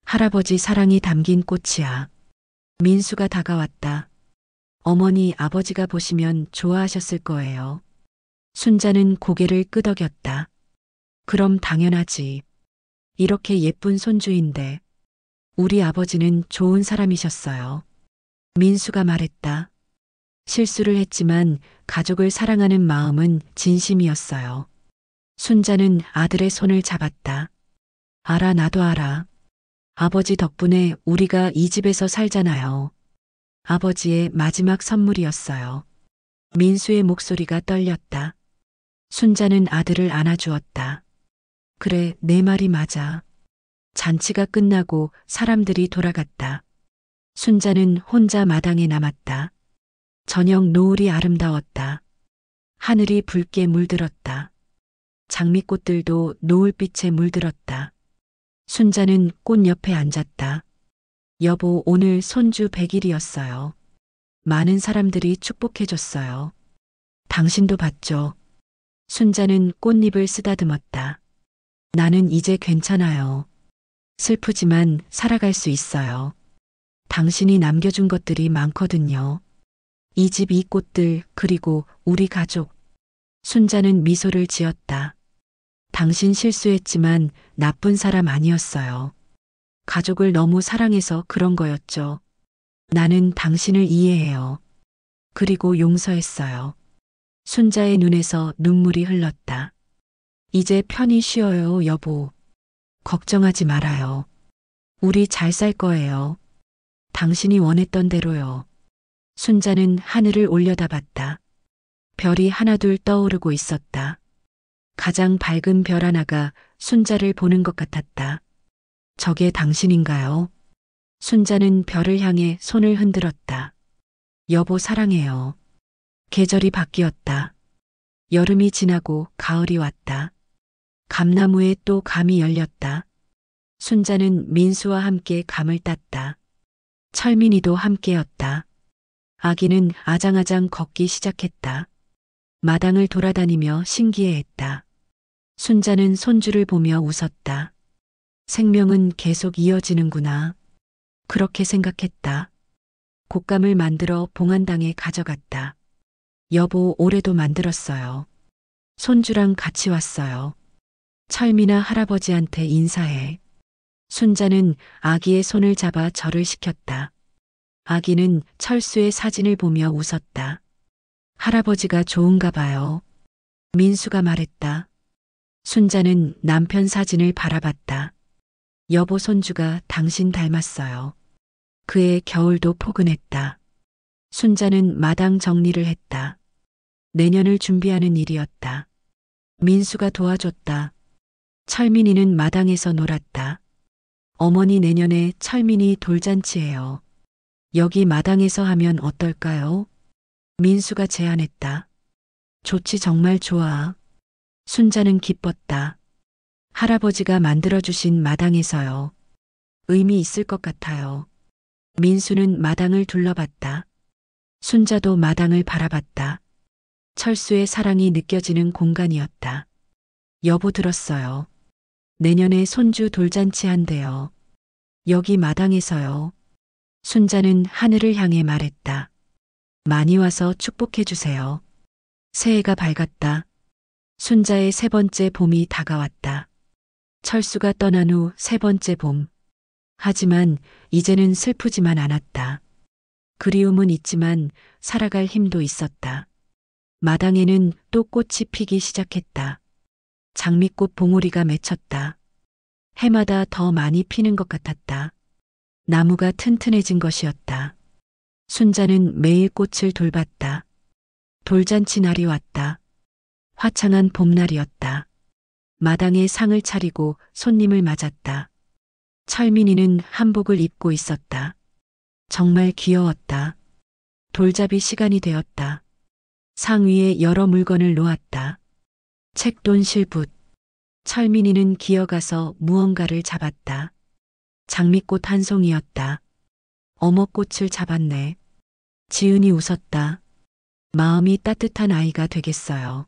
할아버지 사랑이 담긴 꽃이야. 민수가 다가왔다. 어머니 아버지가 보시면 좋아하셨을 거예요. 순자는 고개를 끄덕였다. 그럼 당연하지. 이렇게 예쁜 손주인데. 우리 아버지는 좋은 사람이셨어요. 민수가 말했다. 실수를 했지만 가족을 사랑하는 마음은 진심이었어요. 순자는 아들의 손을 잡았다. 알아, 나도 알아. 아버지 덕분에 우리가 이 집에서 살잖아요. 아버지의 마지막 선물이었어요. 민수의 목소리가 떨렸다. 순자는 아들을 안아주었다. 그래, 내 말이 맞아. 잔치가 끝나고 사람들이 돌아갔다. 순자는 혼자 마당에 남았다. 저녁 노을이 아름다웠다. 하늘이 붉게 물들었다. 장미꽃들도 노을빛에 물들었다. 순자는 꽃 옆에 앉았다. 여보, 오늘 손주 100일이었어요. 많은 사람들이 축복해줬어요. 당신도 봤죠? 순자는 꽃잎을 쓰다듬었다. 나는 이제 괜찮아요. 슬프지만 살아갈 수 있어요. 당신이 남겨준 것들이 많거든요. 이 집 이 꽃들 그리고 우리 가족. 순자는 미소를 지었다. 당신 실수했지만 나쁜 사람 아니었어요. 가족을 너무 사랑해서 그런 거였죠. 나는 당신을 이해해요. 그리고 용서했어요. 순자의 눈에서 눈물이 흘렀다. 이제 편히 쉬어요, 여보. 걱정하지 말아요. 우리 잘 살 거예요. 당신이 원했던 대로요. 순자는 하늘을 올려다봤다. 별이 하나둘 떠오르고 있었다. 가장 밝은 별 하나가 순자를 보는 것 같았다. 저게 당신인가요? 순자는 별을 향해 손을 흔들었다. 여보 사랑해요. 계절이 바뀌었다. 여름이 지나고 가을이 왔다. 감나무에 또 감이 열렸다. 순자는 민수와 함께 감을 땄다. 철민이도 함께였다. 아기는 아장아장 걷기 시작했다. 마당을 돌아다니며 신기해했다. 순자는 손주를 보며 웃었다. 생명은 계속 이어지는구나. 그렇게 생각했다. 곶감을 만들어 봉안당에 가져갔다. 여보 올해도 만들었어요. 손주랑 같이 왔어요. 철민아 할아버지한테 인사해. 순자는 아기의 손을 잡아 절을 시켰다. 아기는 철수의 사진을 보며 웃었다. 할아버지가 좋은가 봐요. 민수가 말했다. 순자는 남편 사진을 바라봤다. 여보 손주가 당신 닮았어요. 그의 겨울도 포근했다. 순자는 마당 정리를 했다. 내년을 준비하는 일이었다. 민수가 도와줬다. 철민이는 마당에서 놀았다. 어머니 내년에 철민이 돌잔치예요. 여기 마당에서 하면 어떨까요? 민수가 제안했다. 좋지 정말 좋아. 순자는 기뻤다. 할아버지가 만들어주신 마당에서요. 의미 있을 것 같아요. 민수는 마당을 둘러봤다. 순자도 마당을 바라봤다. 철수의 사랑이 느껴지는 공간이었다. 여보 들었어요. 내년에 손주 돌잔치 한대요. 여기 마당에서요. 순자는 하늘을 향해 말했다. 많이 와서 축복해 주세요. 새해가 밝았다. 순자의 세 번째 봄이 다가왔다. 철수가 떠난 후 세 번째 봄. 하지만 이제는 슬프지만 않았다. 그리움은 있지만 살아갈 힘도 있었다. 마당에는 또 꽃이 피기 시작했다. 장미꽃 봉오리가 맺혔다. 해마다 더 많이 피는 것 같았다. 나무가 튼튼해진 것이었다. 순자는 매일 꽃을 돌봤다. 돌잔치 날이 왔다. 화창한 봄날이었다. 마당에 상을 차리고 손님을 맞았다. 철민이는 한복을 입고 있었다. 정말 귀여웠다. 돌잡이 시간이 되었다. 상 위에 여러 물건을 놓았다. 책돈 실붓. 철민이는 기어가서 무언가를 잡았다. 장미꽃 한 송이였다. 어머 꽃을 잡았네. 지은이 웃었다. 마음이 따뜻한 아이가 되겠어요.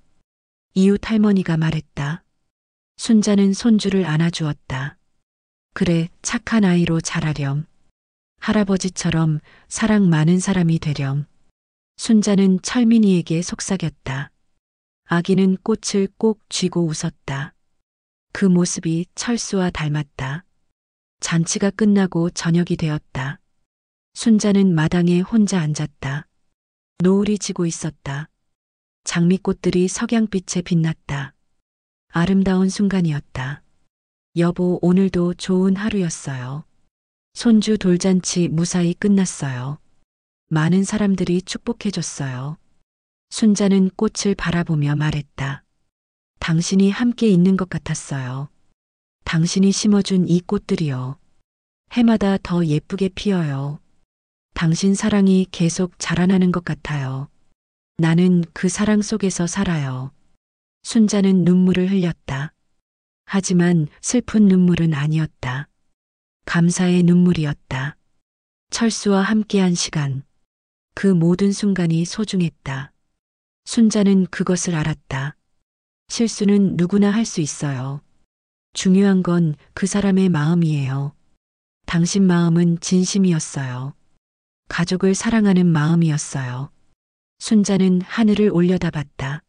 이웃 할머니가 말했다. 순자는 손주를 안아주었다. 그래, 착한 아이로 자라렴. 할아버지처럼 사랑 많은 사람이 되렴. 순자는 철민이에게 속삭였다. 아기는 꽃을 꼭 쥐고 웃었다. 그 모습이 철수와 닮았다. 잔치가 끝나고 저녁이 되었다. 순자는 마당에 혼자 앉았다. 노을이 지고 있었다. 장미꽃들이 석양빛에 빛났다. 아름다운 순간이었다. 여보, 오늘도 좋은 하루였어요. 손주 돌잔치 무사히 끝났어요. 많은 사람들이 축복해줬어요. 순자는 꽃을 바라보며 말했다. 당신이 함께 있는 것 같았어요. 당신이 심어준 이 꽃들이요. 해마다 더 예쁘게 피어요. 당신 사랑이 계속 자라나는 것 같아요. 나는 그 사랑 속에서 살아요. 순자는 눈물을 흘렸다. 하지만 슬픈 눈물은 아니었다. 감사의 눈물이었다. 철수와 함께한 시간. 그 모든 순간이 소중했다. 순자는 그것을 알았다. 실수는 누구나 할 수 있어요. 중요한 건 그 사람의 마음이에요. 당신 마음은 진심이었어요. 가족을 사랑하는 마음이었어요. 순자는 하늘을 올려다봤다.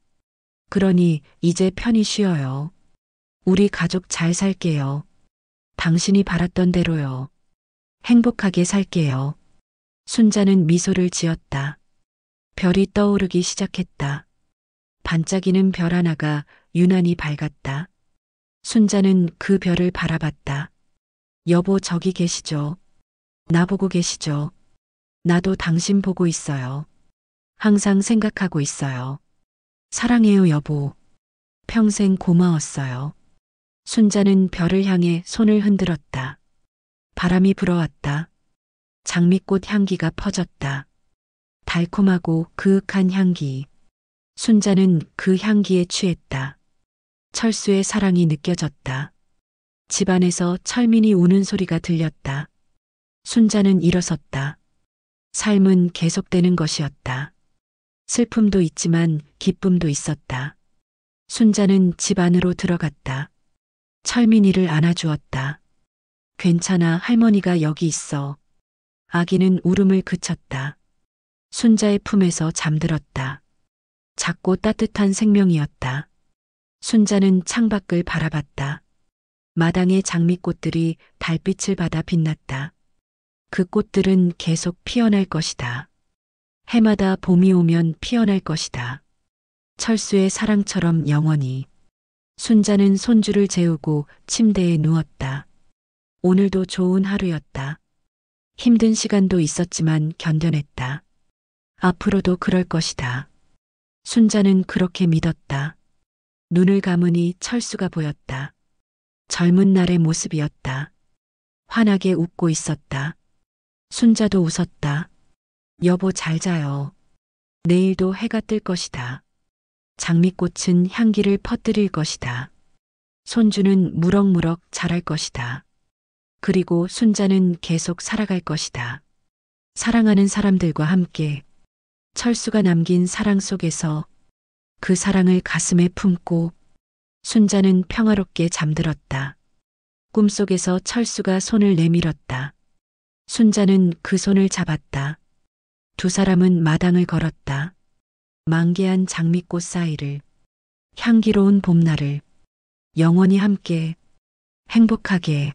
그러니 이제 편히 쉬어요. 우리 가족 잘 살게요. 당신이 바랐던 대로요. 행복하게 살게요. 순자는 미소를 지었다. 별이 떠오르기 시작했다. 반짝이는 별 하나가 유난히 밝았다. 순자는 그 별을 바라봤다. 여보 저기 계시죠? 나보고 계시죠? 나도 당신 보고 있어요. 항상 생각하고 있어요. 사랑해요 여보. 평생 고마웠어요. 순자는 별을 향해 손을 흔들었다. 바람이 불어왔다. 장미꽃 향기가 퍼졌다. 달콤하고 그윽한 향기. 순자는 그 향기에 취했다. 철수의 사랑이 느껴졌다. 집안에서 철민이 우는 소리가 들렸다. 순자는 일어섰다. 삶은 계속되는 것이었다. 슬픔도 있지만 기쁨도 있었다. 순자는 집 안으로 들어갔다. 철민이를 안아주었다. 괜찮아, 할머니가 여기 있어. 아기는 울음을 그쳤다. 순자의 품에서 잠들었다. 작고 따뜻한 생명이었다. 순자는 창밖을 바라봤다. 마당의 장미꽃들이 달빛을 받아 빛났다. 그 꽃들은 계속 피어날 것이다. 해마다 봄이 오면 피어날 것이다. 철수의 사랑처럼 영원히. 순자는 손주를 재우고 침대에 누웠다. 오늘도 좋은 하루였다. 힘든 시간도 있었지만 견뎌냈다. 앞으로도 그럴 것이다. 순자는 그렇게 믿었다. 눈을 감으니 철수가 보였다. 젊은 날의 모습이었다. 환하게 웃고 있었다. 순자도 웃었다. 여보 잘 자요. 내일도 해가 뜰 것이다. 장미꽃은 향기를 퍼뜨릴 것이다. 손주는 무럭무럭 자랄 것이다. 그리고 순자는 계속 살아갈 것이다. 사랑하는 사람들과 함께 철수가 남긴 사랑 속에서 그 사랑을 가슴에 품고 순자는 평화롭게 잠들었다. 꿈속에서 철수가 손을 내밀었다. 순자는 그 손을 잡았다. 두 사람은 마당을 걸었다. 만개한 장미꽃 사이를, 향기로운 봄날을 영원히 함께 행복하게